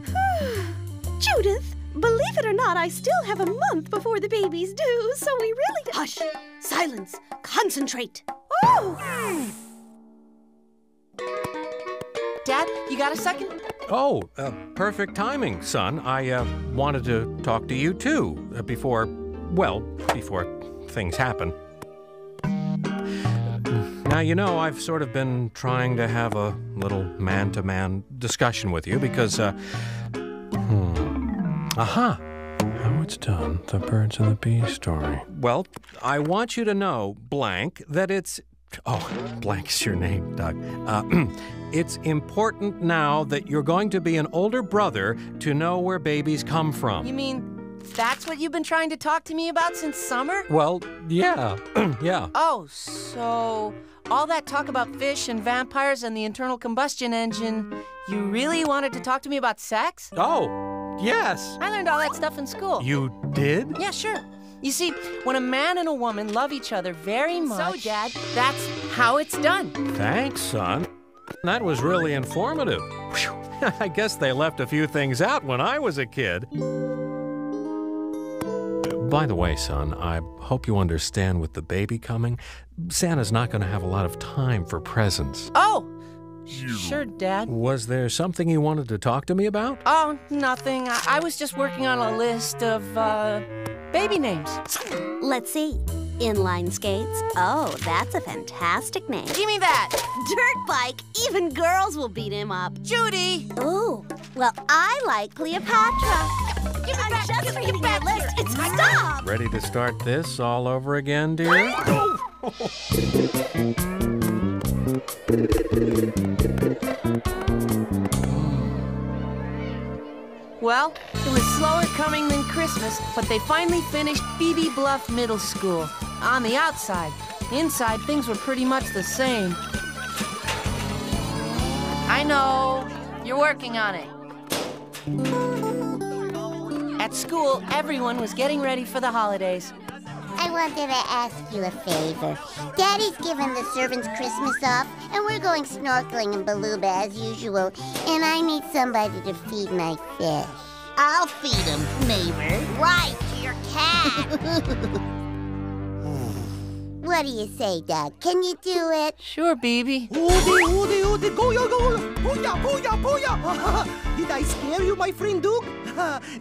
Judith, believe it or not, I still have a month before the baby's due, so we really... Hush! Silence! Concentrate! Oh! Dad, you got a second? Oh, perfect timing, son. I wanted to talk to you, too, before things happen. Now, you know, I've sort of been trying to have a little man-to-man discussion with you because, Aha! How it's done, the birds and the bees story. Well, I want you to know, Blank, that it's... Oh, Blank's your name, Doug. It's important now that you're going to be an older brother to know where babies come from. You mean that's what you've been trying to talk to me about since summer? Well, yeah, yeah. Oh, so all that talk about fish and vampires and the internal combustion engine, you really wanted to talk to me about sex? Oh, yes. I learned all that stuff in school. You did? Yeah, sure. You see, when a man and a woman love each other very much, so, Dad, that's how it's done. Thanks, son. That was really informative. Whew. I guess they left a few things out when I was a kid. By the way, son, I hope you understand with the baby coming, Santa's not going to have a lot of time for presents. Oh! Sure, Dad. Was there something you wanted to talk to me about? Oh, nothing. I was just working on a list of, baby names. Let's see. Inline skates. Oh, that's a fantastic name. Give me that. Dirt bike. Even girls will beat him up. Judy. Ooh. Well, I like Cleopatra. Give me back. Just reading your list. It's stop. Ready to start this all over again, dear? Well, it was slower coming than Christmas, but they finally finished Phoebe Bluff Middle School. On the outside. Inside, things were pretty much the same. I know. You're working on it. At school, everyone was getting ready for the holidays. I wanted to ask you a favor. Daddy's given the servants Christmas off, and we're going snorkeling in Beluga as usual, and I need somebody to feed my fish. I'll feed him, neighbor. Right, to your cat. What do you say, Doug? Can you do it? Sure, baby. Odi, go, booyah, booyah. Did I scare you, my friend Doug?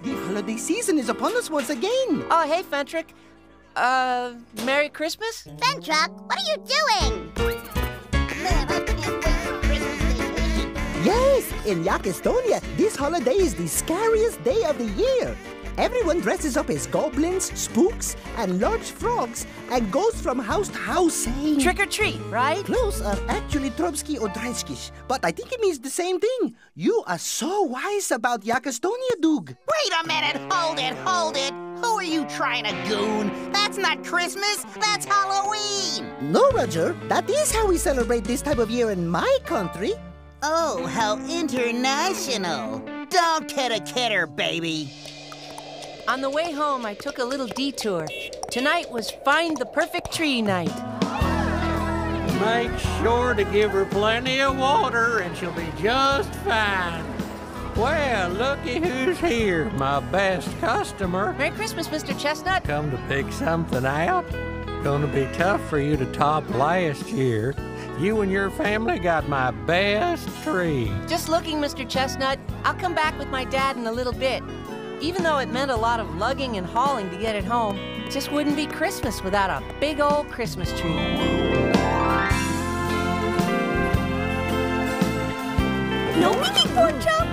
The holiday season is upon us once again. Oh, hey, Fentrick. Merry Christmas? Fentrick, what are you doing? Yes, in Yak, Estonia, this holiday is the scariest day of the year. Everyone dresses up as goblins, spooks, and large frogs and goes from house to house saying... Trick or treat, right? Close are actually Trubsky or Dreiskish, but I think it means the same thing. You are so wise about Yak, Estonia, Doug. Wait a minute, hold it. Who are you trying to goon? That's not Christmas, that's Halloween. No, Roger, that is how we celebrate this time of year in my country. Oh, how international. Don't kidder, baby. On the way home, I took a little detour. Tonight was Find the Perfect Tree night. Make sure to give her plenty of water and she'll be just fine. Well, looky who's here, my best customer. Merry Christmas, Mr. Chestnut. Come to pick something out? Gonna be tough for you to top last year. You and your family got my best tree. Just looking, Mr. Chestnut. I'll come back with my dad in a little bit. Even though it meant a lot of lugging and hauling to get it home, it just wouldn't be Christmas without a big old Christmas tree. No Mickey, Pork Chop!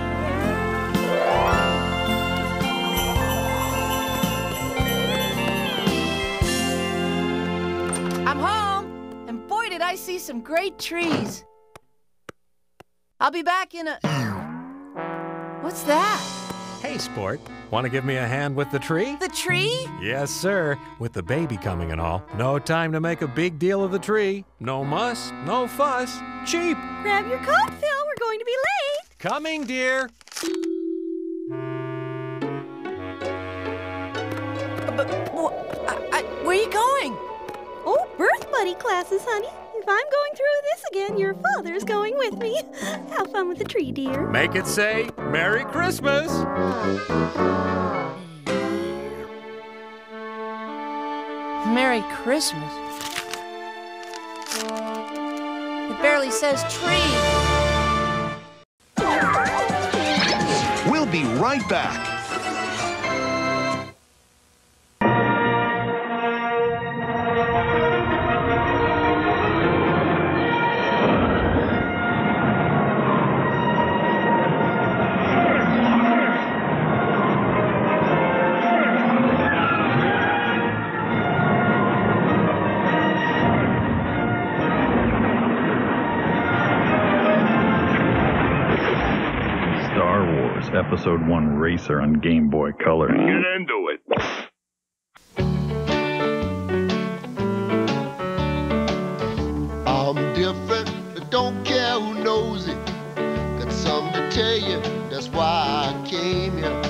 some great trees. I'll be back in a... What's that? Hey, sport. Want to give me a hand with the tree? The tree? Yes, sir. With the baby coming and all. No time to make a big deal of the tree. No muss, no fuss. Cheap. Grab your coat, Phil. We're going to be late. Coming, dear. Where are you going? Oh, birth buddy classes, honey. If I'm going through this again, your father's going with me. Have fun with the tree, dear. Make it say, Merry Christmas. Merry Christmas. It barely says tree. We'll be right back. Episode 1 Racer on Game Boy Color. Get into it. I'm different, don't care who knows it. Got something to tell you, that's why I came here.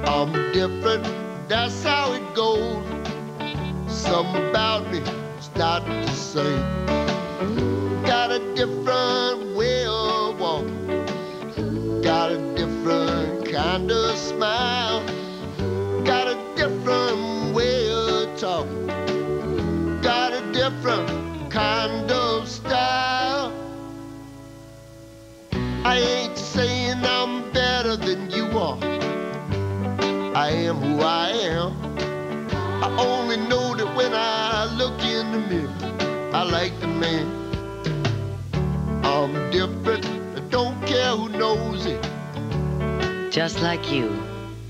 I'm different, that's how it goes. Something about me is not the same. Got a different way of walking. Got a different kind of smile. Got a different way of talking. Got a different kind of style. I ain't saying I'm better than you are. I am who I am. I only know that when I look in the mirror, I like the man. I'm different, I don't care who knows it. Just like you,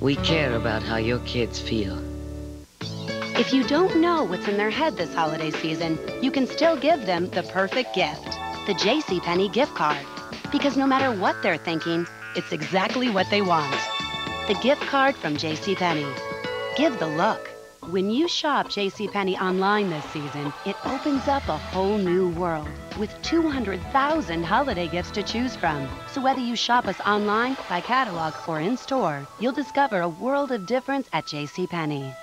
we care about how your kids feel. If you don't know what's in their head this holiday season, you can still give them the perfect gift, the JCPenney gift card. Because no matter what they're thinking, it's exactly what they want. The gift card from JCPenney. Give the look. When you shop JCPenney online this season, it opens up a whole new world with 200,000 holiday gifts to choose from. So whether you shop us online, by catalog, or in store, you'll discover a world of difference at JCPenney.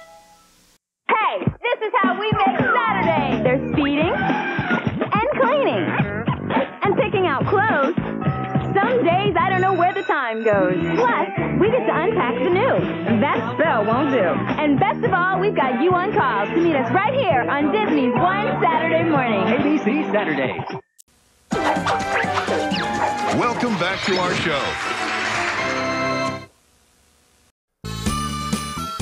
Hey, this is how we make Saturday. There's speeding and cleaning and picking out clothes. Some days I don't know where the time goes. Plus, we get to unpack the new. That spell won't do. And best of all, we've got you on call to meet us right here on Disney's One Saturday Morning. ABC Saturdays. Welcome back to our show.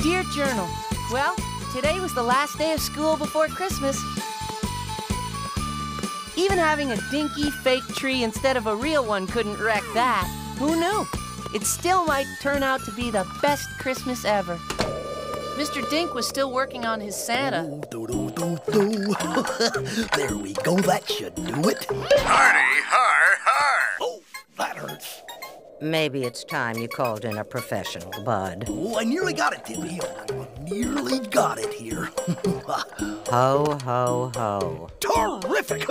Dear Journal, well, today was the last day of school before Christmas. Even having a dinky fake tree instead of a real one couldn't wreck that. Who knew? It still might turn out to be the best Christmas ever. Mr. Dink was still working on his Santa. There we go, that should do it. Hardy, har, har. Oh, that hurts. Maybe it's time you called in a professional, bud. Oh, I nearly got it, Timmy. I nearly got it here. Ho, ho, ho. Terrific!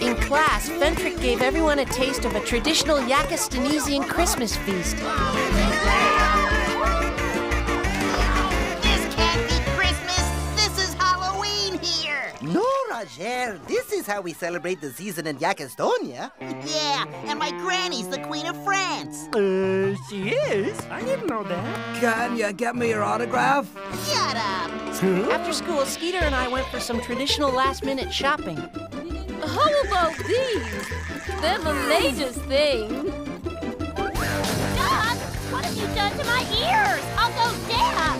In class, Fentrick gave everyone a taste of a traditional Yakistonesian Christmas feast. This can't be Christmas. This is Halloween here. No, Roger. This is how we celebrate the season in Yakistonia. Yeah, and my granny's the Queen of France. She is? I didn't know that. Can you get me your autograph? Shut up. After school, Skeeter and I went for some traditional last-minute shopping. How about these? They're the latest thing. Doug, what have you done to my ears? I'll go deaf.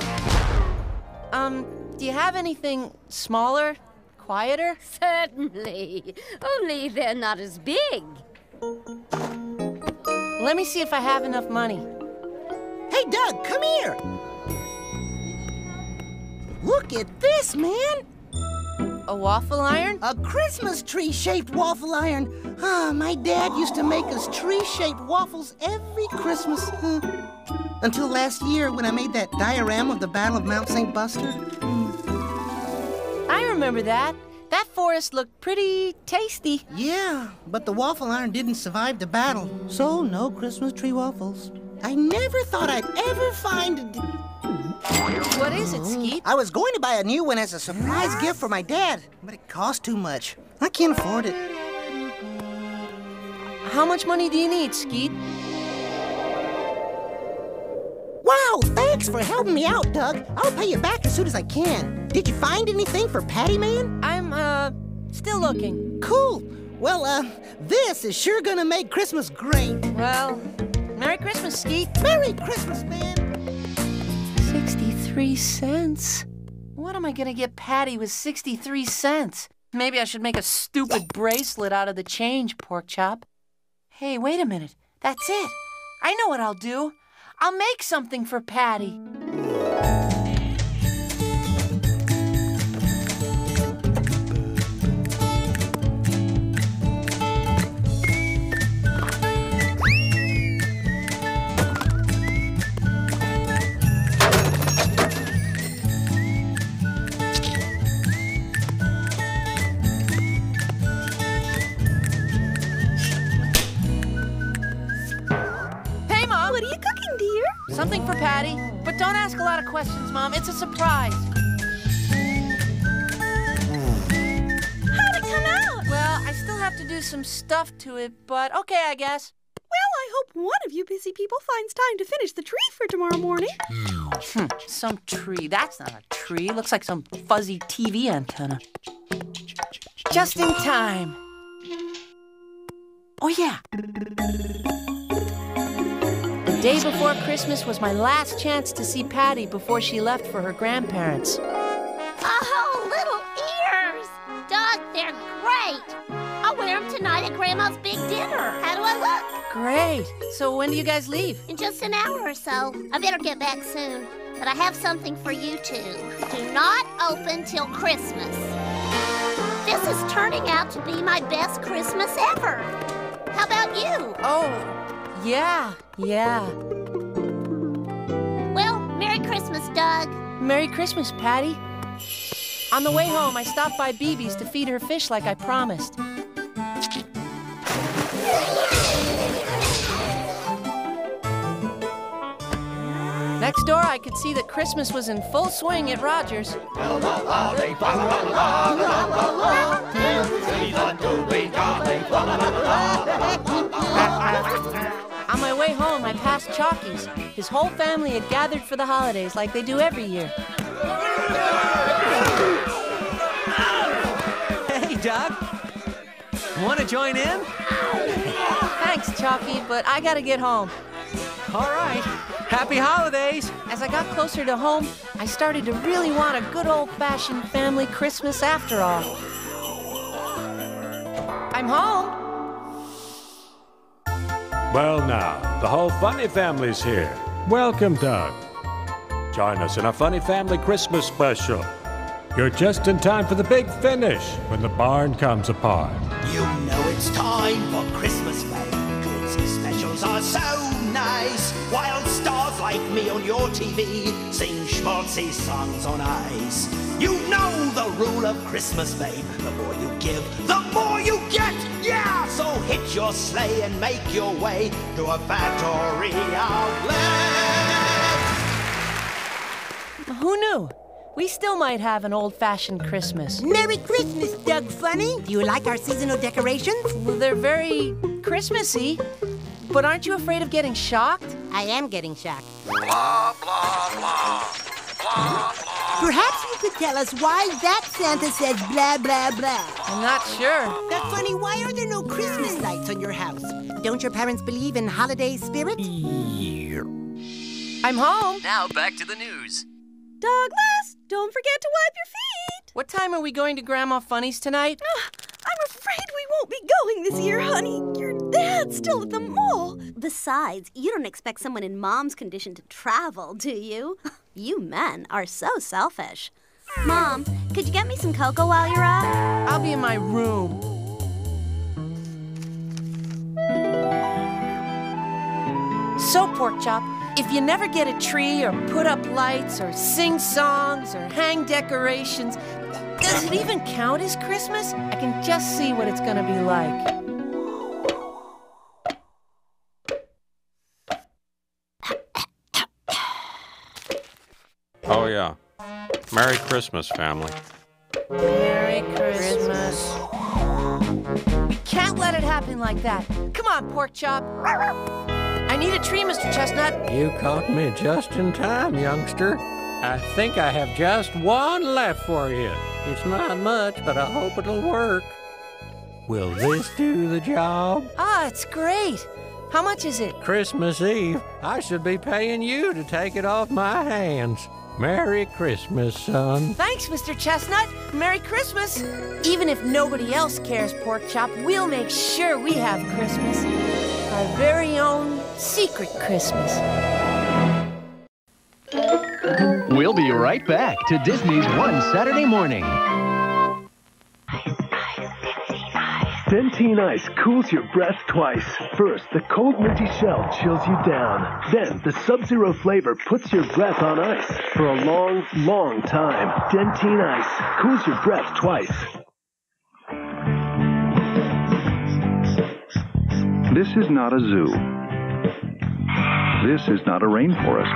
Do you have anything smaller, quieter? Certainly. Only they're not as big. Let me see if I have enough money. Hey, Doug, come here. Look at this, man. A waffle iron? A Christmas tree-shaped waffle iron. Ah, my dad used to make us tree-shaped waffles every Christmas. Until last year when I made that diorama of the Battle of Mount St. Buster. I remember that. That forest looked pretty tasty. Yeah, but the waffle iron didn't survive the battle. So, no Christmas tree waffles. I never thought I'd ever find... What is it, Skeet? I was going to buy a new one as a surprise gift for my dad, but it cost too much. I can't afford it. How much money do you need, Skeet? Wow, thanks for helping me out, Doug. I'll pay you back as soon as I can. Did you find anything for Patty Man? I'm, still looking. Cool. Well, this is sure gonna make Christmas great. Well, Merry Christmas, Skeet. Merry Christmas, man. 63 cents? What am I gonna get Patty with 63 cents? Maybe I should make a stupid bracelet out of the change, pork chop. Hey, wait a minute. That's it. I know what I'll do. I'll make something for Patty. Something for Patty, but don't ask a lot of questions, Mom. It's a surprise. How'd it come out? Well, I still have to do some stuff to it, but okay, I guess. Well, I hope one of you busy people finds time to finish the tree for tomorrow morning. Some tree. That's not a tree. Looks like some fuzzy TV antenna. Just in time. Oh, yeah. The day before Christmas was my last chance to see Patty before she left for her grandparents. Oh, little ears! Doug, they're great! I'll wear them tonight at Grandma's big dinner. How do I look? Great. So when do you guys leave? In just an hour or so. I better get back soon. But I have something for you two. Do not open till Christmas. This is turning out to be my best Christmas ever. How about you? Oh, yeah. Well, Merry Christmas, Doug. Merry Christmas, Patty. On the way home, I stopped by Beebe's to feed her fish like I promised. Next door, I could see that Christmas was in full swing at Rogers. On my way home, I passed Chalky's. His whole family had gathered for the holidays like they do every year. Hey, Doug. Want to join in? Thanks, Chalky, but I gotta get home. All right. Happy holidays. As I got closer to home, I started to really want a good old-fashioned family Christmas after all. I'm home. Well now, the whole Funny family's here. Welcome, Doug. Join us in a Funny Family Christmas special. You're just in time for the big finish when the barn comes apart. You know it's time for Christmas, mate. Goods and specials are so nice. Wild stars like me on your TV sing schmaltzy songs on ice. You know the rule of Christmas, babe. The more you give, the more you get. Yeah, so hitch your sleigh and make your way to a factory outlet. Who knew? We still might have an old-fashioned Christmas. Merry Christmas, Doug Funny. Do you like our seasonal decorations? Well, they're very Christmassy. But aren't you afraid of getting shocked? I am getting shocked. Blah, blah, blah. Blah, blah. Perhaps you could tell us why that Santa says blah, blah, blah. I'm not sure. Doug Funny, why are there no Christmas lights on your house? Don't your parents believe in holiday spirit? I'm home. Now back to the news. Douglas, don't forget to wipe your feet. What time are we going to Grandma Funny's tonight? I'm afraid we won't be going this year, honey. Your dad's still at the mall. Besides, you don't expect someone in Mom's condition to travel, do you? You men are so selfish. Mom, could you get me some cocoa while you're up? I'll be in my room. So, Porkchop, if you never get a tree or put up lights or sing songs or hang decorations, does it even count as Christmas? I can just see what it's gonna be like. Oh, yeah. Merry Christmas, family. Merry Christmas. We can't let it happen like that. Come on, Porkchop. I need a tree, Mr. Chestnut. You caught me just in time, youngster. I think I have just one left for you. It's not much, but I hope it'll work. Will this do the job? Ah, it's great. How much is it? Christmas Eve. I should be paying you to take it off my hands. Merry Christmas, son. Thanks, Mr. Chestnut. Merry Christmas. Even if nobody else cares, Porkchop, we'll make sure we have Christmas. Our very own secret Christmas. We'll be right back to Disney's One Saturday Morning. Dentine Ice cools your breath twice. First, the cold minty shell chills you down. Then, the Sub-Zero flavor puts your breath on ice for a long, long time. Dentine Ice cools your breath twice. This is not a zoo. This is not a rainforest.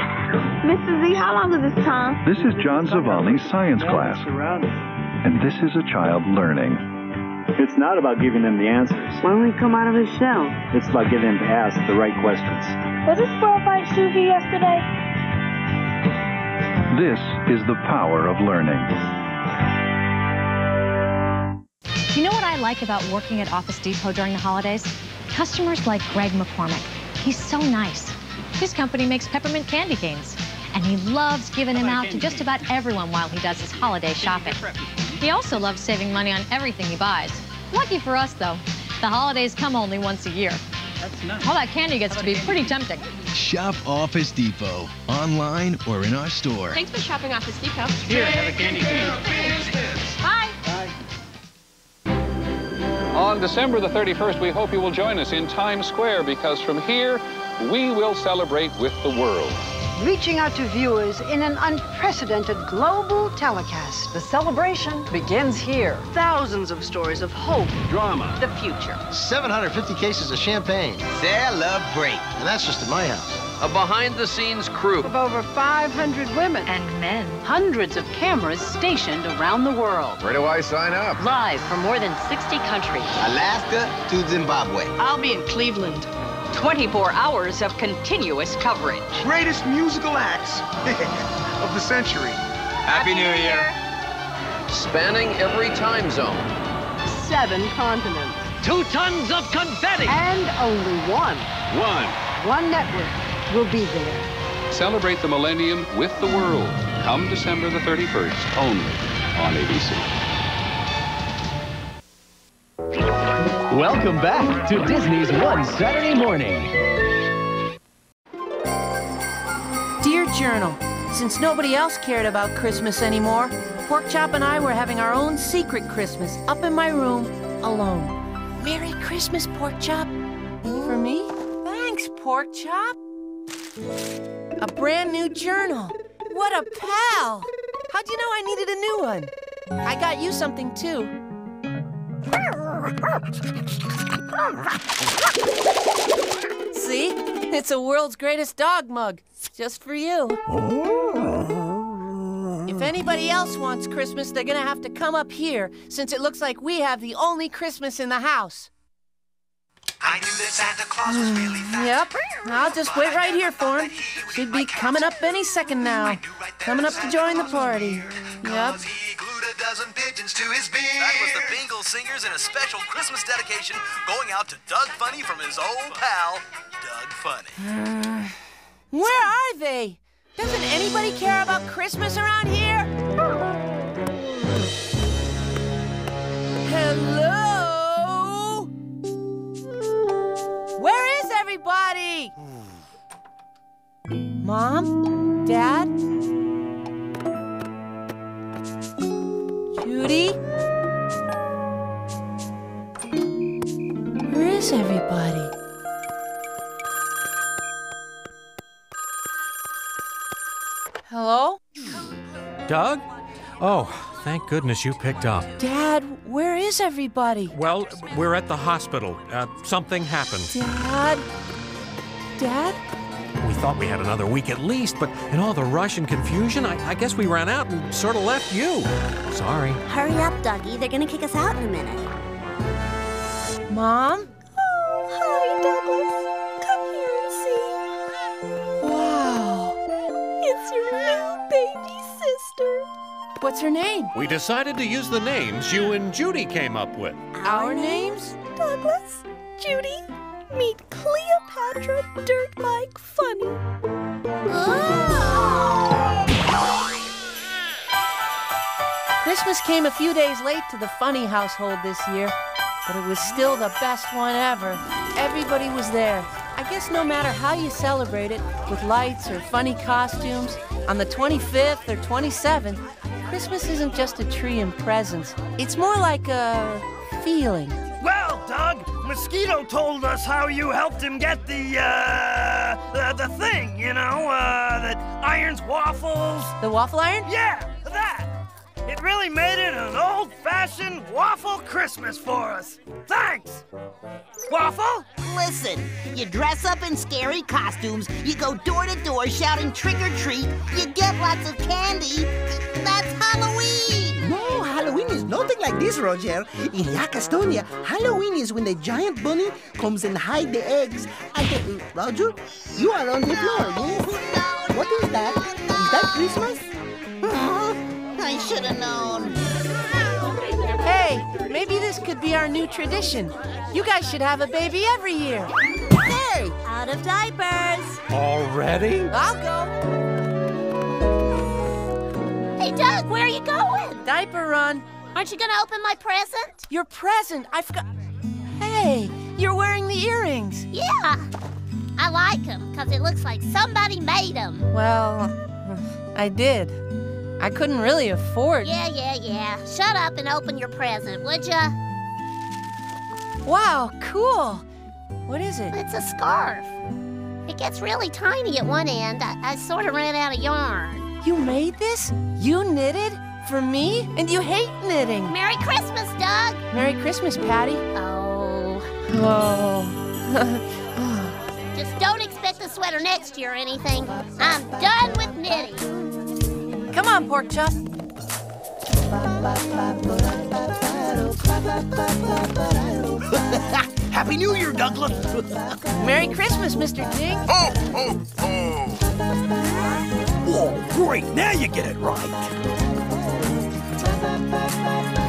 Mr. Z, how long is this, Tom? This is John Zavalny's science class. And this is a child learning. It's not about giving them the answers. Why don't he come out of his shell? It's about getting them to ask the right questions. Was this squirrel fight shoe here yesterday? This is the power of learning. You know what I like about working at Office Depot during the holidays? Customers like Greg McCormick. He's so nice. His company makes peppermint candy canes, and he loves giving them out to just about everyone while he does his holiday shopping. He also loves saving money on everything he buys. Lucky for us, though, the holidays come only once a year. That's nice. All that candy gets to be pretty tempting. Shop Office Depot, online or in our store. Thanks for shopping Office Depot. Here, have a candy cane. Bye. On December the 31st, we hope you will join us in Times Square, because from here, we will celebrate with the world. Reaching out to viewers in an unprecedented global telecast. The celebration begins here. Thousands of stories of hope, Drama. the future. 750 cases of champagne. Celebrate. And that's just in my house. A behind-the-scenes crew Of over 500 women and men. Hundreds of cameras stationed around the world. Where do I sign up? Live from more than 60 countries. Alaska to Zimbabwe. I'll be in Cleveland. 24 hours of continuous coverage. Greatest musical acts of the century. Happy New Year. spanning every time zone. 7 continents. 2 tons of confetti. And only one. One network will be there. Celebrate the millennium with the world. Come December the 31st, only on ABC. Welcome back to Disney's One Saturday Morning. Dear Journal, since nobody else cared about Christmas anymore, Porkchop and I were having our own secret Christmas up in my room, alone. Merry Christmas, Porkchop. For me? Thanks, Porkchop. A brand new journal. What a pal. How'd you know I needed a new one? I got you something, too. See? It's a world's greatest dog mug. Just for you. If anybody else wants Christmas, they're gonna have to come up here, since it looks like we have the only Christmas in the house. I knew that Santa Claus was really fast. Yep, I'll just wait right here for him. Should be coming up any second now. Coming up to join the party. Yep. He glued a dozen pigeons to his beard. That was the Bingle Singers in a special Christmas dedication going out to Doug Funny from his old pal, Doug Funny. Where are they? Doesn't anybody care about Christmas around here? Hello? Where is everybody? Mom? Dad? everybody. Hello? Doug? Oh, thank goodness you picked up. Dad, where is everybody? Well, we're at the hospital. Something happened. Dad? Dad? We thought we had another week at least, but in all the rush and confusion, I guess we ran out and sort of left you. Sorry. Hurry up, Dougie. They're gonna kick us out in a minute. Mom? Oh, hi, Douglas. Come here and see. Wow. It's your new baby sister. What's her name? We decided to use the names you and Judy came up with. Our names? Douglas, Judy, meet Cleopatra Dirt Bike Funny. Christmas came a few days late to the Funny household this year, but it was still the best one ever. Everybody was there. I guess no matter how you celebrate it, with lights or funny costumes, on the 25th or 27th, Christmas isn't just a tree and presents. It's more like a feeling. Well, Doug, Mosquito told us how you helped him get the thing, you know, that irons waffles. The waffle iron? Yeah, that. It really made it an old-fashioned waffle Christmas for us. Thanks. Waffle? Listen, you dress up in scary costumes, you go door to door shouting trick or treat, you get lots of candy. That's Halloween! No, Halloween is nothing like this, Roger. In Yacastonia, Halloween is when the giant bunny comes and hide the eggs. And Roger, you are on the floor, yes? What is that? Is that Christmas? I should have known. Hey, maybe this could be our new tradition. You guys should have a baby every year. Hey! Out of diapers. Already? I'll go. Hey, Doug, where are you going? Diaper run. Aren't you gonna open my present? Your present? I forgot. Hey, you're wearing the earrings. Yeah. I like them, because it looks like somebody made them. Well, I did. I couldn't really afford. Yeah. Shut up and open your present, would ya? Wow, cool. What is it? It's a scarf. It gets really tiny at one end. I sort of ran out of yarn. You made this? You knitted? For me? And you hate knitting. Merry Christmas, Doug. Merry Christmas, Patty. Oh. Just don't expect a sweater next year or anything. I'm done with knitting. Come on, Pork Chop. Happy New Year, Douglas. Merry Christmas, Mr. Ding. Oh. Oh, great. Now you get it right.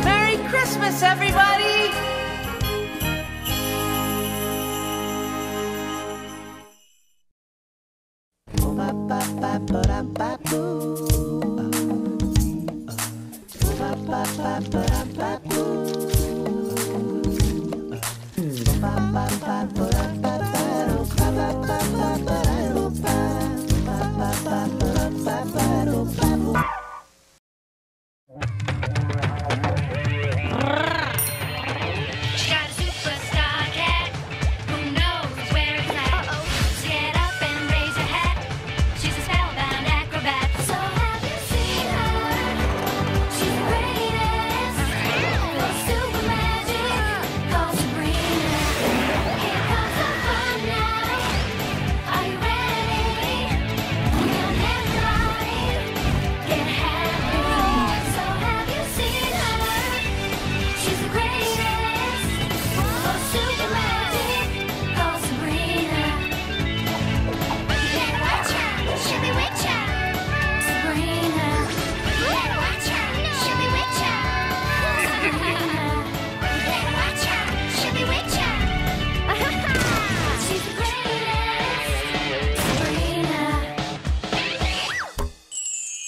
Merry Christmas, everybody.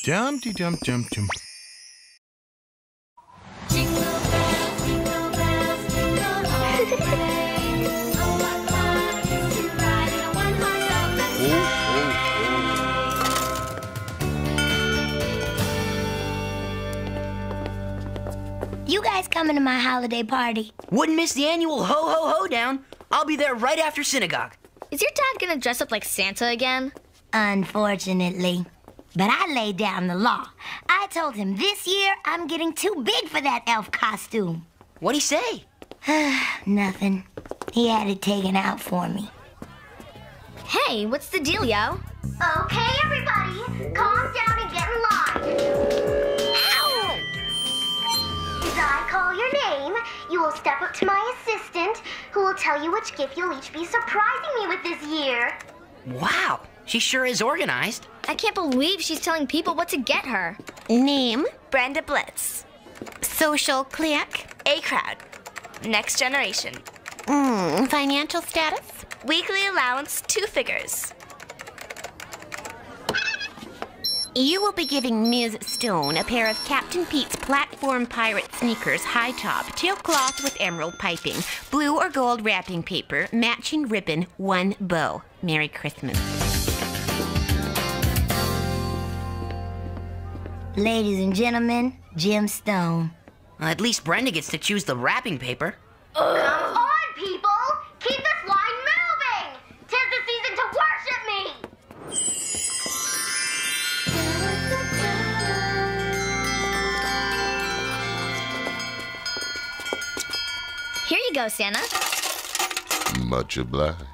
Dumpty dum dum dum. You guys coming to my holiday party? Wouldn't miss the annual ho-ho-ho down. I'll be there right after synagogue. Is your dad gonna dress up like Santa again? Unfortunately. But I laid down the law. I told him this year I'm getting too big for that elf costume. What'd he say? Nothing. He had it taken out for me. Hey, what's the deal, yo? Okay, everybody, calm down and get in line. Ow! As I call your name, you will step up to my assistant, who will tell you which gift you'll each be surprising me with this year. Wow, she sure is organized. I can't believe she's telling people what to get her. Name, Brenda Blitz. Social clique, A crowd. Next generation. Financial status? Weekly allowance, 2 figures. You will be giving Ms. Stone a pair of Captain Pete's platform pirate sneakers, high top, teal cloth with emerald piping, blue or gold wrapping paper, matching ribbon, 1 bow. Merry Christmas. Ladies and gentlemen, Jim Stone. At least Brenda gets to choose the wrapping paper. Come on, people! Keep this line moving! 'Tis the season to worship me! Here you go, Santa. Much obliged.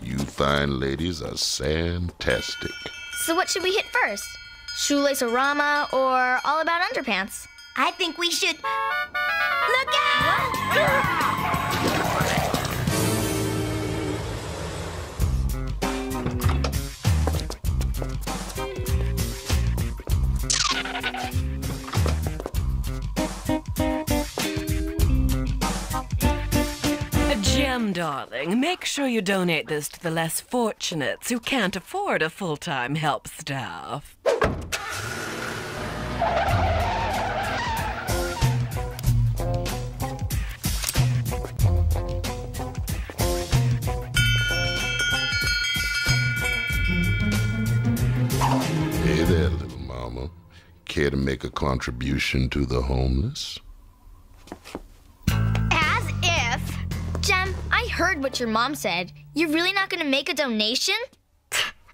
You fine ladies are fantastic. So what should we hit first? Shoelace-a-rama or All About Underpants? I think we should... Look out! Jim, darling, make sure you donate this to the less fortunates who can't afford a full-time help staff. Hey there, little mama. Care to make a contribution to the homeless? As if. Jem, I heard what your mom said. You're really not gonna make a donation?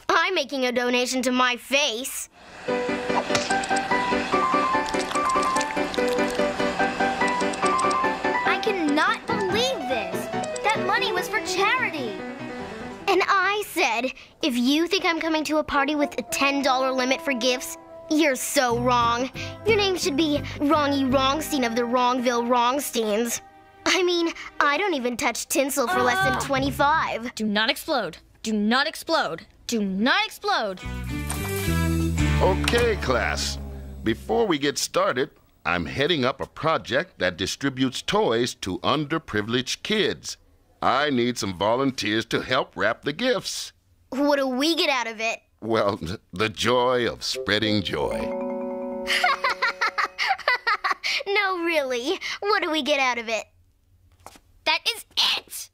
I'm making a donation to my face. I cannot believe this. That money was for charity. And I said, if you think I'm coming to a party with a $10 limit for gifts, you're so wrong. Your name should be Wrongy Wrongstein of the Wrongville Wrongsteins. I mean, I don't even touch tinsel for less than 25. Do not explode. Do not explode. Do not explode. Okay, class. Before we get started, I'm heading up a project that distributes toys to underprivileged kids. I need some volunteers to help wrap the gifts. What do we get out of it? Well, the joy of spreading joy. No, really. What do we get out of it? That is it!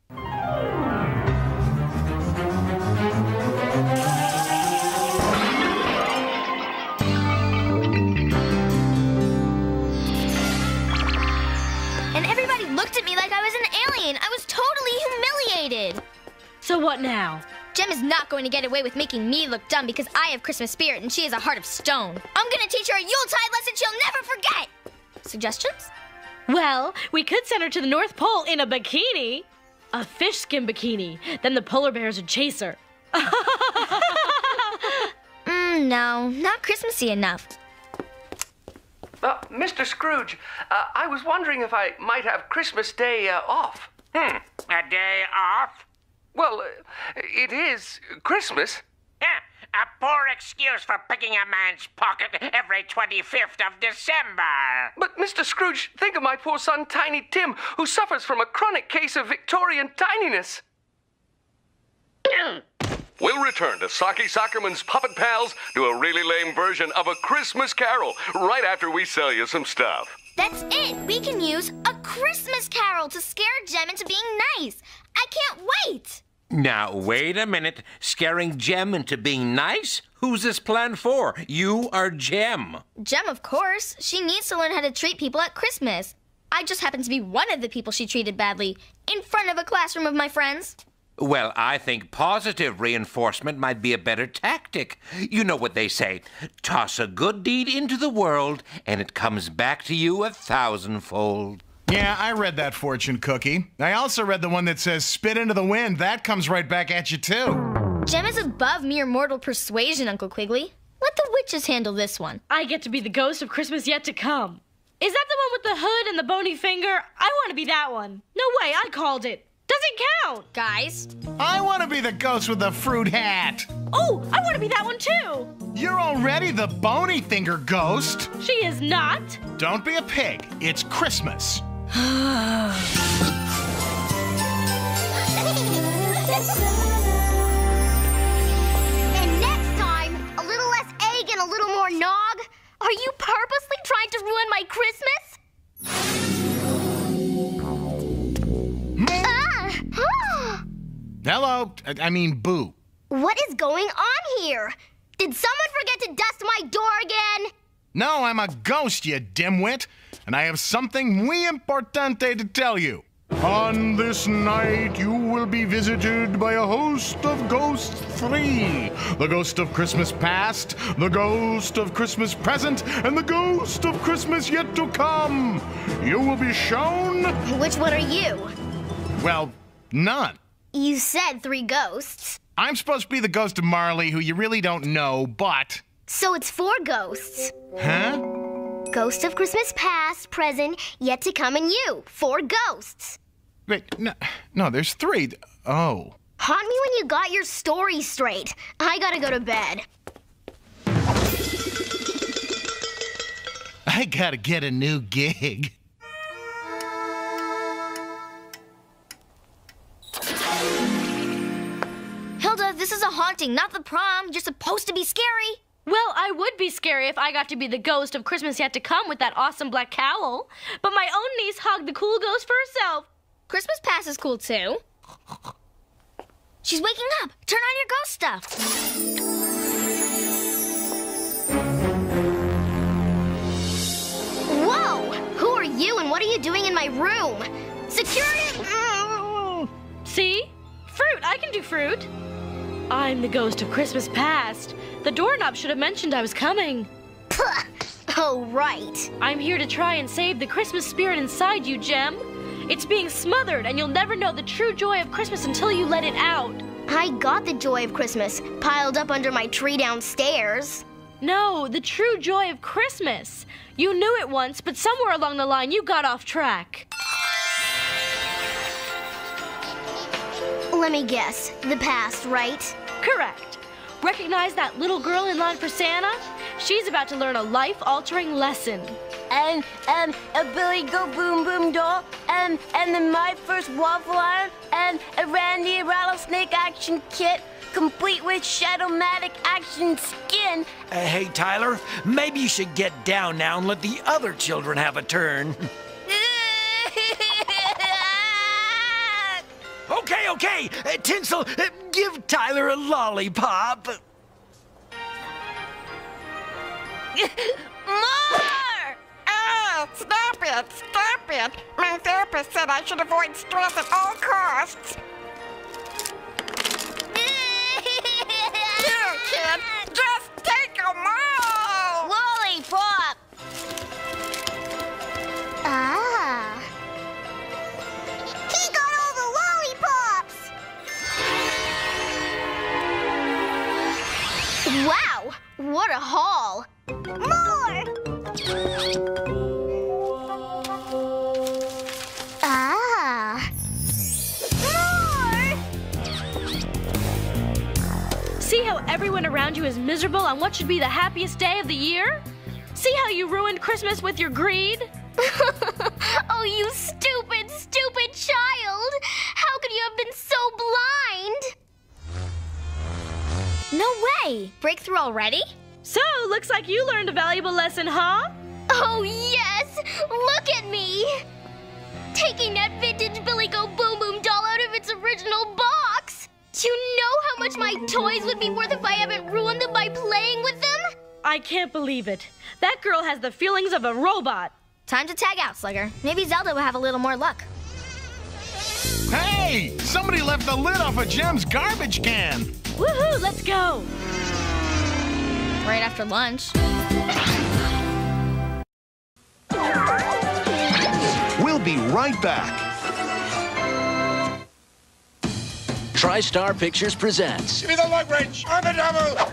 And everybody looked at me like I was an alien. I was totally humiliated. So what now? Jem is not going to get away with making me look dumb because I have Christmas spirit and she has a heart of stone. I'm going to teach her a Yuletide lesson she'll never forget. Suggestions? Well, we could send her to the North Pole in a bikini. A fish skin bikini. Then the polar bears would chase her. No, not Christmassy enough. Mr. Scrooge, I was wondering if I might have Christmas Day off. A day off? Well, it is Christmas. A poor excuse for picking a man's pocket every 25th of December. But, Mr. Scrooge, think of my poor son, Tiny Tim, who suffers from a chronic case of Victorian tininess. We'll return to Socky Sockerman's Puppet Pals, do a really lame version of A Christmas Carol, right after we sell you some stuff. That's it! We can use A Christmas Carol to scare Jem into being nice. I can't wait! Now, wait a minute. Scaring Jem into being nice? Who's this plan for? You or Jem? Jem, of course. She needs to learn how to treat people at Christmas. I just happen to be one of the people she treated badly in front of a classroom of my friends. Well, I think positive reinforcement might be a better tactic. You know what they say, toss a good deed into the world, and it comes back to you 1,000-fold. Yeah, I read that fortune cookie. I also read the one that says spit into the wind. That comes right back at you, too. Jem is above mere mortal persuasion, Uncle Quigley. Let the witches handle this one. I get to be the ghost of Christmas yet to come. Is that the one with the hood and the bony finger? I want to be that one. No way, I called it. Doesn't count. Guys. I want to be the ghost with the fruit hat. Oh, I want to be that one too. You're already the bony finger ghost. She is not. Don't be a pig. It's Christmas. And next time, a little less egg and a little more nog. Are you purposely trying to ruin my Christmas? Hello. I mean, boo. What is going on here? Did someone forget to dust my door again? No, I'm a ghost, you dimwit. And I have something muy importante to tell you. On this night, you will be visited by a host of ghosts 3. The ghost of Christmas past, the ghost of Christmas present, and the ghost of Christmas yet to come. You will be shown... Which one are you? Well, none. You said 3 ghosts. I'm supposed to be the ghost of Marley, who you really don't know, but... So it's 4 ghosts. Huh? Ghost of Christmas past, present, yet to come, and you. 4 ghosts. Wait, no, there's 3. Oh. Haunt me when you got your story straight. I gotta go to bed. I gotta get a new gig. Hilda, this is a haunting, not the prom. You're supposed to be scary. Well, I would be scary if I got to be the ghost of Christmas yet to come with that awesome black cowl. But my own niece hogged the cool ghost for herself. Christmas past is cool, too. She's waking up. Turn on your ghost stuff. Whoa! Who are you and what are you doing in my room? Security! See? Fruit. I can do fruit. I'm the ghost of Christmas past. The doorknob should have mentioned I was coming. Oh, right. I'm here to try and save the Christmas spirit inside you, Jem. It's being smothered, and you'll never know the true joy of Christmas until you let it out. I got the joy of Christmas piled up under my tree downstairs. No, the true joy of Christmas. You knew it once, but somewhere along the line you got off track. Let me guess. The past, right? Correct. Recognize that little girl in line for Santa? She's about to learn a life-altering lesson. And a Billy Go Boom Boom doll, and then my first waffle iron, and a Randy Rattlesnake action kit, complete with Shadowmatic action skin. Hey, Tyler, maybe you should get down now and let the other children have a turn. Okay. Tinsel, give Tyler a lollipop. More! Oh, stop it! My therapist said I should avoid stress at all costs. Here, kid, just take 'em all! Lollipop! Ah. He got all the lollipops! Wow, what a haul! More! Ah! More! See how everyone around you is miserable on what should be the happiest day of the year? See how you ruined Christmas with your greed? Oh, you stupid, stupid child! How could you have been so blind? No way! Breakthrough already? So, looks like you learned a valuable lesson, huh? Oh, yes! Look at me! Taking that vintage Billy Go Boom Boom doll out of its original box! Do you know how much my toys would be worth if I haven't ruined them by playing with them? I can't believe it. That girl has the feelings of a robot. Time to tag out, Slugger. Maybe Zelda will have a little more luck. Hey! Somebody left the lid off of Jem's garbage can! Woohoo! Let's go! Right after lunch. We'll be right back. TriStar Pictures presents Give me the lug wrench on the double.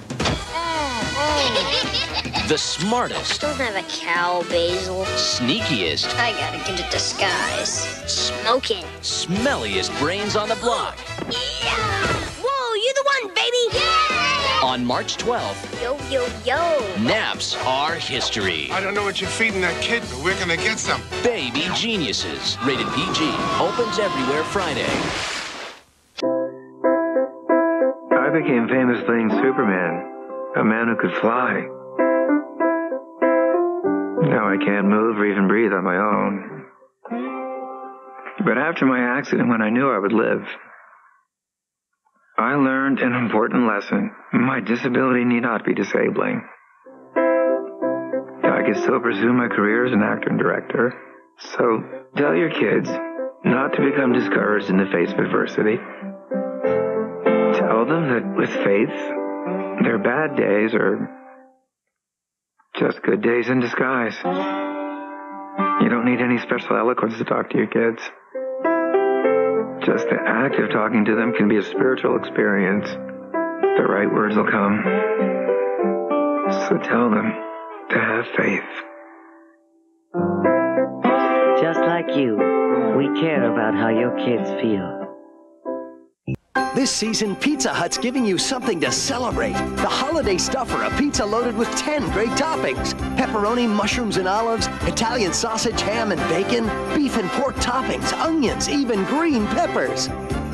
the smartest, Don't have a cow, Basil. sneakiest, I gotta get a disguise. Smoking. smelliest brains on the block. Whoa, you the one, baby! Yeah! On March 12th, Yo, yo, yo. naps are history. I don't know what you're feeding that kid, but we're gonna get some. Baby Geniuses, rated PG, opens everywhere Friday. I became famous playing Superman, a man who could fly. Now I can't move or even breathe on my own. But after my accident, when I knew I would live, I learned an important lesson. My disability need not be disabling. I can still pursue my career as an actor and director. So tell your kids not to become discouraged in the face of adversity. Tell them that with faith, their bad days are just good days in disguise. You don't need any special eloquence to talk to your kids. Just the act of talking to them can be a spiritual experience. The right words will come. So tell them to have faith. Just like you, we care about how your kids feel. This season, Pizza Hut's giving you something to celebrate. The Holiday Stuffer, a pizza loaded with 10 great toppings. Pepperoni, mushrooms and olives, Italian sausage, ham and bacon, beef and pork toppings, onions, even green peppers.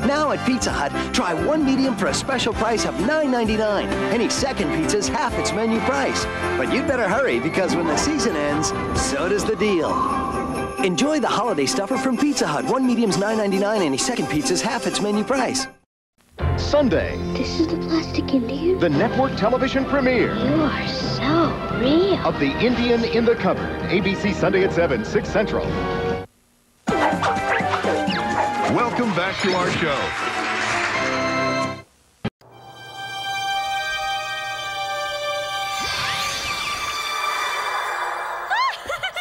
Now at Pizza Hut, try one medium for a special price of $9.99. Any second pizza is half its menu price. But you'd better hurry because when the season ends, so does the deal. Enjoy the Holiday Stuffer from Pizza Hut. One medium's $9.99, any second pizza is half its menu price. Sunday. This is the Plastic Indian? The network television premiere. You are so real. Of The Indian in the Cupboard. ABC Sunday at 7, 6 Central. Welcome back to our show.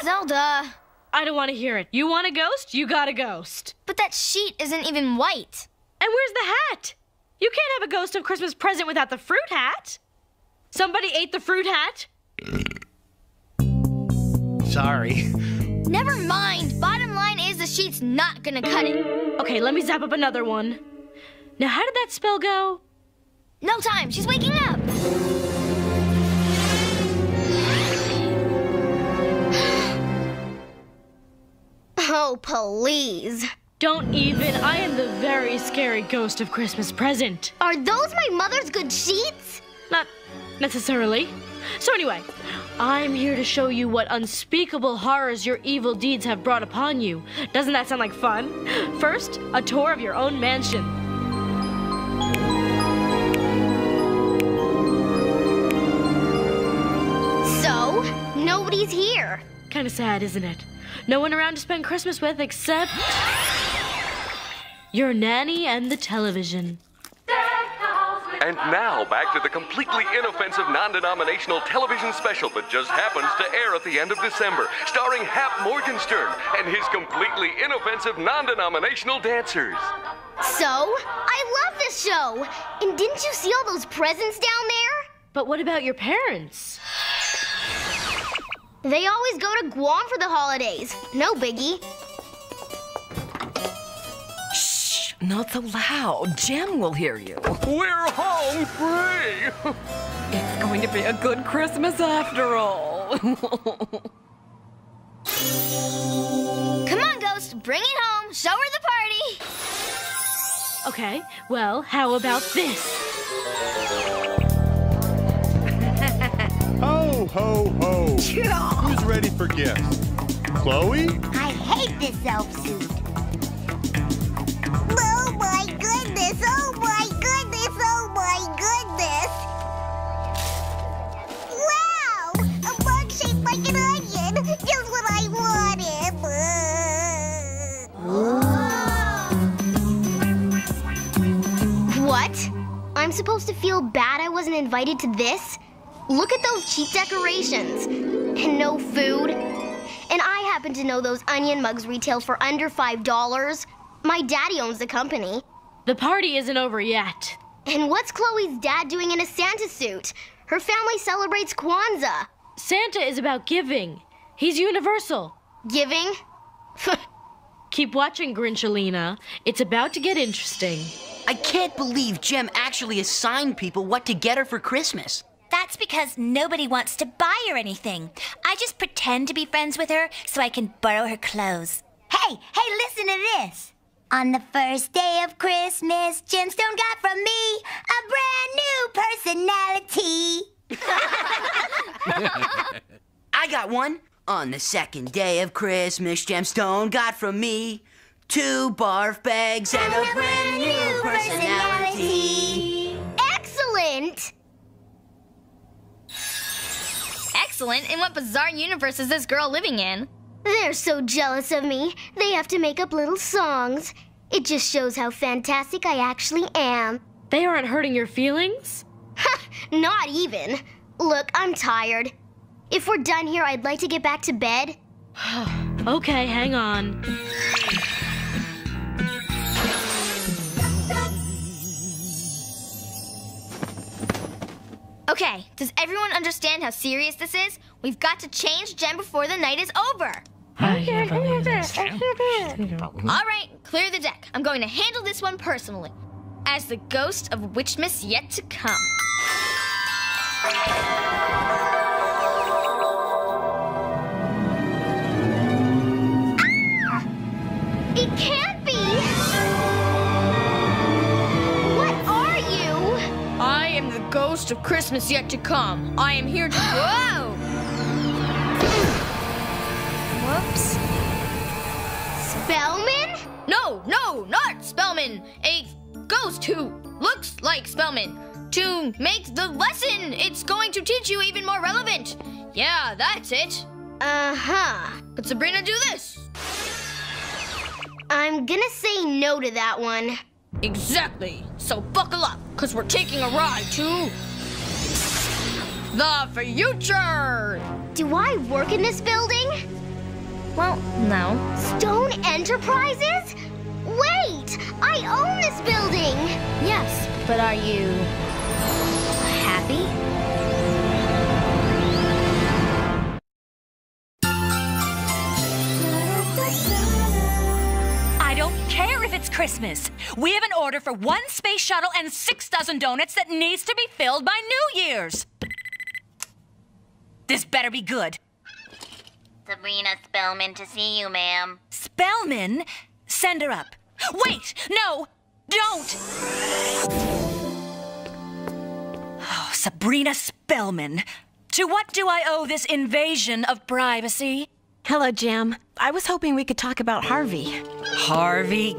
Zelda! I don't want to hear it. You want a ghost? You got a ghost. But that sheet isn't even white. And where's the hat? You can't have a ghost of Christmas present without the fruit hat. Somebody ate the fruit hat? Sorry. Never mind. Bottom line is the sheet's not gonna cut it. Okay, let me zap up another one. Now, how did that spell go? No time. She's waking up. Oh, please. Don't even. I am the very scary ghost of Christmas present. Are those my mother's good sheets? Not necessarily. So anyway, I'm here to show you what unspeakable horrors your evil deeds have brought upon you. Doesn't that sound like fun? First, a tour of your own mansion. So, nobody's here. Kind of sad, isn't it? No one around to spend Christmas with except your nanny and the television. And now, back to the completely inoffensive, non-denominational television special that just happens to air at the end of December, starring Hap Morgenstern and his completely inoffensive, non-denominational dancers. So, I love this show. And didn't you see all those presents down there? But what about your parents? They always go to Guam for the holidays. No biggie. Shh, not so loud. Jem will hear you. We're home free. It's going to be a good Christmas after all. Come on, Ghost. Bring it home. Show her the party. Okay, well, how about this? Ho, ho, ho. Who's ready for gifts? Chloe? I hate this elf suit. Oh my goodness, oh my goodness, oh my goodness. Wow, a bug shaped like an onion. Just what I want. invited to this? Look at those cheap decorations. And no food. And I happen to know those onion mugs retail for under $5. My daddy owns the company. The party isn't over yet. And what's Chloe's dad doing in a Santa suit? Her family celebrates Kwanzaa. Santa is about giving. He's universal. Giving? Keep watching, Grinchalina. It's about to get interesting. I can't believe Jem actually assigned people what to get her for Christmas. That's because nobody wants to buy her anything. I just pretend to be friends with her so I can borrow her clothes. Hey, listen to this. On the first day of Christmas, Gemstone got from me a brand new personality. I got one. On the second day of Christmas, Gemstone got from me 2 barf bags and a brand new personality. Excellent! Excellent? In what bizarre universe is this girl living in? They're so jealous of me, they have to make up little songs. It just shows how fantastic I actually am. They aren't hurting your feelings? Not even. Look, I'm tired. If we're done here, I'd like to get back to bed. Okay, hang on. Okay, does everyone understand how serious this is? We've got to change Jem before the night is over. All right, clear the deck. I'm going to handle this one personally, as the ghost of Witchmas yet to come. It can't be! What are you? I am the ghost of Christmas yet to come. I am here to... Whoa! Whoops. Spellman? No, not Spellman. A ghost who looks like Spellman. To make the lesson it's going to teach you even more relevant. Yeah, that's it. Uh-huh. Could Sabrina do this? I'm gonna say no to that one. Exactly. So buckle up, because we're taking a ride to the future. Do I work in this building? Well, no. Stone Enterprises? Wait! I own this building! Yes, but are you happy? I don't care if it's Christmas. We have an order for 1 space shuttle and 6 dozen donuts that needs to be filled by New Year's. This better be good. Sabrina Spellman to see you, ma'am. Spellman? Send her up. Wait! No! Don't! Oh, Sabrina Spellman. To what do I owe this invasion of privacy? Hello, Jem. I was hoping we could talk about Harvey. Harvey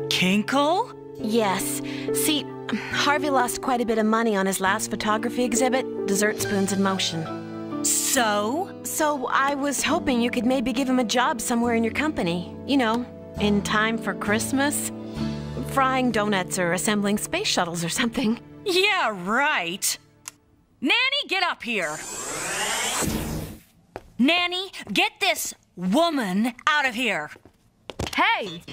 Kinkle? Yes. See, Harvey lost quite a bit of money on his last photography exhibit, Dessert Spoons in Motion. So? So I was hoping you could maybe give him a job somewhere in your company. You know, in time for Christmas. Frying donuts or assembling space shuttles or something. Yeah, right. Nanny, get up here. Nanny, get this woman out of here. Hey!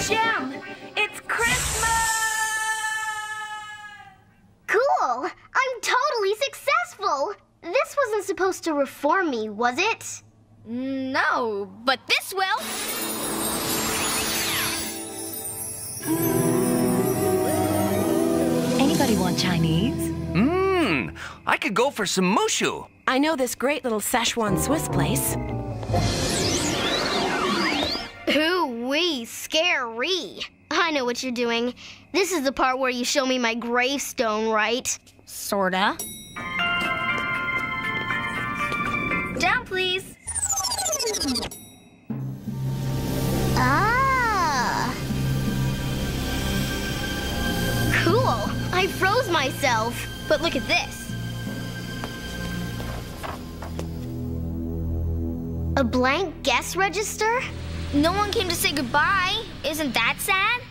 Jem, it's Christmas! Cool! I'm totally successful! This wasn't supposed to reform me, was it? No, but this will. Anybody want Chinese? I could go for some mushu. I know this great little Szechuan Swiss place. Ooh-wee, scary. I know what you're doing. This is the part where you show me my gravestone, right? Sorta. Down, please. Ah. Cool. I froze myself. But look at this. A blank guest register? No one came to say goodbye. Isn't that sad?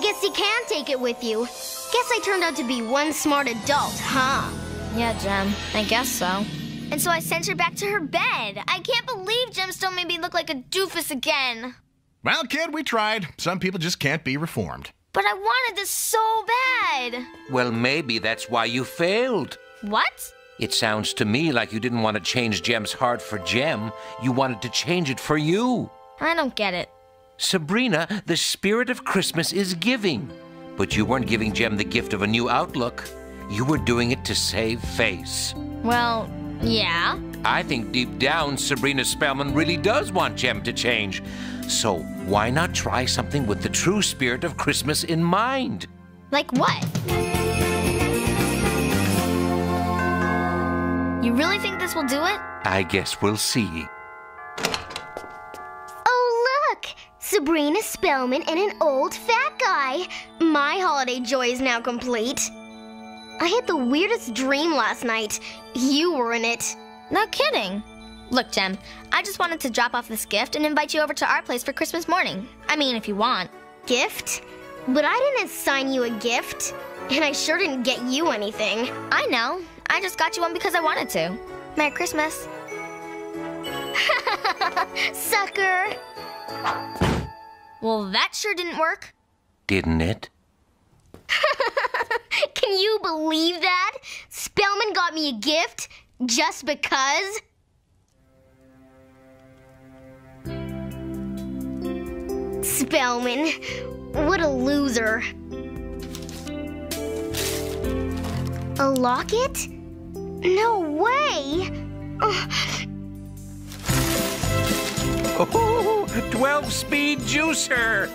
guess you can take it with you. Guess I turned out to be one smart adult, huh? Yeah, Gem, I guess so. And so I sent her back to her bed. I can't believe Gemstone made me look like a doofus again. Well, kid, we tried. Some people just can't be reformed. But I wanted this so bad. Well, maybe that's why you failed. What? It sounds to me like you didn't want to change Gem's heart for Gem. You wanted to change it for you. I don't get it. Sabrina, the spirit of Christmas is giving. But you weren't giving Gem the gift of a new outlook. You were doing it to save face. Well, yeah. I think deep down, Sabrina Spellman really does want Gem to change. So why not try something with the true spirit of Christmas in mind? Like what? You really think this will do it? I guess we'll see. Oh, look! Sabrina Spellman and an old fat guy. My holiday joy is now complete. I had the weirdest dream last night. You were in it. No kidding. Look, Gem, I just wanted to drop off this gift and invite you over to our place for Christmas morning. I mean, if you want. Gift? But I didn't assign you a gift. And I sure didn't get you anything. I know. I just got you one because I wanted to. Merry Christmas. Sucker. Well, that sure didn't work. Didn't it? Can you believe that? Spellman got me a gift just because? Spellman, what a loser. A locket? No way! Oh, 12-speed juicer!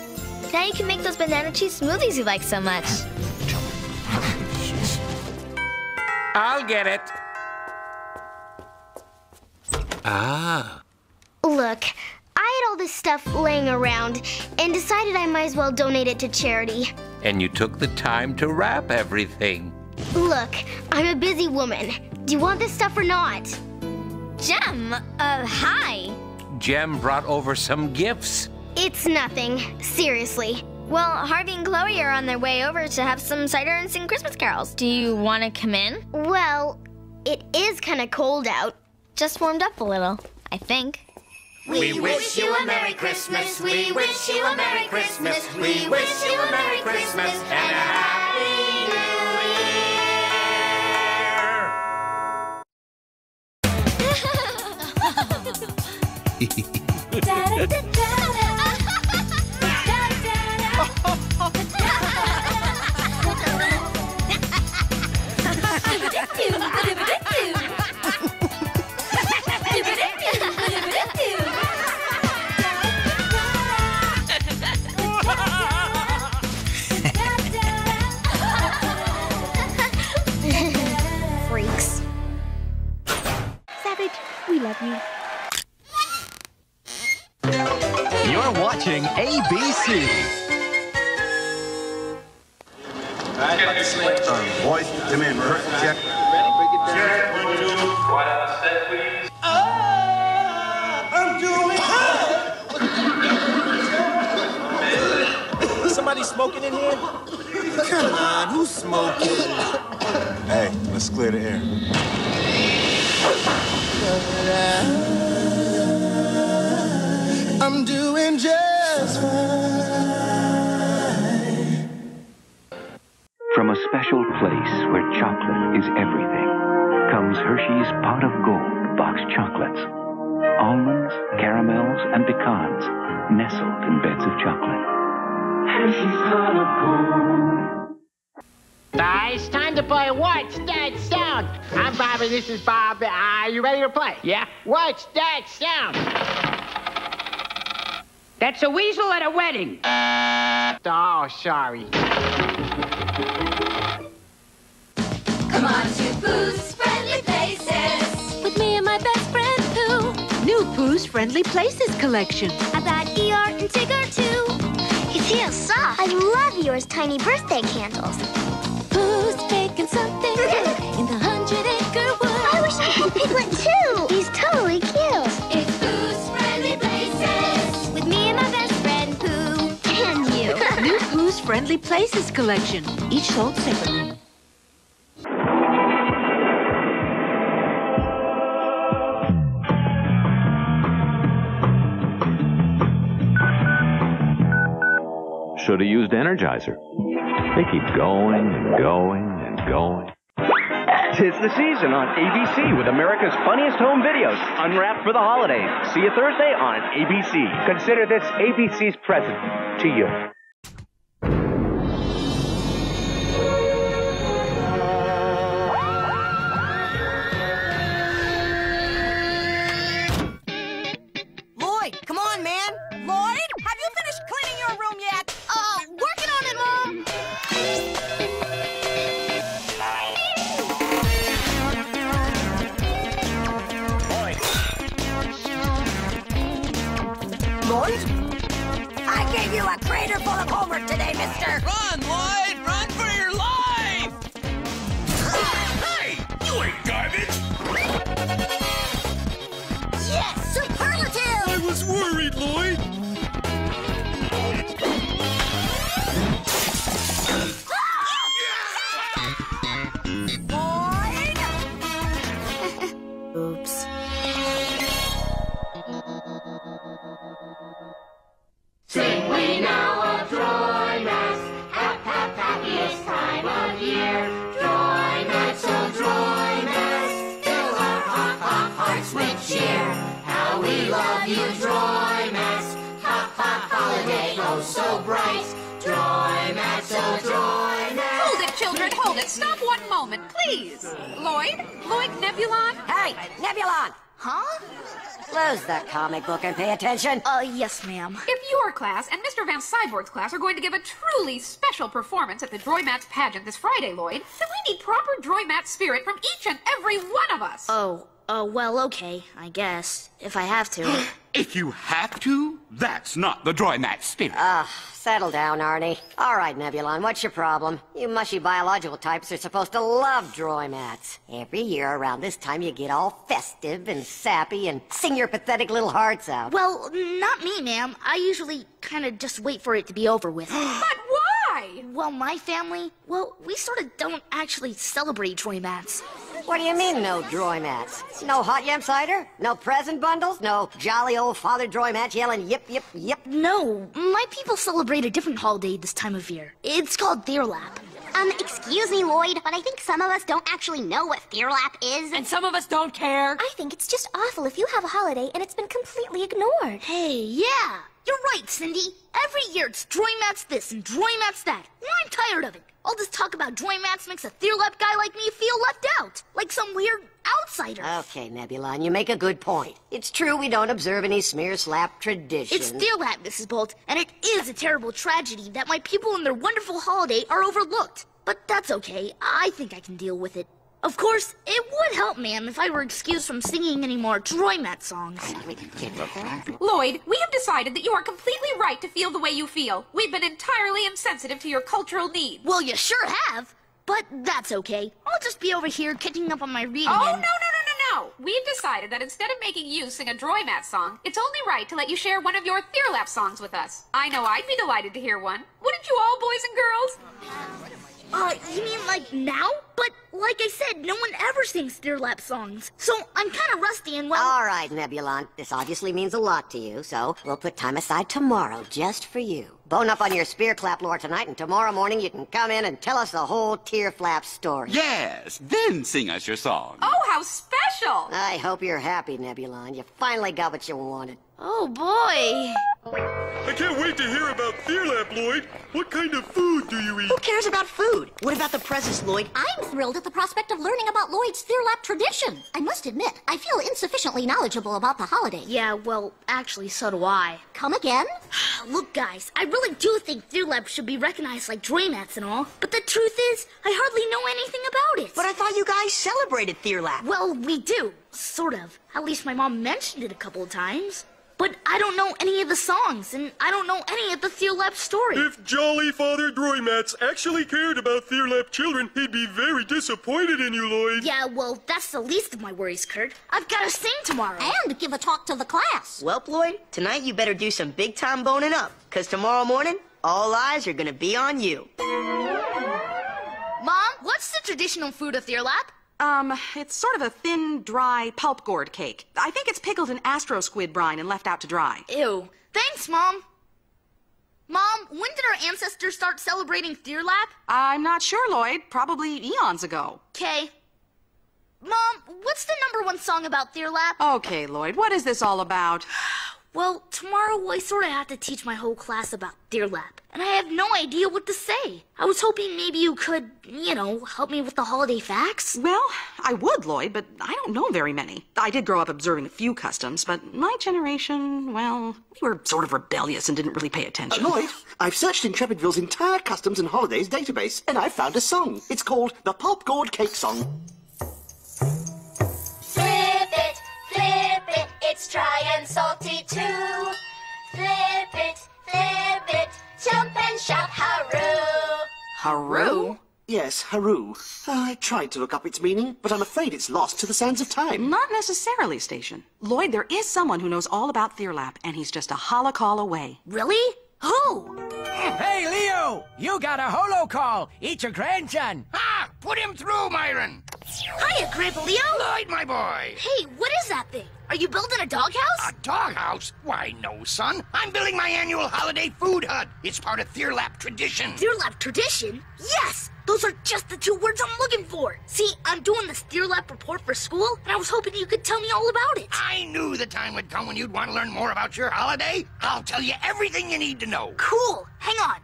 Now you can make those banana cheese smoothies you like so much. I'll get it. Ah. Look, I had all this stuff laying around and decided I might as well donate it to charity. And you took the time to wrap everything. Look, I'm a busy woman. Do you want this stuff or not? Gem, hi. Gem brought over some gifts. It's nothing, seriously. Well, Harvey and Chloe are on their way over to have some cider and sing Christmas carols. Do you want to come in? Well, it is kind of cold out. Just warmed up a little, I think. We wish you a Merry Christmas. We wish you a Merry Christmas. We wish you a Merry Christmas and a Happy New Year. Freaks. Savage, we love you. You're watching ABC. Boys, come in. Check. I'm doing Somebody smoking in here? Come on, who's smoking? Hey, let's clear the air. I'm doing just fine. From a special place where chocolate is everything comes Hershey's Pot of Gold box chocolates. Almonds, caramels, and pecans nestled in beds of chocolate. Hershey's Pot of Gold. Guys, time to play What's That Sound? I'm Bobby, this is Bob. Are you ready to play? Yeah? What's that sound? That's a weasel at a wedding. Oh, sorry. Come on to Pooh's Friendly Places. With me and my best friend, Pooh. New Pooh's Friendly Places collection. I got Eeyore and Tigger, too. He feels soft. I love Eeyore's tiny birthday candles. Pooh's baking something in the 100-acre wood. I wish I had Piglet, too. He's totally cute. It's Pooh's Friendly Places. With me and my best friend, Pooh. And you. New Pooh's Friendly Places collection, each sold separately. Should have used Energizer. They keep going and going and going. 'Tis the season on ABC with America's funniest home videos, unwrapped for the holidays. See you Thursday on ABC. Consider this ABC's present to you. Lloyd, come on, man. Lloyd, have you finished cleaning your room yet? Working on it, Mom. Lloyd? I gave you a crater full of homework today, mister. Run, Lloyd! Run for your life! Hey! You ain't garbage! Yes, superlative! I was worried, Lloyd. Oops. Sing we now of Witchmas, happiest time of year. Witchmas, oh Witchmas, fill our hearts with cheer. How we love you, Witchmas, holiday oh so bright. Witchmas, oh Witchmas. Hold it, children, hold it. Stop one moment, please. Lloyd? Nebulon? Hey, Nebulon! Huh? Close that comic book and pay attention. Yes, ma'am. If your class and Mr. Van Cyborg's class are going to give a truly special performance at the Droymats pageant this Friday, Lloyd, then we need proper Droymat spirit from each and every one of us. Well, okay, I guess, if I have to. If you have to, that's not the Droymat spirit. Settle down, Arnie. All right, Nebulon, what's your problem? You mushy biological types are supposed to love Droymats. Every year around this time you get all festive and sappy and sing your pathetic little hearts out. Well, not me, ma'am. I usually kind of just wait for it to be over with. But why? Well, my family, we sort of don't actually celebrate Droymats. What do you mean, no Droymats? No hot yam cider? No present bundles? No jolly old Father Droymat yelling yip, yip, yip? No, my people celebrate a different holiday this time of year. It's called Theerlap. Excuse me, Lloyd, but I think some of us don't actually know what Theerlap is. And some of us don't care. I think it's just awful if you have a holiday and it's been completely ignored. Hey, yeah, you're right, Cindy. Every year it's Droymats this and Droymats that. And I'm tired of it. All this talk about Droymats makes a Theerlap guy like me feel left out, like some weird outsider. Okay, Nebulon, you make a good point. It's true we don't observe any smear-slap tradition. It's Theerlap, Mrs. Bolt, and it is a terrible tragedy that my people and their wonderful holiday are overlooked. But that's okay. I think I can deal with it. Of course, it would help, ma'am, if I were excused from singing any more Droymat songs. Lloyd, we have decided that you are completely right to feel the way you feel. We've been entirely insensitive to your cultural needs. Well, you sure have. But that's okay. I'll just be over here catching up on my reading. Oh, no. We've decided that instead of making you sing a Droymat song, it's only right to let you share one of your Theerlap songs with us. I know I'd be delighted to hear one. Wouldn't you all, boys and girls? You mean like now? But like I said, no one ever sings Theerlap songs. So I'm kind of rusty and well... All right, Nebulon. This obviously means a lot to you, so we'll put time aside tomorrow just for you. Bone up on your spear clap lore tonight, and tomorrow morning you can come in and tell us the whole Tearflap story. Yes, then sing us your song. Oh, how special! I hope you're happy, Nebulon. You finally got what you wanted. Oh, boy. I can't wait to hear about Theerlap, Lloyd. What kind of food do you eat? Who cares about food? What about the presents, Lloyd? I'm thrilled at the prospect of learning about Lloyd's Theerlap tradition. I must admit, I feel insufficiently knowledgeable about the holiday. Yeah, well, actually, so do I. Come again? Look, guys, I really do think Theerlap should be recognized like Droymats and all. But the truth is, I hardly know anything about it. But I thought you guys celebrated Theerlap. Well, we do. Sort of. At least my mom mentioned it a couple of times. But I don't know any of the songs, and I don't know any of the Theerlap story. If Jolly Father Droymats actually cared about Theerlap children, he'd be very disappointed in you, Lloyd. Yeah, well, that's the least of my worries, Kurt. I've got to sing tomorrow. And give a talk to the class. Well, Lloyd, tonight you better do some big-time boning up, because tomorrow morning, All eyes are gonna be on you. Mom, what's the traditional food of Theerlap? It's sort of a thin, dry pulp gourd cake. I think it's pickled in astro squid brine and left out to dry. Ew. Thanks, Mom. Mom, when did our ancestors start celebrating Theerlap? I'm not sure, Lloyd. Probably eons ago. Okay. Mom, what's the #1 song about Theerlap? Okay, Lloyd, what is this all about? Well, tomorrow I sort of have to teach my whole class about Theerlap, and I have no idea what to say. I was hoping maybe you could, help me with the holiday facts. Well, I would, Lloyd, but I don't know very many. I did grow up observing a few customs, but my generation, well, we were sort of rebellious and didn't really pay attention. Lloyd, I've searched Intrepidville's entire customs and holidays database, and I've found a song. It's called the Pulp Gourd Cake Song. Flip it, it's dry and salty too. Flip it, jump and shout hurroo. Haru? Yes, haru. I tried to look up its meaning, but I'm afraid it's lost to the sands of time. Not necessarily, Station. Lloyd, there is someone who knows all about Theerlap, and he's just a holla call away. Really? Who? Hey, Leo! You got a holo call. It's your grandson. Ah! Put him through, Myron! Hiya, Grandpa Leo! Lloyd, my boy! Hey, what is that thing? Are you building a doghouse? A doghouse? Why, no, son. I'm building my annual holiday food hut. It's part of Theerlap tradition. Theerlap tradition? Yes! Those are just the 2 words I'm looking for. See, I'm doing this Theerlap report for school, and I was hoping you could tell me all about it. I knew the time would come when you'd want to learn more about your holiday. I'll tell you everything you need to know. Cool. Hang on.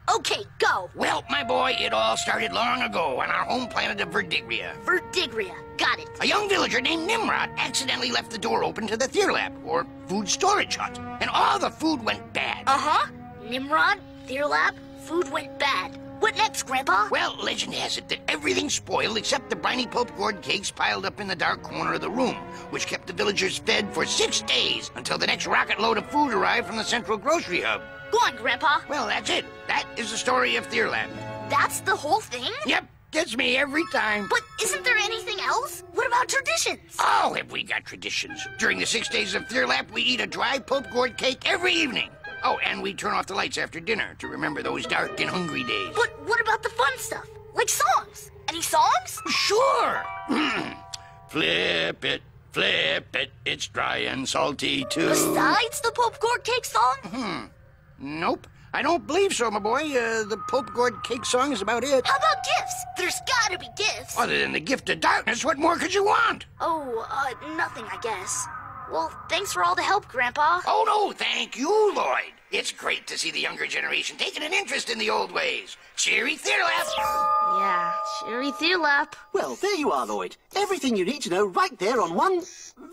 Okay, go. Well, my boy, it all started long ago on our home planet of Verdigria. Verdigria. Got it. A young villager named Nimrod accidentally left the door open to the Theerlap, or food storage hut, and all the food went bad. Uh-huh. Nimrod, Theerlap, food went bad. What next, Grandpa? Well, legend has it that everything spoiled except the briny pulp gourd cakes piled up in the dark corner of the room, which kept the villagers fed for 6 days until the next rocket load of food arrived from the central grocery hub. Go on, Grandpa. Well, that's it. That is the story of Theerlap. That's the whole thing? Yep. Gets me every time. But isn't there anything else? What about traditions? Oh, have we got traditions. During the 6 days of Theerlap, we eat a dry pulp gourd cake every evening. Oh, and we turn off the lights after dinner to remember those dark and hungry days. But what about the fun stuff? Like songs? Any songs? Sure. Flip it, it's dry and salty too. Besides the pulp gourd cake song? Nope. I don't believe so, my boy. The pulp gourd cake song is about it. How about gifts? There's gotta be gifts. Other than the gift of darkness, what more could you want? Oh, nothing, I guess. Well, thanks for all the help, Grandpa. Oh, no, thank you, Lloyd. It's great to see the younger generation taking an interest in the old ways. Cheery Theerlap. Yeah, Cheery Theerlap. Well, there you are, Lloyd. Everything you need to know right there on one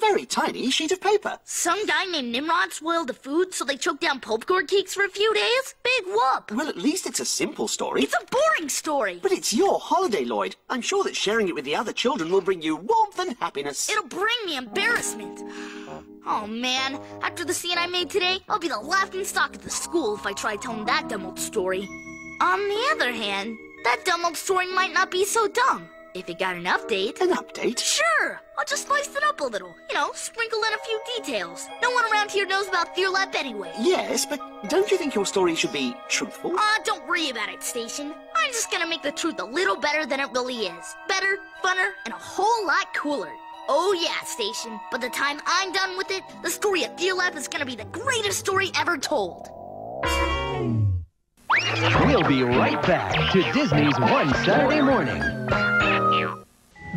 very tiny sheet of paper. Some guy named Nimrod spoiled the food, so they choked down pulp gourd cakes for a few days? Big whoop. Well, at least it's a simple story. It's a boring story. But it's your holiday, Lloyd. I'm sure that sharing it with the other children will bring you warmth and happiness. It'll bring me embarrassment. Oh, man. After the scene I made today, I'll be the laughing stock at the school if I try telling that dumb old story. On the other hand, that dumb old story might not be so dumb. If it got an update. An update? Sure. I'll just spice it up a little. Sprinkle in a few details. No one around here knows about Theerlap anyway. Yes, but don't you think your story should be truthful? Don't worry about it, Station. I'm just gonna make the truth a little better than it really is. Better, funner, and a whole lot cooler. Oh yeah, Station. By the time I'm done with it, the story of Theerlap is gonna be the greatest story ever told. We'll be right back to Disney's One Saturday Morning.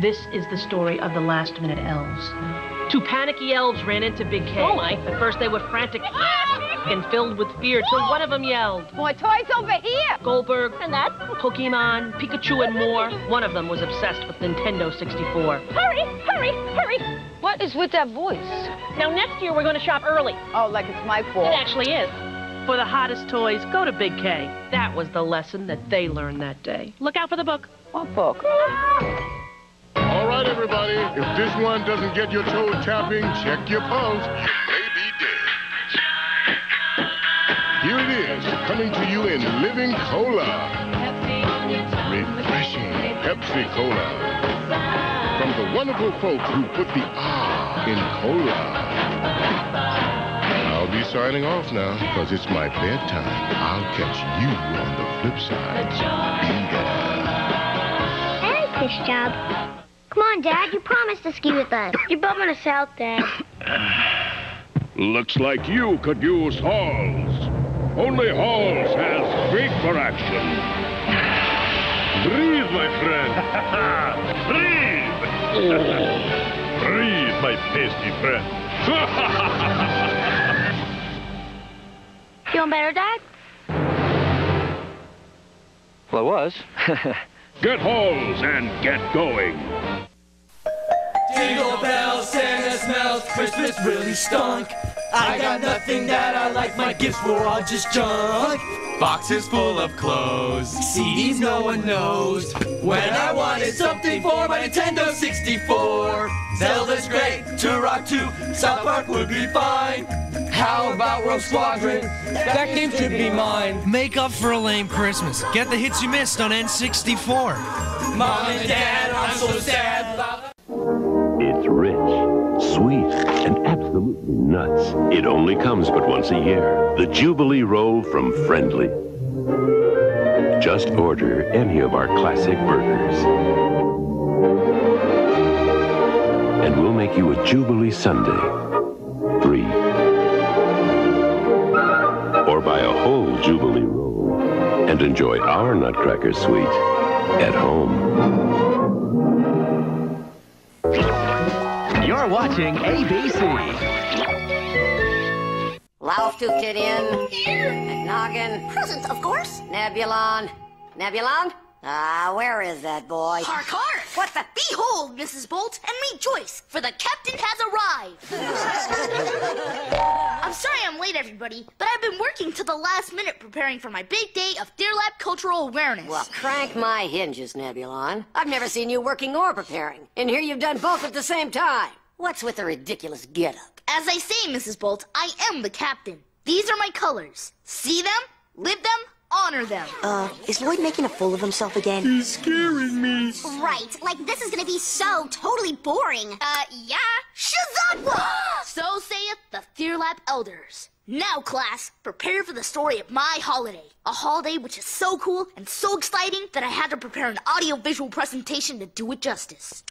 This is the story of the last-minute elves. 2 panicky elves ran into Big K. Oh, my. At first they were frantic and filled with fear till one of them yelled, "More toys over here!" Goldberg, And that? Pokemon, Pikachu, and more. One of them was obsessed with Nintendo 64. Hurry, hurry, hurry! What is with that voice? Now, next year, we're going to shop early. Oh, like it's my fault. It actually is. For the hottest toys, go to Big K. That was the lesson that they learned that day. Look out for the book. What book? All right, everybody. If this one doesn't get your toe tapping, check your pulse. You may be dead. Here it is, coming to you in living cola. Refreshing Pepsi Cola. From the wonderful folks who put the R in cola. Now be signing off now, because it's my bedtime. I'll catch you on the flip side, so be there. I like this job. Come on, Dad, you promised to ski with us. You're bumming us out, Dad. Looks like you could use Halls. Only Halls has great for action. Breathe, my friend. Breathe. Breathe, my pasty friend. Feeling better, Dad? Well, I was. Get Halls and get going. Jingle bells, Santa smells, Christmas really stunk. I got nothing that I like, my gifts were all just junk. Boxes full of clothes, CDs no one knows. When I wanted something for my Nintendo 64, Zelda's great, Turok 2, South Park would be fine. How about Rogue Squadron? That game should be mine. Make up for a lame Christmas. Get the hits you missed on N64. Mom and Dad, I'm so sad. It's rich, sweet, and absolutely nuts. It only comes but once a year. The Jubilee Roll from Friendly. Just order any of our classic burgers, and we'll make you a Jubilee Sundae free. Or buy a whole Jubilee Roll and enjoy our Nutcracker Suite at home. You're watching ABC. Lauf to kid in. McNoggin. Present, of course. Nebulon. Nebulon? Where is that boy? Hark, hark! What the? Behold, Mrs. Bolt, and meet Joyce, for the captain has arrived. I'm sorry I'm late, everybody, but I've been working to the last minute preparing for my big day of Theerlap cultural awareness. Well, crank my hinges, Nebulon. I've never seen you working or preparing. And here you've done both at the same time. What's with the ridiculous get-up? As I say, Mrs. Bolt, I am the captain. These are my colors. See them, live them, honor them. Is Lloyd making a fool of himself again? He's scaring me. Right, like this is gonna be so totally boring. Yeah. Shazadwa! So saith the Theerlap elders. Now, class, prepare for the story of my holiday. A holiday which is so cool and so exciting that I had to prepare an audio-visual presentation to do it justice.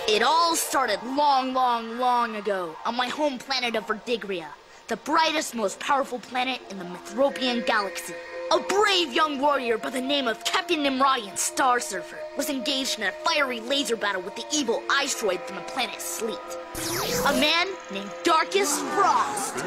It all started long, long, long ago on my home planet of Verdigria, the brightest, most powerful planet in the Mithropian galaxy. A brave young warrior by the name of Captain Nimrodian Star Surfer was engaged in a fiery laser battle with the evil iceroid from the planet Sleet. A man named Darkest Frost.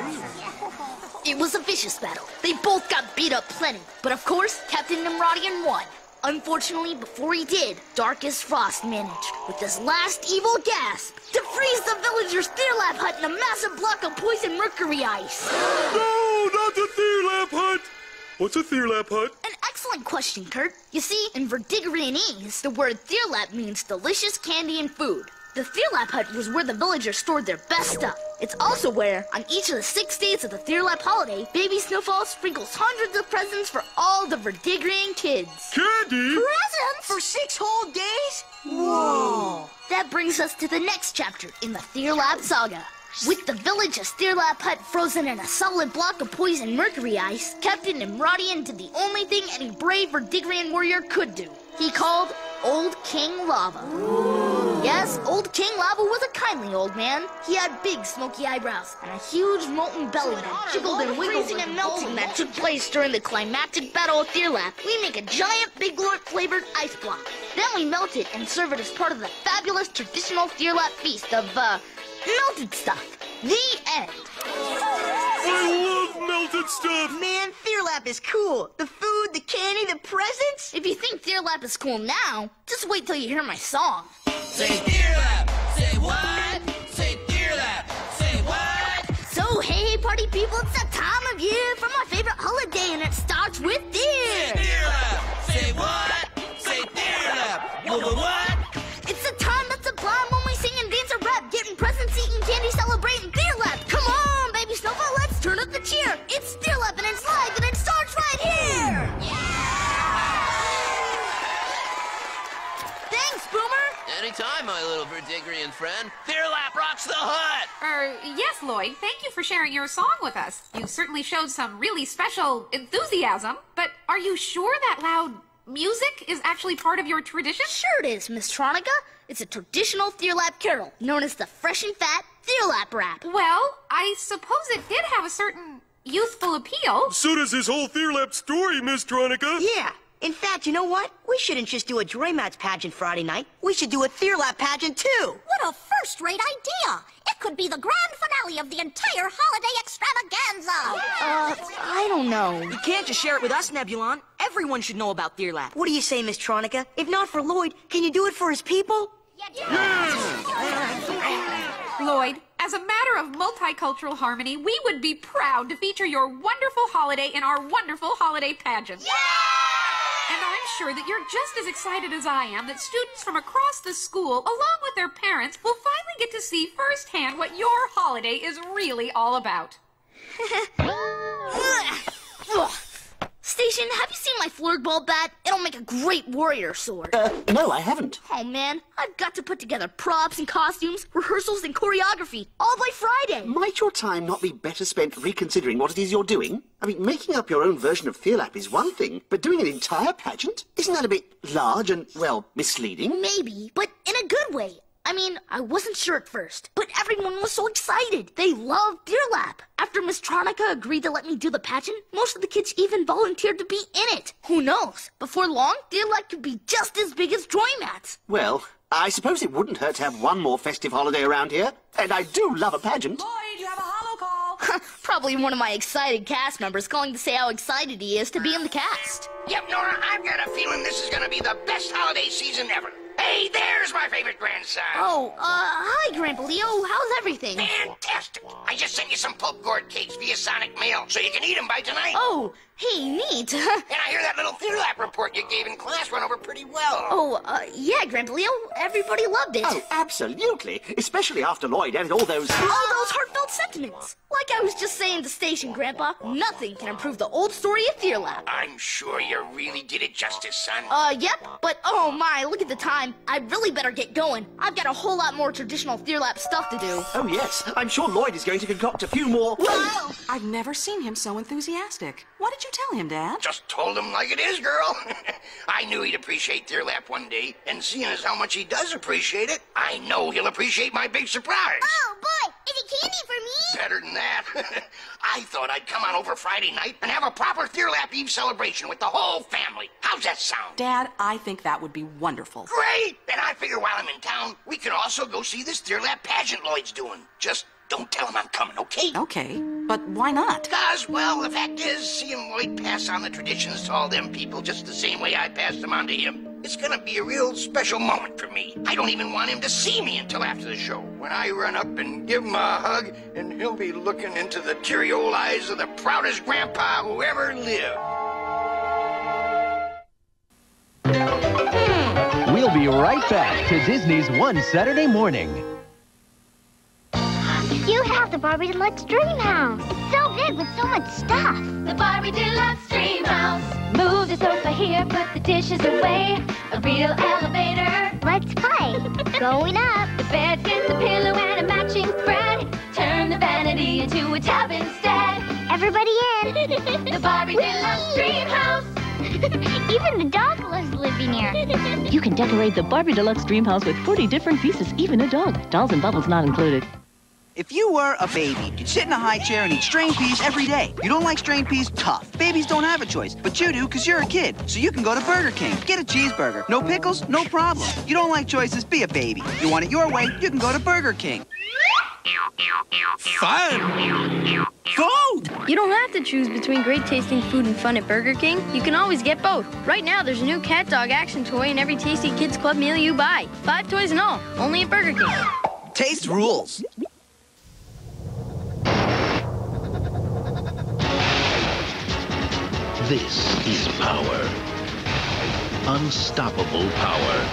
It was a vicious battle. They both got beat up plenty, but of course, Captain Nimrodian won. Unfortunately, before he did, Darkest Frost managed, with his last evil gasp, to freeze the villagers' Theerlap hut in a massive block of poison mercury ice. No, not the Theerlap hut! What's a Theerlap hut? An excellent question, Kurt. You see, in Verdigrianese, the word Theerlap means delicious candy and food. The Theerlap hut was where the villagers stored their best stuff. It's also where, on each of the 6 days of the Theerlap holiday, Baby Snowfall sprinkles hundreds of presents for all the Verdigrian kids. Candy? Presents? For 6 whole days? Whoa! That brings us to the next chapter in the Theerlap saga. With the village of Theerlap hut frozen in a solid block of poison mercury ice, Captain Nimrodian did the only thing any brave Verdigrian warrior could do. He called Old King Lava. Yes, Old King Lava was a kindly old man. He had big smoky eyebrows and a huge molten belly that jiggled and wiggled freezing and melting that took place during the climactic battle of Theerlap. We make a giant Big Lord flavored ice block. Then we melt it and serve it as part of the fabulous traditional Theerlap feast of, melted stuff. The end. I love melted stuff! Man, Theerlap is cool. The food, the candy, the presents. If you think Theerlap is cool now, just wait till you hear my song. Say Theerlap! Say what? Say Theerlap! Say what? So, hey, party people, it's that time of year for my favorite holiday, and it starts with Theer. Say Theerlap! Say what? Say Theerlap! What? It's the time that's sublime when we sing and dance and rap, getting presents, eating candy, celebrating Theerlap. Come on, Baby Snowfall, let's turn up the cheer. It's Theerlap and it's live and it starts right here. Thanks, Boomer. Anytime, my little Verdigrian friend. Theerlap rocks the hut! Yes, Lloyd. Thank you for sharing your song with us. You certainly showed some really special enthusiasm. But are you sure that loud music is actually part of your tradition? Sure it is, Miss Tronica. It's a traditional Theerlap carol, known as the Fresh and Fat Theerlap Rap. Well, I suppose it did have a certain youthful appeal. So does his whole Theerlap story, Miss Tronica. Yeah. In fact, you know what? We shouldn't just do a Droy Mats pageant Friday night. We should do a Theerlap pageant, too. What a first-rate idea! It could be the grand finale of the entire holiday extravaganza! I don't know. You can't just share it with us, Nebulon. Everyone should know about Theerlap. What do you say, Miss Tronica? If not for Lloyd, can you do it for his people? Lloyd, as a matter of multicultural harmony, we would be proud to feature your wonderful holiday in our wonderful holiday pageant. Yeah! And I'm sure that you're just as excited as I am that students from across the school, along with their parents, will finally get to see firsthand what your holiday is really all about. Station, have you seen my floorball bat? It'll make a great warrior sword. No, I haven't. Oh, man. I've got to put together props and costumes, rehearsals and choreography, all by Friday. Might your time not be better spent reconsidering what it is you're doing? I mean, making up your own version of Theerlap is one thing, but doing an entire pageant? Isn't that a bit large and, well, misleading? Maybe, but in a good way. I mean, I wasn't sure at first, but everyone was so excited. They loved Theerlap. After Miss Tronica agreed to let me do the pageant, most of the kids even volunteered to be in it. Who knows? Before long, Theerlap could be just as big as Droy Mats. Well, I suppose it wouldn't hurt to have one more festive holiday around here. And I do love a pageant. Lloyd, you have a hollow call. Probably one of my excited cast members calling to say how excited he is to be in the cast. Yep, Nora, I've got a feeling this is gonna be the best holiday season ever. Hey, there's my favorite grandson. Oh, hi, Grandpa Leo. How's everything? Fantastic. I just sent you some pulp gourd cakes via sonic mail, so you can eat them by tonight. Oh, hey, neat. And I hear that little Theerlap report you gave in class went over pretty well. Oh, yeah, Grandpa Leo. Everybody loved it. Oh, absolutely. Especially after Lloyd added all those heartfelt sentiments. Like I was just saying to Station, Grandpa, nothing can improve the old story of Theerlap. I'm sure you really did it justice, son. Yep, but oh my, look at the time. I really better get going. I've got a whole lot more traditional Theerlap stuff to do. Oh, yes. I'm sure Lloyd is going to concoct a few more... Whoa! I've never seen him so enthusiastic. What did you tell him, Dad? Just told him like it is, girl. I knew he'd appreciate Theerlap one day, and seeing as how much he does appreciate it, I know he'll appreciate my big surprise. Oh, boy! Is it candy for me? Better than that. I thought I'd come on over Friday night and have a proper Theerlap Eve celebration with the whole family. How's that sound? Dad, I think that would be wonderful. Great! And I figure while I'm in town, we can also go see this Theerlap pageant Lloyd's doing. Just don't tell him I'm coming, okay? Okay, but why not? Because, well, the fact is, seeing Lloyd pass on the traditions to all them people just the same way I passed them on to him, it's gonna be a real special moment for me. I don't even want him to see me until after the show, when I run up and give him a hug, and he'll be looking into the teary old eyes of the proudest grandpa who ever lived. We'll be right back to Disney's One Saturday Morning. You have the Barbie Deluxe Dream House. It's so big with so much stuff. The Barbie Deluxe Dream House. Move the sofa here, put the dishes away. A real elevator. Let's play. Going up. The bed gets a pillow and a matching spread. Turn the vanity into a tub instead. Everybody in. The Barbie Deluxe Dream House. Even the dog loves living here. You can decorate the Barbie Deluxe Dream House with 40 different pieces, even a dog. Dolls and bubbles not included. If you were a baby, you'd sit in a high chair and eat string peas every day. You don't like string peas? Tough. Babies don't have a choice, but you do because you're a kid. So you can go to Burger King. Get a cheeseburger. No pickles? No problem. You don't like choices? Be a baby. You want it your way? You can go to Burger King. Fun! Food! You don't have to choose between great tasting food and fun at Burger King. You can always get both. Right now, there's a new cat dog action toy in every Tasty Kids Club meal you buy. 5 toys in all, only at Burger King. Taste rules. This is power. Unstoppable power.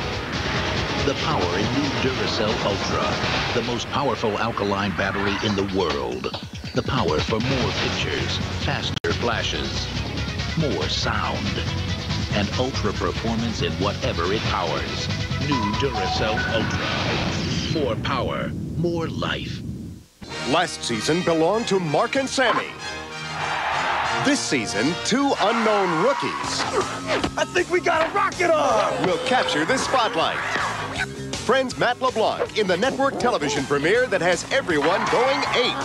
The power in new Duracell Ultra. The most powerful alkaline battery in the world. The power for more pictures, faster flashes, more sound, and ultra performance in whatever it powers. New Duracell Ultra. More power, more life. Last season belonged to Mark and Sammy. This season, 2 unknown rookies. I think we got a rocket on! Will capture the spotlight. Friends Matt LeBlanc in the network television premiere that has everyone going 8.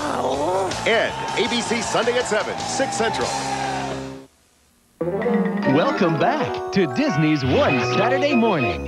Ed, ABC Sunday at 7, 6 Central. Welcome back to Disney's One Saturday Morning.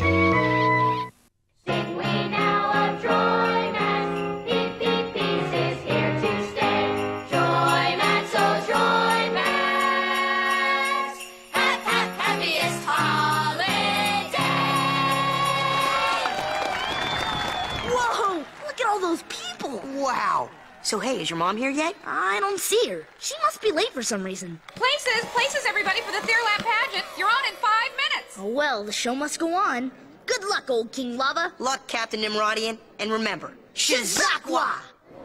Wow. So, hey, is your mom here yet? I don't see her. She must be late for some reason. Places, everybody, for the Theerlap pageant. You're on in 5 minutes. Oh, well, the show must go on. Good luck, old King Lava. Luck, Captain Nimrodian. And remember, Shizakwa!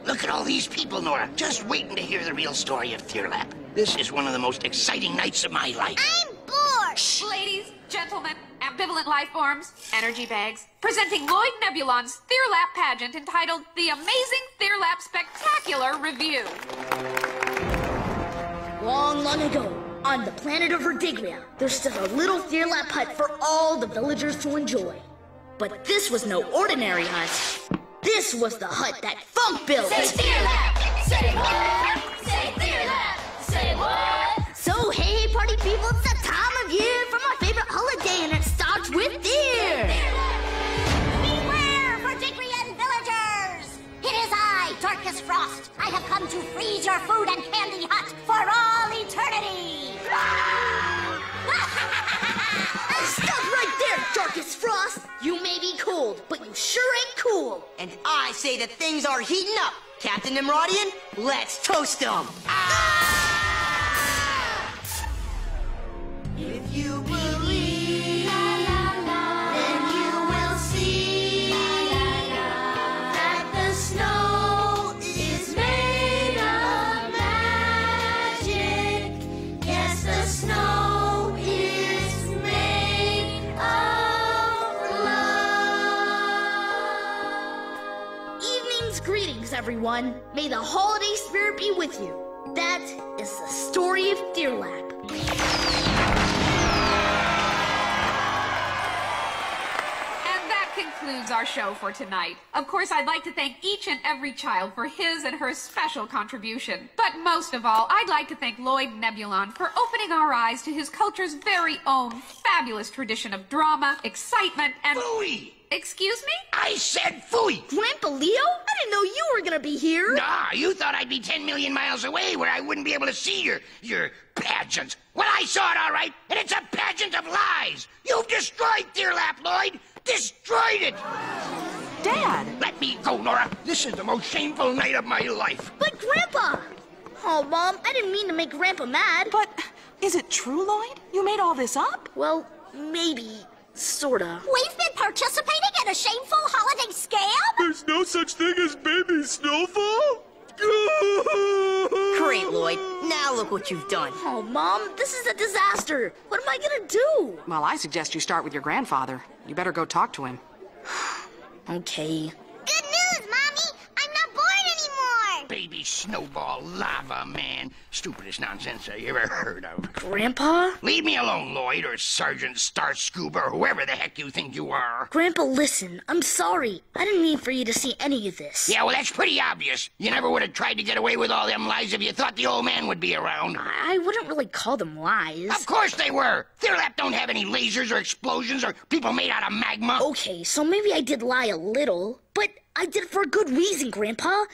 Look at all these people, Nora, just waiting to hear the real story of Theerlap. This is one of the most exciting nights of my life. I'm bored! Shh. Ladies, gentlemen, ambivalent life forms, energy bags, presenting Lloyd Nebulon's Theerlap pageant entitled The Amazing Theerlap Spectacular Review. Long, long ago, on the planet of Verdigria, there stood a little Theerlap hut for all the villagers to enjoy. But this was no ordinary hut. This was the hut that Funk built. Say Theerlap! Say what? Say Theerlap! Say what? So, hey, party people, it's the time of year for my favorite holiday, and it starts with Theer! Beware, Verdigrian villagers! It is I, Darkest Frost. I have come to freeze your food and candy hut for all eternity! Stop right there, Darkest Frost! You may be cold, but you sure ain't cool. And I say that things are heating up. Captain Nimrodian, let's toast them. If you believe, then you will see that the snow is made of magic. Yes, the snow is made of love. Evening's greetings, everyone. May the holiday spirit be with you. That is the story of Theerlap. Concludes our show for tonight. Of course, I'd like to thank each and every child for his and her special contribution. But most of all, I'd like to thank Lloyd Nebulon for opening our eyes to his culture's very own fabulous tradition of drama, excitement, and... Phooey! Excuse me? I said phooey! Grandpa Leo? I didn't know you were gonna be here. Nah, you thought I'd be 10 million miles away where I wouldn't be able to see your pageants. Well, I saw it all right, and it's a pageant of lies. You've destroyed Theerlap, Lloyd. Destroyed it! Dad! Let me go, Nora. This is the most shameful night of my life. But Grandpa! Oh, Mom, I didn't mean to make Grandpa mad. But is it true, Lloyd? You made all this up? Well, maybe. Sorta. We've been participating in a shameful holiday scam? There's no such thing as baby snowfall? Great, Lloyd. Now look what you've done. Oh, Mom, this is a disaster. What am I gonna do? Well, I suggest you start with your grandfather. You better go talk to him. Okay. Good news, Mommy! I'm not bored anymore! Baby snowball lava, man. Stupidest nonsense I ever heard of. Grandpa? Leave me alone, Lloyd, or Sergeant Starscoob, or whoever the heck you think you are. Grandpa, listen. I'm sorry. I didn't mean for you to see any of this. Yeah, well, that's pretty obvious. You never would have tried to get away with all them lies if you thought the old man would be around. I wouldn't really call them lies. Of course they were. Theerlap don't have any lasers or explosions or people made out of magma. Okay, so maybe I did lie a little, but I did it for a good reason, Grandpa.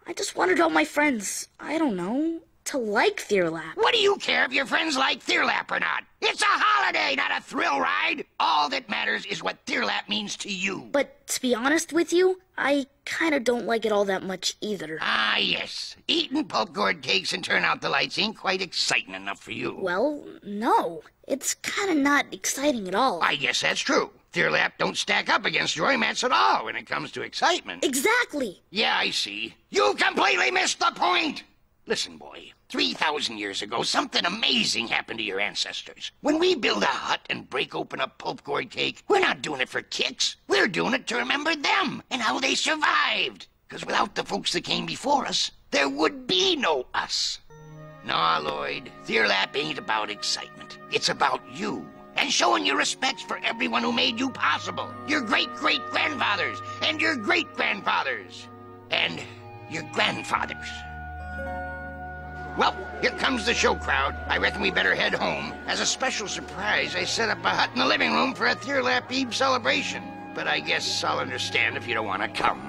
I just wanted all my friends, I don't know, to like Theerlap. What do you care if your friends like Theerlap or not? It's a holiday, not a thrill ride. All that matters is what Theerlap means to you. But to be honest with you, I kind of don't like it all that much either. Ah, yes. Eating pulp gourd cakes and turn out the lights ain't quite exciting enough for you. Well, no. It's kind of not exciting at all. I guess that's true. Theerlap don't stack up against Joy Mats at all when it comes to excitement. Exactly. Yeah, I see. You completely missed the point. Listen, boy. 3,000 years ago, something amazing happened to your ancestors. When we build a hut and break open a pulp gourd cake, we're not doing it for kicks. We're doing it to remember them and how they survived. Because without the folks that came before us, there would be no us. Nah, Lloyd, Theerlap ain't about excitement. It's about you. And showing your respects for everyone who made you possible. Your great-great-grandfathers, and your great-grandfathers, and your grandfathers. Well, here comes the show crowd. I reckon we better head home. As a special surprise, I set up a hut in the living room for a Theerlap Eve celebration. But I guess I'll understand if you don't want to come.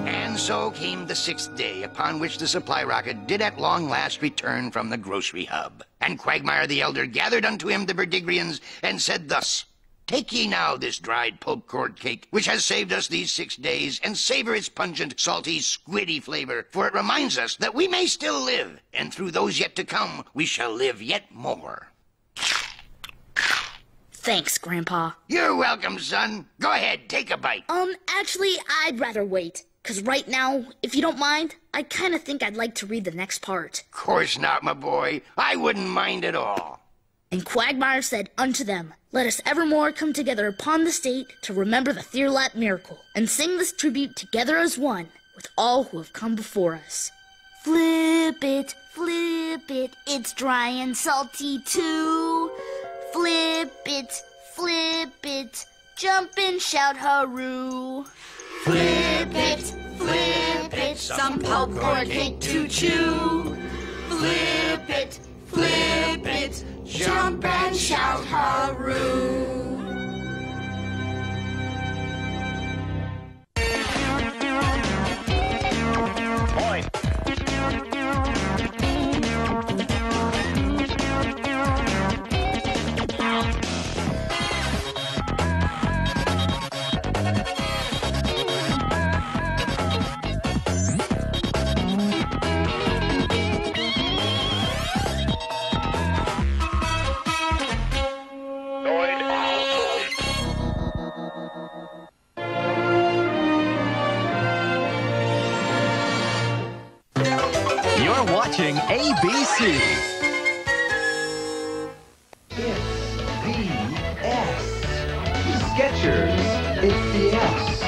And so came the 6th day, upon which the supply rocket did at long last return from the grocery hub. And Quagmire the Elder gathered unto him the Verdigrians, and said thus, Take ye now this dried pulp cord cake, which has saved us these 6 days, and savor its pungent, salty, squiddy flavor, for it reminds us that we may still live, and through those yet to come, we shall live yet more. Thanks, Grandpa. You're welcome, son. Go ahead, take a bite. Actually, I'd rather wait. 'Cause right now, if you don't mind, I kind of think I'd like to read the next part. Of course not, my boy. I wouldn't mind at all. And Quagmire said unto them, Let us evermore come together upon the state to remember the Theerlap miracle, and sing this tribute together as one, with all who have come before us. Flip it, it's dry and salty too. Flip it, jump and shout hurroo. Flip it, some popcorn cake to chew. Flip it, jump and shout hurroo. Point. You're watching ABC. It's the S. Skechers, it's the S.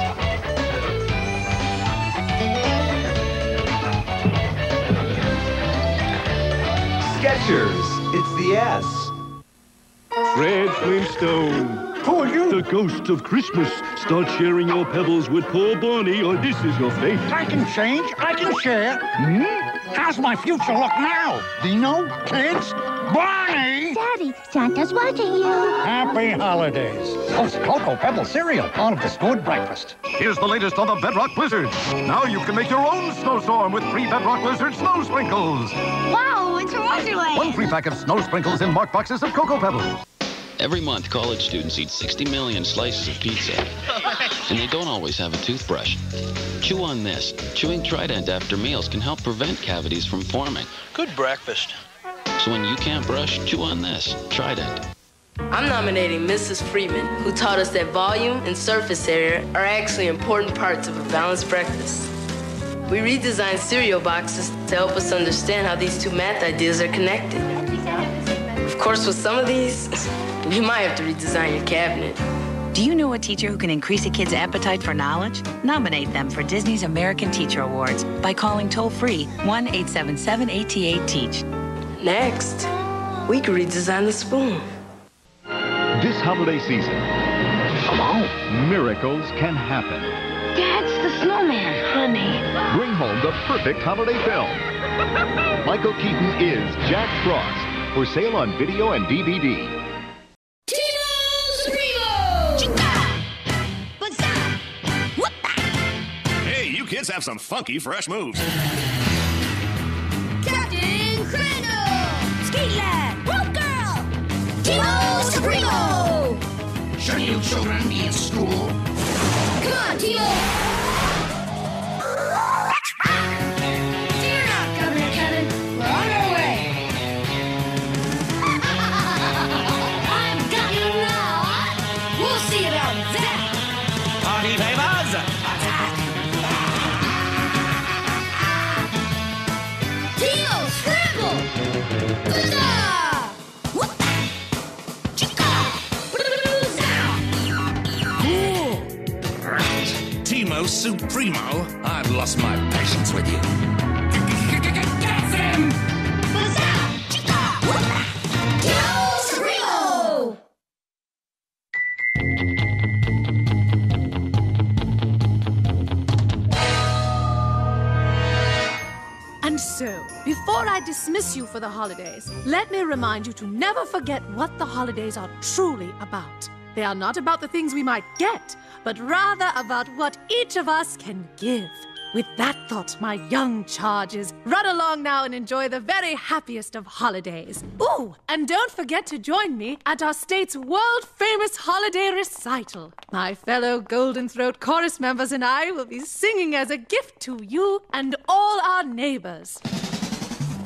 Skechers, it's the S. Fred Flintstone. Who are you? The ghost of Christmas. Start sharing your pebbles with poor Barney, or this is your fate. I can change. I can share. How's my future look now? Dino? Kids? Barney! Daddy, Santa's watching you. Happy holidays. Toast Cocoa Pebble cereal, part of the stored breakfast. Here's the latest on the Bedrock Blizzard. Now you can make your own snowstorm with free Bedrock Blizzard snow sprinkles. Wow, it's a Wonderland. 1 free pack of snow sprinkles in marked boxes of Cocoa Pebbles. Every month, college students eat 60 million slices of pizza, and they don't always have a toothbrush. Chew on this. Chewing Trident after meals can help prevent cavities from forming. Good breakfast. So when you can't brush, chew on this. Trident. I'm nominating Mrs. Freeman, who taught us that volume and surface area are actually important parts of a balanced breakfast. We redesigned cereal boxes to help us understand how these two math ideas are connected. Of course, with some of these, you might have to redesign your cabinet. Do you know a teacher who can increase a kid's appetite for knowledge? Nominate them for Disney's American Teacher Awards by calling toll-free 1-877-ATA-TEACH. Next, we could redesign the spoon. This holiday season, miracles can happen. That's the snowman, honey. Bring home the perfect holiday film. Michael Keaton is Jack Frost, for sale on video and DVD. Hey, you kids have some funky, fresh moves. Captain Crandall! Skateland! Rope Girl! Timo Supremo! Shouldn't you children be in school? Come on, Timo! Fear not, Governor Kevin. We're on our way. I've got you now. We'll see about that. Party favors! Attack! Timo, scramble! Huzzah! Timo Supremo, I've lost my patience with you. That's him! Supremo! And so, before I dismiss you for the holidays, let me remind you to never forget what the holidays are truly about. They are not about the things we might get, but rather about what each of us can give. With that thought, my young charges, run along now and enjoy the very happiest of holidays. Ooh, and don't forget to join me at our state's world-famous holiday recital. My fellow Golden Throat chorus members and I will be singing as a gift to you and all our neighbors.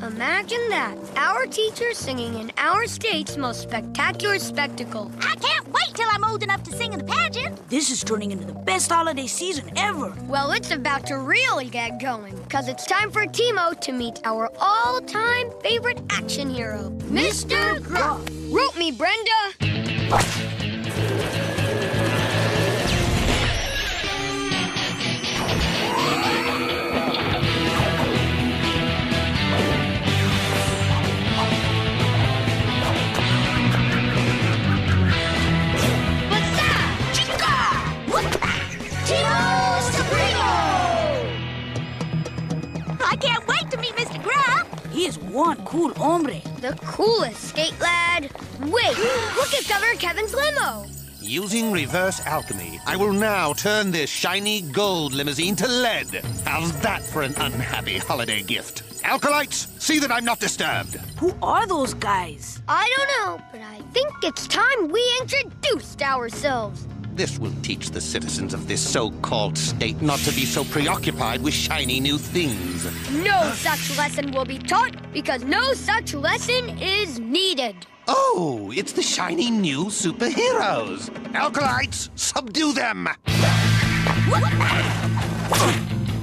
Imagine that. Our teacher singing in our state's most spectacular spectacle. I can't wait till I'm old enough to sing in the pageant. This is turning into the best holiday season ever. Well, it's about to really get going, because it's time for Timo to meet our all-time favorite action hero, Mr. Gruff. Root me, Brenda. I can't wait to meet Mr. Gruff. He is one cool hombre. The coolest skate lad. Wait, look at Governor Kevin's limo. Using reverse alchemy, I will now turn this shiny gold limousine to lead. How's that for an unhappy holiday gift? Alkalites, see that I'm not disturbed. Who are those guys? I don't know, but I think it's time we introduced ourselves. This will teach the citizens of this so-called state not to be so preoccupied with shiny new things. No such lesson will be taught because no such lesson is needed. Oh, it's the shiny new superheroes. Alkalites, subdue them.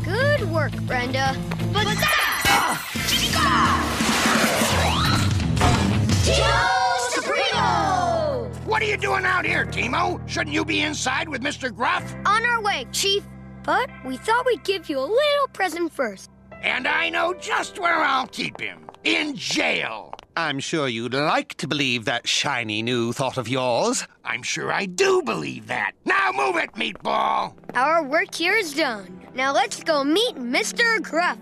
Good work, Brenda. Supremo! What are you doing out here, Timo? Shouldn't you be inside with Mr. Gruff? On our way, Chief. But we thought we'd give you a little present first. And I know just where I'll keep him. In jail. I'm sure you'd like to believe that shiny new thought of yours. I'm sure I do believe that. Now move it, Meatball. Our work here is done. Now let's go meet Mr. Gruff.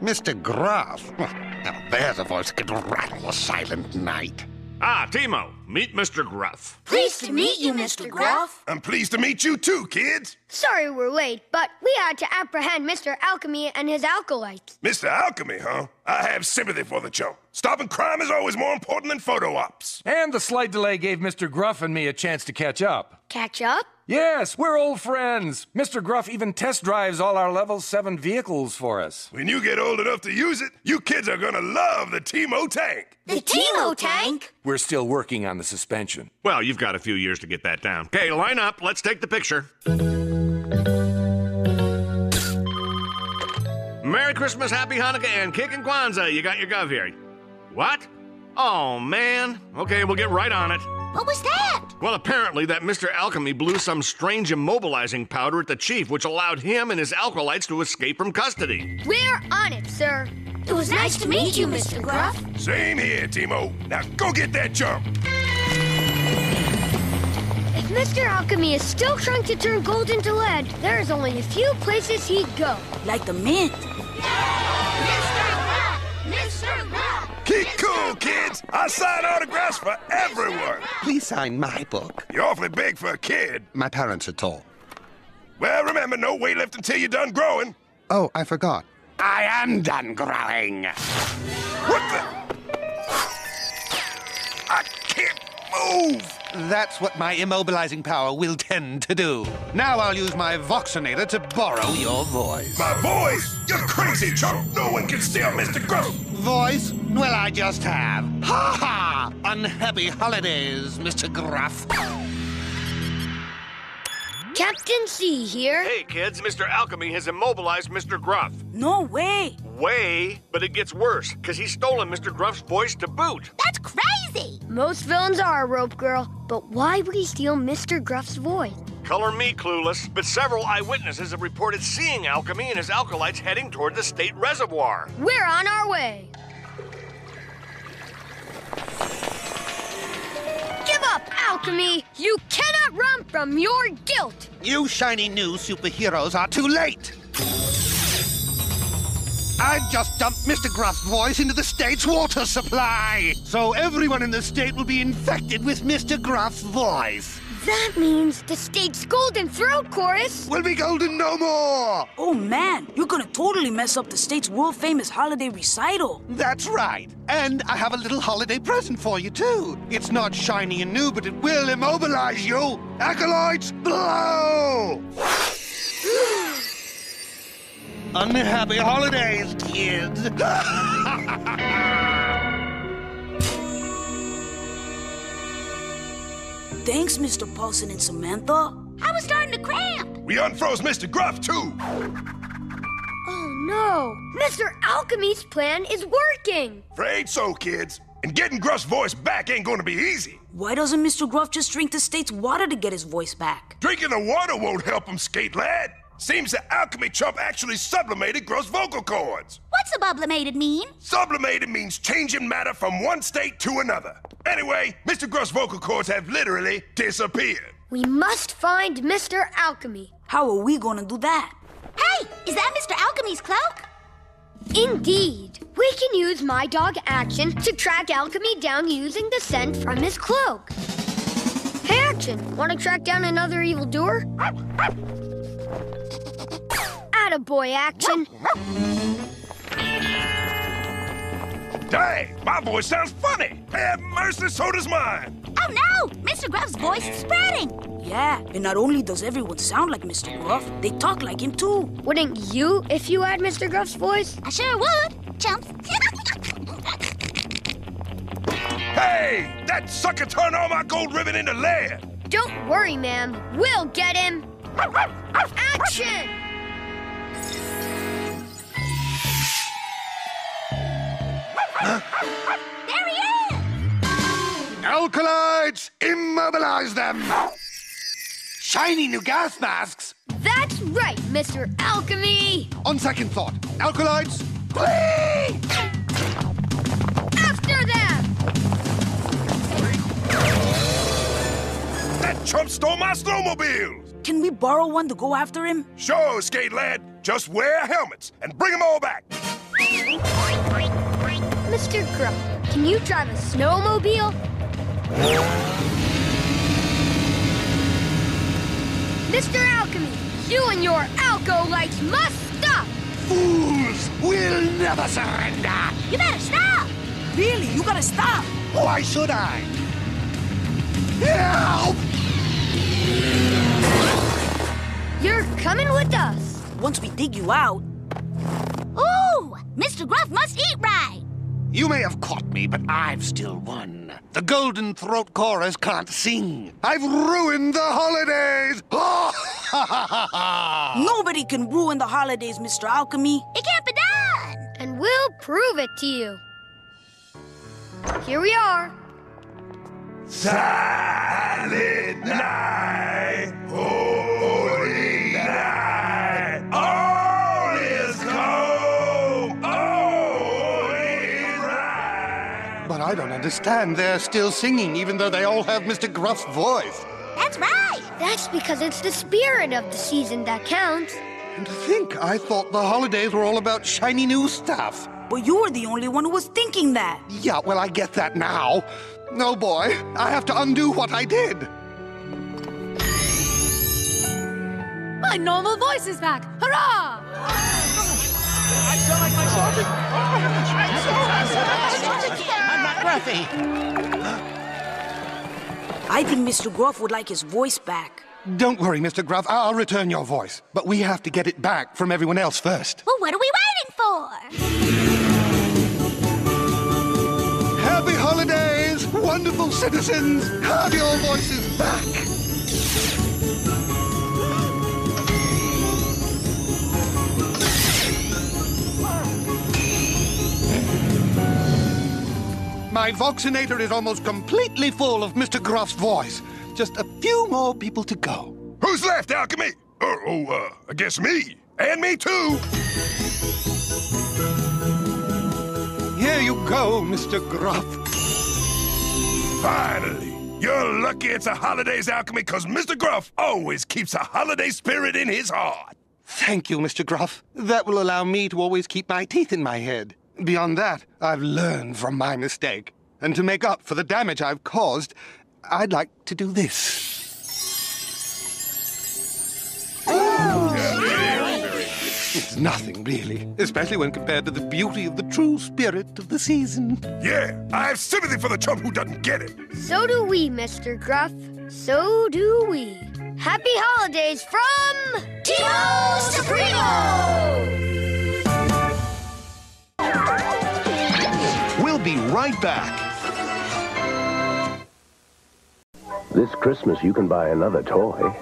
Mr. Gruff? Now there's a voice that could rattle a silent night. Ah, Timo, meet Mr. Gruff. Pleased to meet you, Mr. Gruff. I'm pleased to meet you too, kids. Sorry we're late, but we had to apprehend Mr. Alchemy and his alkalites. Mr. Alchemy, huh? I have sympathy for the chump. Stopping crime is always more important than photo ops. And the slight delay gave Mr. Gruff and me a chance to catch up. Catch up? Yes, we're old friends. Mr. Gruff even test drives all our level 7 vehicles for us. When you get old enough to use it, you kids are gonna love the Timo tank. The Timo tank? We're still working on the suspension. Well, you've got a few years to get that down. Okay, line up. Let's take the picture. Merry Christmas, Happy Hanukkah, and Kick and Kwanzaa. You got your gov here. What? Oh, man. Okay, we'll get right on it. What was that? Well, apparently that Mr. Alchemy blew some strange immobilizing powder at the chief, which allowed him and his alkalites to escape from custody. We're on it, sir. It was nice to meet you, Mr. Gruff. Same here, Timo. Now go get that chump. If Mr. Alchemy is still trying to turn gold into lead, there's only a few places he'd go. Like the mint. Mr. Gruff! Keep cool, kids. I sign autographs for everyone. Please sign my book. You're awfully big for a kid. My parents are tall. Well, remember, no weightlifting until you're done growing. Oh, I forgot. I am done growing. What the? I can't move. That's what my immobilizing power will tend to do. Now I'll use my Voxinator to borrow your voice. My voice? You're crazy, chump. No one can steal Mr. Gruff. Voice? Well, I just have. Ha ha! Unhappy holidays, Mr. Gruff. Captain C here. Hey, kids, Mr. Alchemy has immobilized Mr. Gruff. No way. Way? But it gets worse, because he's stolen Mr. Gruff's voice to boot. That's crazy! Most villains are, Rope Girl, but why would he steal Mr. Gruff's voice? Color me clueless, but several eyewitnesses have reported seeing Alchemy and his alkalites heading toward the state reservoir. We're on our way. Give up, Alchemy! You cannot run from your guilt! You shiny new superheroes are too late! I've just dumped Mr. Gruff's voice into the state's water supply! So everyone in the state will be infected with Mr. Gruff's voice! That means the state's golden throat chorus will be golden no more! Oh man, you're gonna totally mess up the state's world-famous holiday recital. That's right. And I have a little holiday present for you, too. It's not shiny and new, but it will immobilize you. Acolytes, blow! Unhappy holidays, kids. Thanks, Mr. Paulson and Samantha. I was starting to cramp. We unfroze Mr. Gruff, too. Oh, no. Mr. Alchemy's plan is working. Afraid so, kids. And getting Gruff's voice back ain't gonna be easy. Why doesn't Mr. Gruff just drink the state's water to get his voice back? Drinking the water won't help him, skate lad. Seems the alchemy chump actually sublimated Gruff's vocal cords. What's sublimated mean? Sublimated means changing matter from one state to another. Anyway, Mr. Gruff's vocal cords have literally disappeared. We must find Mr. Alchemy. How are we gonna do that? Hey, is that Mr. Alchemy's cloak? Indeed. We can use My Dog Action to track Alchemy down using the scent from his cloak. Hey, Action, want to track down another evildoer? Attaboy, Action. Dang, my voice sounds funny. Have mercy, so does mine. Oh no, Mr. Gruff's voice is spreading. Yeah, and not only does everyone sound like Mr. Gruff, they talk like him too. Wouldn't you if you had Mr. Gruff's voice? I sure would, chumps. Hey, that sucker turned all my gold ribbon into lead. Don't worry, ma'am. We'll get him. Action! There he is! Alkalites, immobilize them! Shiny new gas masks! That's right, Mr. Alchemy! On second thought, Alkalites, please! After them! That chump stole my snowmobiles! Can we borrow one to go after him? Sure, skate lad. Just wear helmets and bring them all back. Mr. Gruff, can you drive a snowmobile? Mr. Alchemy, you and your alco-lights must stop! Fools will never surrender! You better stop! Really, you gotta stop! Why should I? Help! You're coming with us. Once we dig you out. Ooh, Mr. Gruff must eat right. You may have caught me, but I've still won. The golden throat chorus can't sing. I've ruined the holidays! Nobody can ruin the holidays, Mr. Alchemy. It can't be done! And we'll prove it to you. Here we are. Silent night, holy night, all is calm, all is right. But I don't understand. They're still singing, even though they all have Mr. Gruff's voice. That's right. That's because it's the spirit of the season that counts. And to think, I thought the holidays were all about shiny new stuff. But you were the only one who was thinking that. Yeah, well, I get that now. No, boy, I have to undo what I did. My normal voice is back. Hurrah! I sound like my sergeant. I'm not Gruffy. I think Mr. Gruff would like his voice back. Don't worry, Mr. Gruff. I'll return your voice. But we have to get it back from everyone else first. Well, what are we waiting for? Happy holidays, wonderful citizens! Have your voices back! My Voxinator is almost completely full of Mr. Gruff's voice. Just a few more people to go. Who's left, Alchemy? I guess me. And me too. Here you go, Mr. Gruff. Finally. You're lucky it's a holidays, Alchemy, because Mr. Gruff always keeps a holiday spirit in his heart. Thank you, Mr. Gruff. That will allow me to always keep my teeth in my head. Beyond that, I've learned from my mistake. And to make up for the damage I've caused, I'd like to do this. It's nothing, really, especially when compared to the beauty of the true spirit of the season. Yeah, I have sympathy for the chump who doesn't get it. So do we, Mr. Gruff. So do we. Happy holidays from... Teemo Supremo! We'll be right back. This Christmas, you can buy another toy.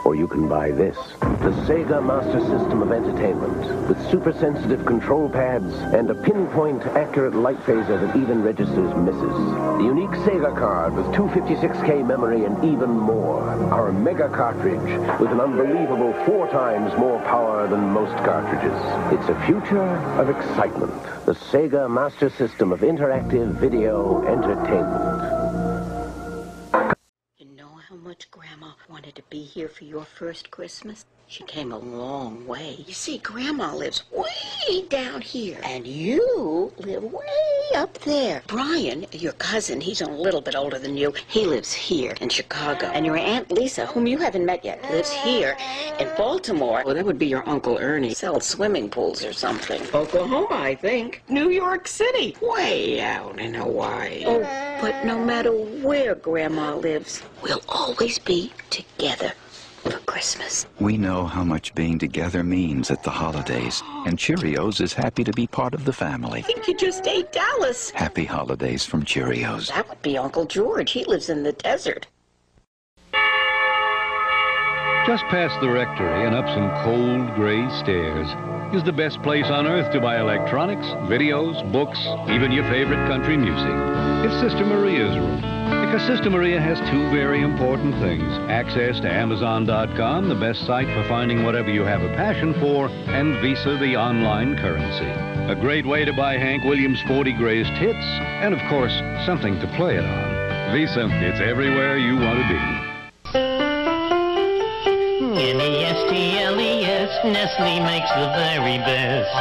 Or you can buy this. The Sega Master System of Entertainment. With super-sensitive control pads and a pinpoint accurate light phaser that even registers misses. The unique Sega card with 256K memory and even more. Our mega cartridge with an unbelievable 4 times more power than most cartridges. It's a future of excitement. The Sega Master System of Interactive Video Entertainment. How much Grandma wanted to be here for your first Christmas? She came a long way. You see, Grandma lives way down here, and you live way up there. Brian, your cousin, he's a little bit older than you. He lives here in Chicago. And your Aunt Lisa, whom you haven't met yet, lives here in Baltimore. Well, that would be your Uncle Ernie. Sells swimming pools or something. Oklahoma, I think. New York City. Way out in Hawaii. Oh, but no matter where Grandma lives, we'll always be together for Christmas. We know how much being together means at the holidays, and Cheerios is happy to be part of the family. I think you just ate Dallas. Happy holidays from Cheerios. That would be Uncle George. He lives in the desert. Just past the rectory and up some cold gray stairs is the best place on earth to buy electronics, videos, books, even your favorite country music. It's Sister Maria's room. Because Sister Maria has 2 very important things. Access to Amazon.com, the best site for finding whatever you have a passion for, and Visa, the online currency. A great way to buy Hank Williams' 40 Greatest Hits, and of course, something to play it on. Visa, it's everywhere you want to be. N-E-S-T-L-E-S, Nestle makes the very best.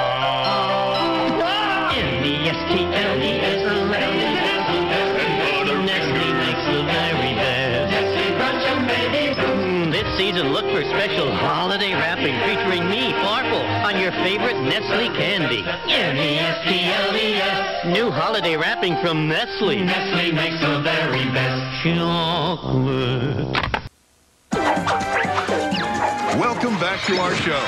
N-E-S-T-L-E-S, Nestle makes the very best. This season, look for special holiday wrapping featuring me, Farple, on your favorite Nestle candy. N-E-S-T-L-E-S, new holiday wrapping from Nestle. Nestle makes the very best chocolate. Welcome back to our show.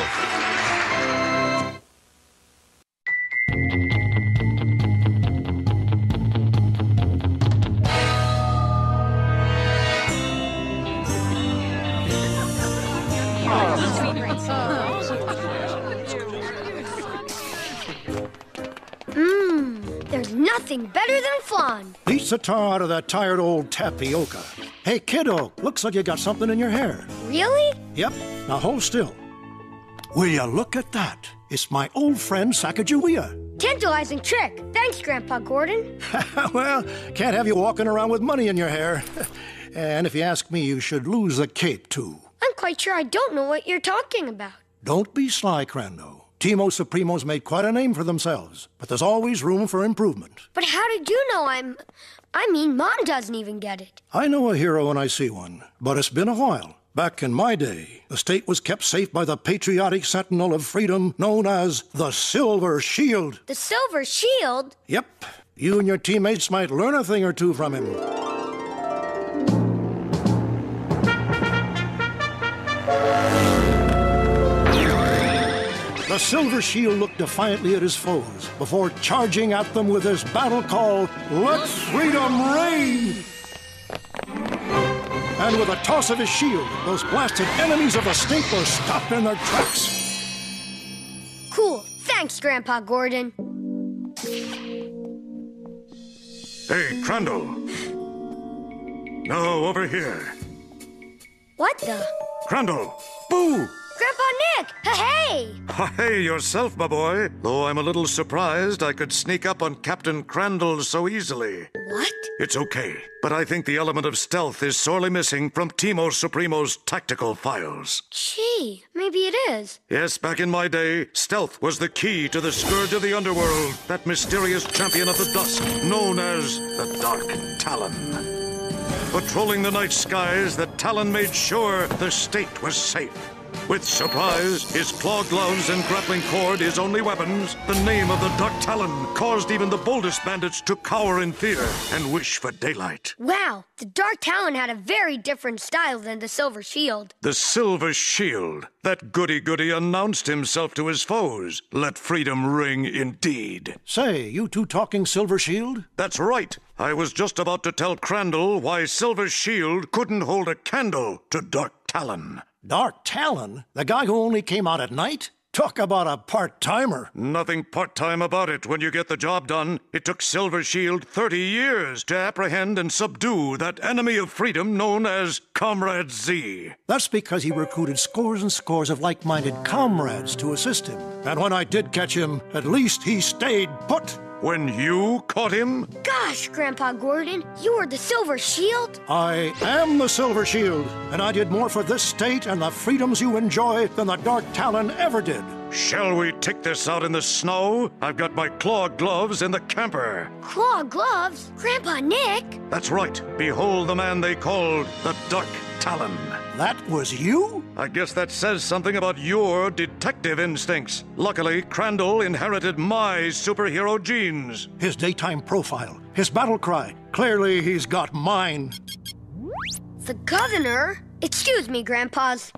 There's nothing better than flan. Pizza tar to that tired old tapioca. Hey, kiddo, looks like you got something in your hair. Really? Yep. Now hold still. Will you look at that? It's my old friend Sacagawea. Tantalizing trick. Thanks, Grandpa Gordon. Well, can't have you walking around with money in your hair. And if you ask me, you should lose the cape, too. I'm quite sure I don't know what you're talking about. Don't be sly, Crando. Teemo Supremo's made quite a name for themselves, but there's always room for improvement. But how did you know I mean, Mom doesn't even get it. I know a hero when I see one, but it's been a while. Back in my day, the state was kept safe by the patriotic sentinel of freedom known as the Silver Shield. The Silver Shield? Yep. You and your teammates might learn a thing or two from him. The Silver Shield looked defiantly at his foes before charging at them with his battle call, "Let Freedom Reign!" And with a toss of his shield, those blasted enemies of the state were stopped in their tracks. Cool. Thanks, Grandpa Gordon. Hey, Crandall. No, over here. What the? Crandall! Boo! Grandpa Nick! Hey! Hey, yourself, my boy. Though I'm a little surprised I could sneak up on Captain Crandall so easily. What? It's okay, but I think the element of stealth is sorely missing from Timo Supremo's tactical files. Gee, maybe it is. Yes, back in my day, stealth was the key to the scourge of the underworld, that mysterious champion of the dusk, known as the Dark Talon. Patrolling the night skies, the Talon made sure the state was safe. With surprise, his claw gloves and grappling cord his only weapons, the name of the Dark Talon caused even the boldest bandits to cower in fear and wish for daylight. Wow, the Dark Talon had a very different style than the Silver Shield. The Silver Shield. That goody-goody announced himself to his foes. Let freedom ring indeed. Say, you two talking Silver Shield? That's right. I was just about to tell Crandall why Silver Shield couldn't hold a candle to Dark Talon. Dark Talon? The guy who only came out at night? Talk about a part-timer. Nothing part-time about it when you get the job done. It took Silver Shield 30 years to apprehend and subdue that enemy of freedom known as Comrade Z. That's because he recruited scores and scores of like-minded comrades to assist him. And when I did catch him, at least he stayed put. When you caught him? Gosh, Grandpa Gordon, you were the Silver Shield? I am the Silver Shield, and I did more for this state and the freedoms you enjoy than the Dark Talon ever did. Shall we take this out in the snow? I've got my claw gloves in the camper. Claw gloves? Grandpa Nick? That's right. Behold the man they called the Dark Talon. That was you? I guess that says something about your detective instincts. Luckily, Crandall inherited my superhero genes. His daytime profile, his battle cry. Clearly, he's got mine. The governor? Excuse me, Grandpas.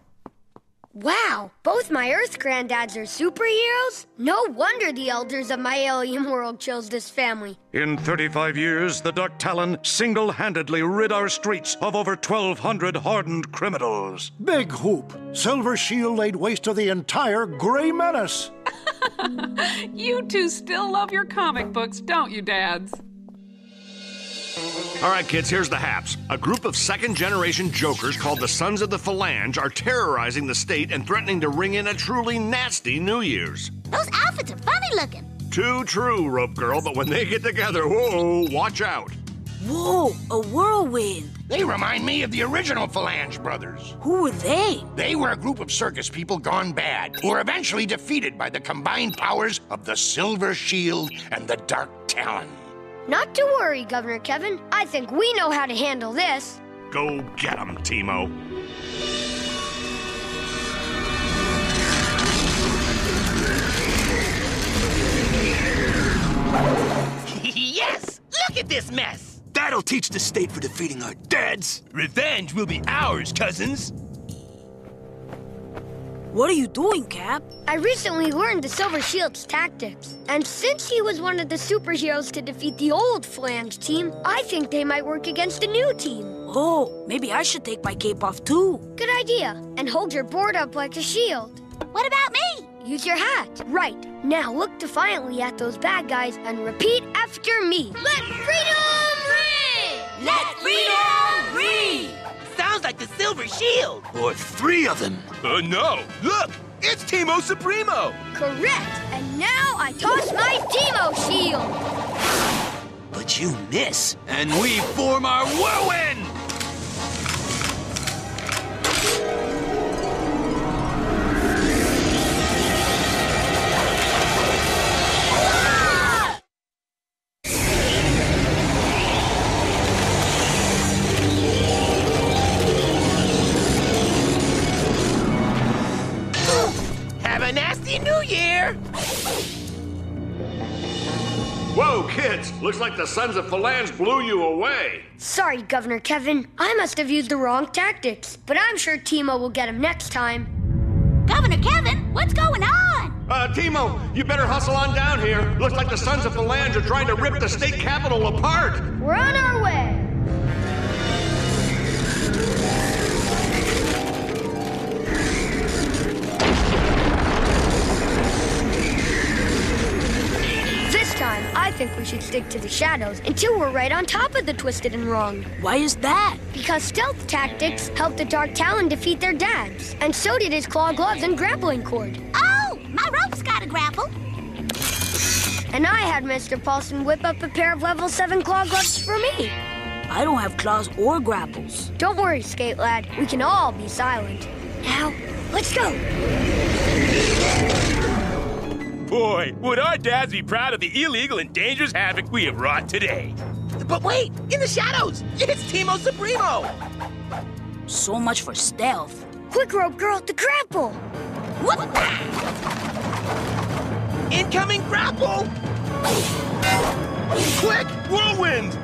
Wow, both my Earth granddads are superheroes? No wonder the elders of my alien world chose this family. In 35 years, the Dark Talon single-handedly rid our streets of over 1,200 hardened criminals. Big whoop. Silver Shield laid waste to the entire Gray Menace. You two still love your comic books, don't you, Dads? All right, kids, here's the haps. A group of second-generation jokers called the Sons of the Phalange are terrorizing the state and threatening to ring in a truly nasty New Year's. Those outfits are funny looking. Too true, Rope Girl, but when they get together, whoa, watch out. Whoa, a whirlwind. They remind me of the original Phalange brothers. Who were they? They were a group of circus people gone bad, who were eventually defeated by the combined powers of the Silver Shield and the Dark Talon. Not to worry, Governor Kevin. I think we know how to handle this. Go get 'em, Timo. Yes! Look at this mess! That'll teach the state for defeating our dads. Revenge will be ours, cousins. What are you doing, Cap? I recently learned the Silver Shield's tactics. And since he was one of the superheroes to defeat the old Phalange team, I think they might work against the new team. Oh, maybe I should take my cape off too. Good idea. And hold your board up like a shield. What about me? Use your hat. Right. Now look defiantly at those bad guys and repeat after me. Let freedom ring! Let freedom ring! Sounds like the Silver Shield. Or 3 of them. No. Look, it's Timo Supremo. Correct. And now I toss my Timo Shield. But you miss, and we form our whirlwind. Have a nasty New Year! Whoa, kids! Looks like the Sons of Phalange blew you away. Sorry, Governor Kevin. I must have used the wrong tactics. But I'm sure Timo will get him next time. Governor Kevin, what's going on? Timo, you better hustle on down here. Looks like the Sons of Phalange are trying to rip the state capitol apart. We're on our way. time, I think we should stick to the shadows until we're right on top of the Twisted and Wrong. Why is that? Because stealth tactics helped the Dark Talon defeat their dads. And so did his claw gloves and grappling cord. Oh, my rope's got a grapple. And I had Mr. Paulson whip up a pair of level 7 claw gloves for me. I don't have claws or grapples. Don't worry, Skate Lad. We can all be silent. Now, let's go. Boy, would our dads be proud of the illegal and dangerous havoc we have wrought today. But wait, in the shadows, it's Teemo Supremo. So much for stealth. Quick, Rope Girl, the grapple. Incoming grapple. Quick, whirlwind.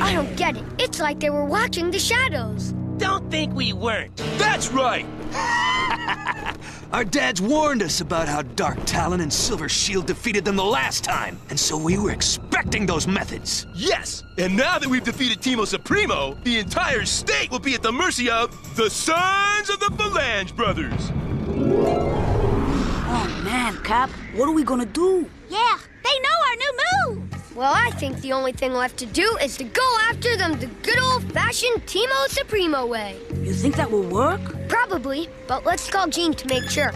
I don't get it. It's like they were watching the shadows. Don't think we weren't. That's right. Our dads warned us about how Dark Talon and Silver Shield defeated them the last time, and so we were expecting those methods. Yes, and now that we've defeated Teemo Supremo, the entire state will be at the mercy of the Sons of the Phalange Brothers. Oh man, Cap, what are we gonna do? Yeah, they know our new moves. Well, I think the only thing left to do is to go after them the good old-fashioned Teemo Supremo way. You think that will work? Probably, but let's call Jean to make sure.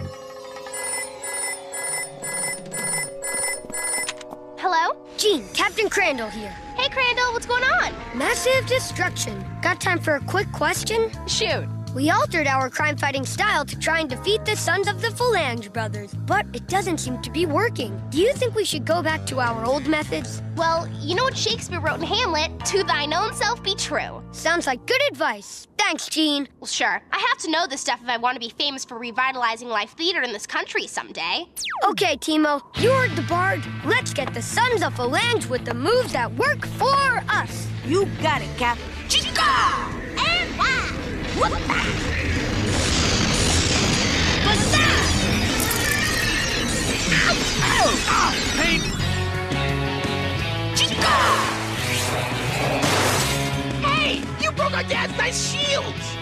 Hello? Jean, Captain Crandall here. Hey, Crandall, what's going on? Massive destruction. Got time for a quick question? Shoot. We altered our crime-fighting style to try and defeat the Sons of the Phalange Brothers, but it doesn't seem to be working. Do you think we should go back to our old methods? Well, you know what Shakespeare wrote in Hamlet? To thine own self be true. Sounds like good advice. Thanks, Jean. Well, sure. I have to know this stuff if I want to be famous for revitalizing live theater in this country someday. Okay, Teemo, you heard the bard. Let's get the Sons of Phalange with the moves that work for us. You got it, Cap. Chica! And why? Whoop-a! Ow! Ah! Pain! Chica! Hey! You broke our dad's nice shields!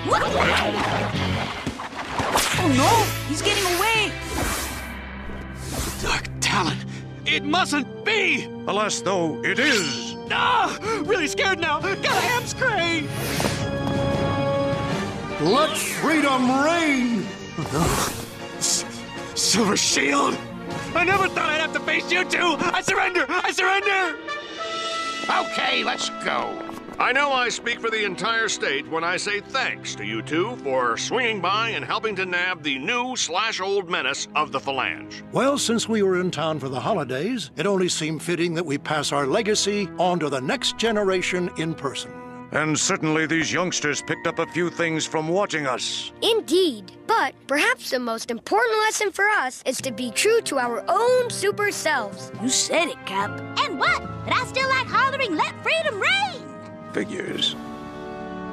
Oh no! He's getting away! Dark Talon! It mustn't be! Alas, though, it is! Ah! Really scared now! Got a hamstring! Let freedom reign! Silver Shield! I never thought I'd have to face you two! I surrender! I surrender! Okay, let's go. I know I speak for the entire state when I say thanks to you two for swinging by and helping to nab the new/old menace of the Phalange. Well, since we were in town for the holidays, it only seemed fitting that we pass our legacy on to the next generation in person. And certainly these youngsters picked up a few things from watching us. Indeed. But perhaps the most important lesson for us is to be true to our own super selves. You said it, Cap. And what? But I still like hollering, let freedom reign! Figures.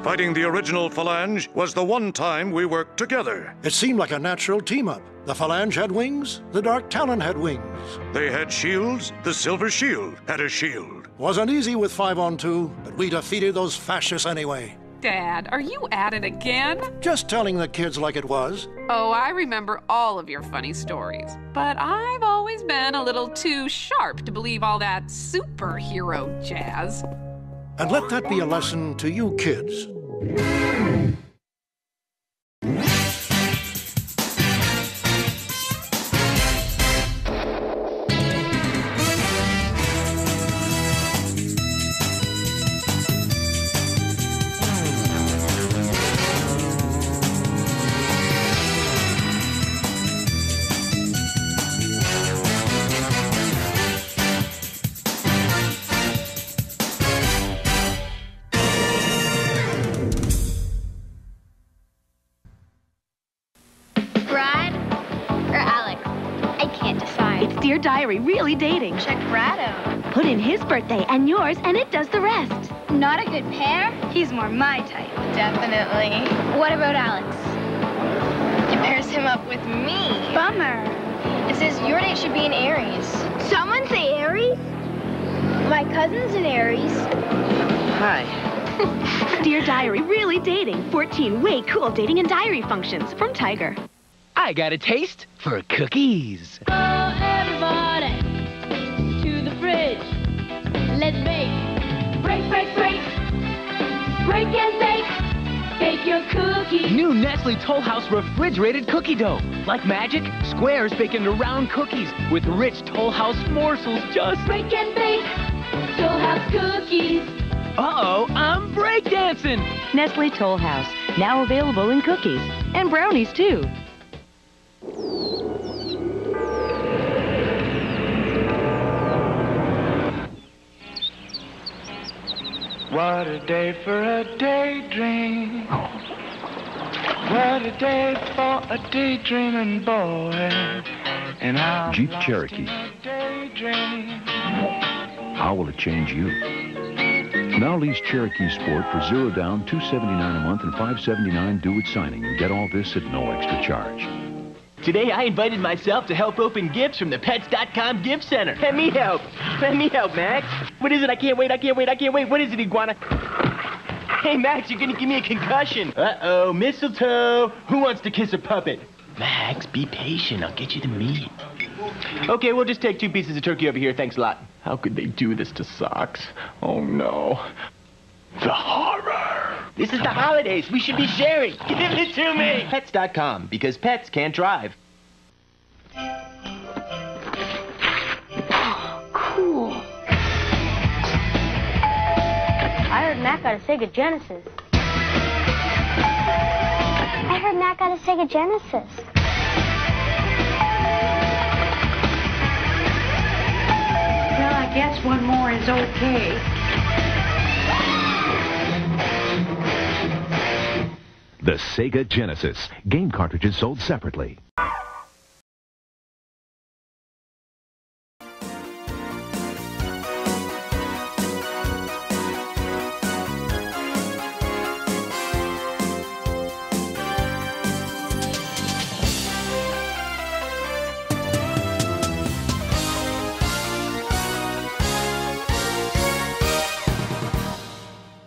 Fighting the original Phalange was the one time we worked together. It seemed like a natural team-up. The Phalange had wings, the Dark Talon had wings. They had shields, the Silver Shield had a shield. Wasn't easy with 5-on-2, but we defeated those fascists anyway. Dad, are you at it again? Just telling the kids like it was. Oh, I remember all of your funny stories. But I've always been a little too sharp to believe all that superhero jazz. And let that be a lesson to you kids. Dear Diary, really dating. Check Brad out. Put in his birthday and yours, and it does the rest. Not a good pair? He's more my type. Definitely. What about Alex? It pairs him up with me. Bummer. It says your date should be an Aries. Someone say My cousin's an Aries. Hi. Dear Diary, really dating. 14 way cool dating and diary functions from Tiger. I got a taste for cookies. Oh, everybody, to the fridge. Let's bake. Break, break, break. Break and bake. Bake your cookies. New Nestle Toll House refrigerated cookie dough. Like magic, squares bake into round cookies with rich Toll House morsels just... Break and bake. Toll House cookies. Uh-oh, I'm breakdancing. Nestle Toll House, now available in cookies. And brownies, too. What a day for a daydream. What a day for a daydreaming boy. And how Jeep Cherokee. daydream. How will it change you? Now lease Cherokee Sport for $0 down, $279 a month, and $579 due at signing. And get all this at no extra charge. Today I invited myself to help open gifts from the Pets.com gift center. Let me help. Let me help, Max. What is it? I can't wait. What is it, Iguana? Hey, Max, you're gonna give me a concussion. Uh-oh, mistletoe. Who wants to kiss a puppet? Max, be patient. I'll get you the meat. Okay, we'll just take 2 pieces of turkey over here. Thanks a lot. How could they do this to socks? Oh, no. The horror. This is the holidays. We should be sharing. Give it to me. Pets.com, because pets can't drive. Cool. I heard Matt got a Sega Genesis. I heard Matt got a Sega Genesis. Well, I guess one more is okay. The Sega Genesis. Game cartridges sold separately.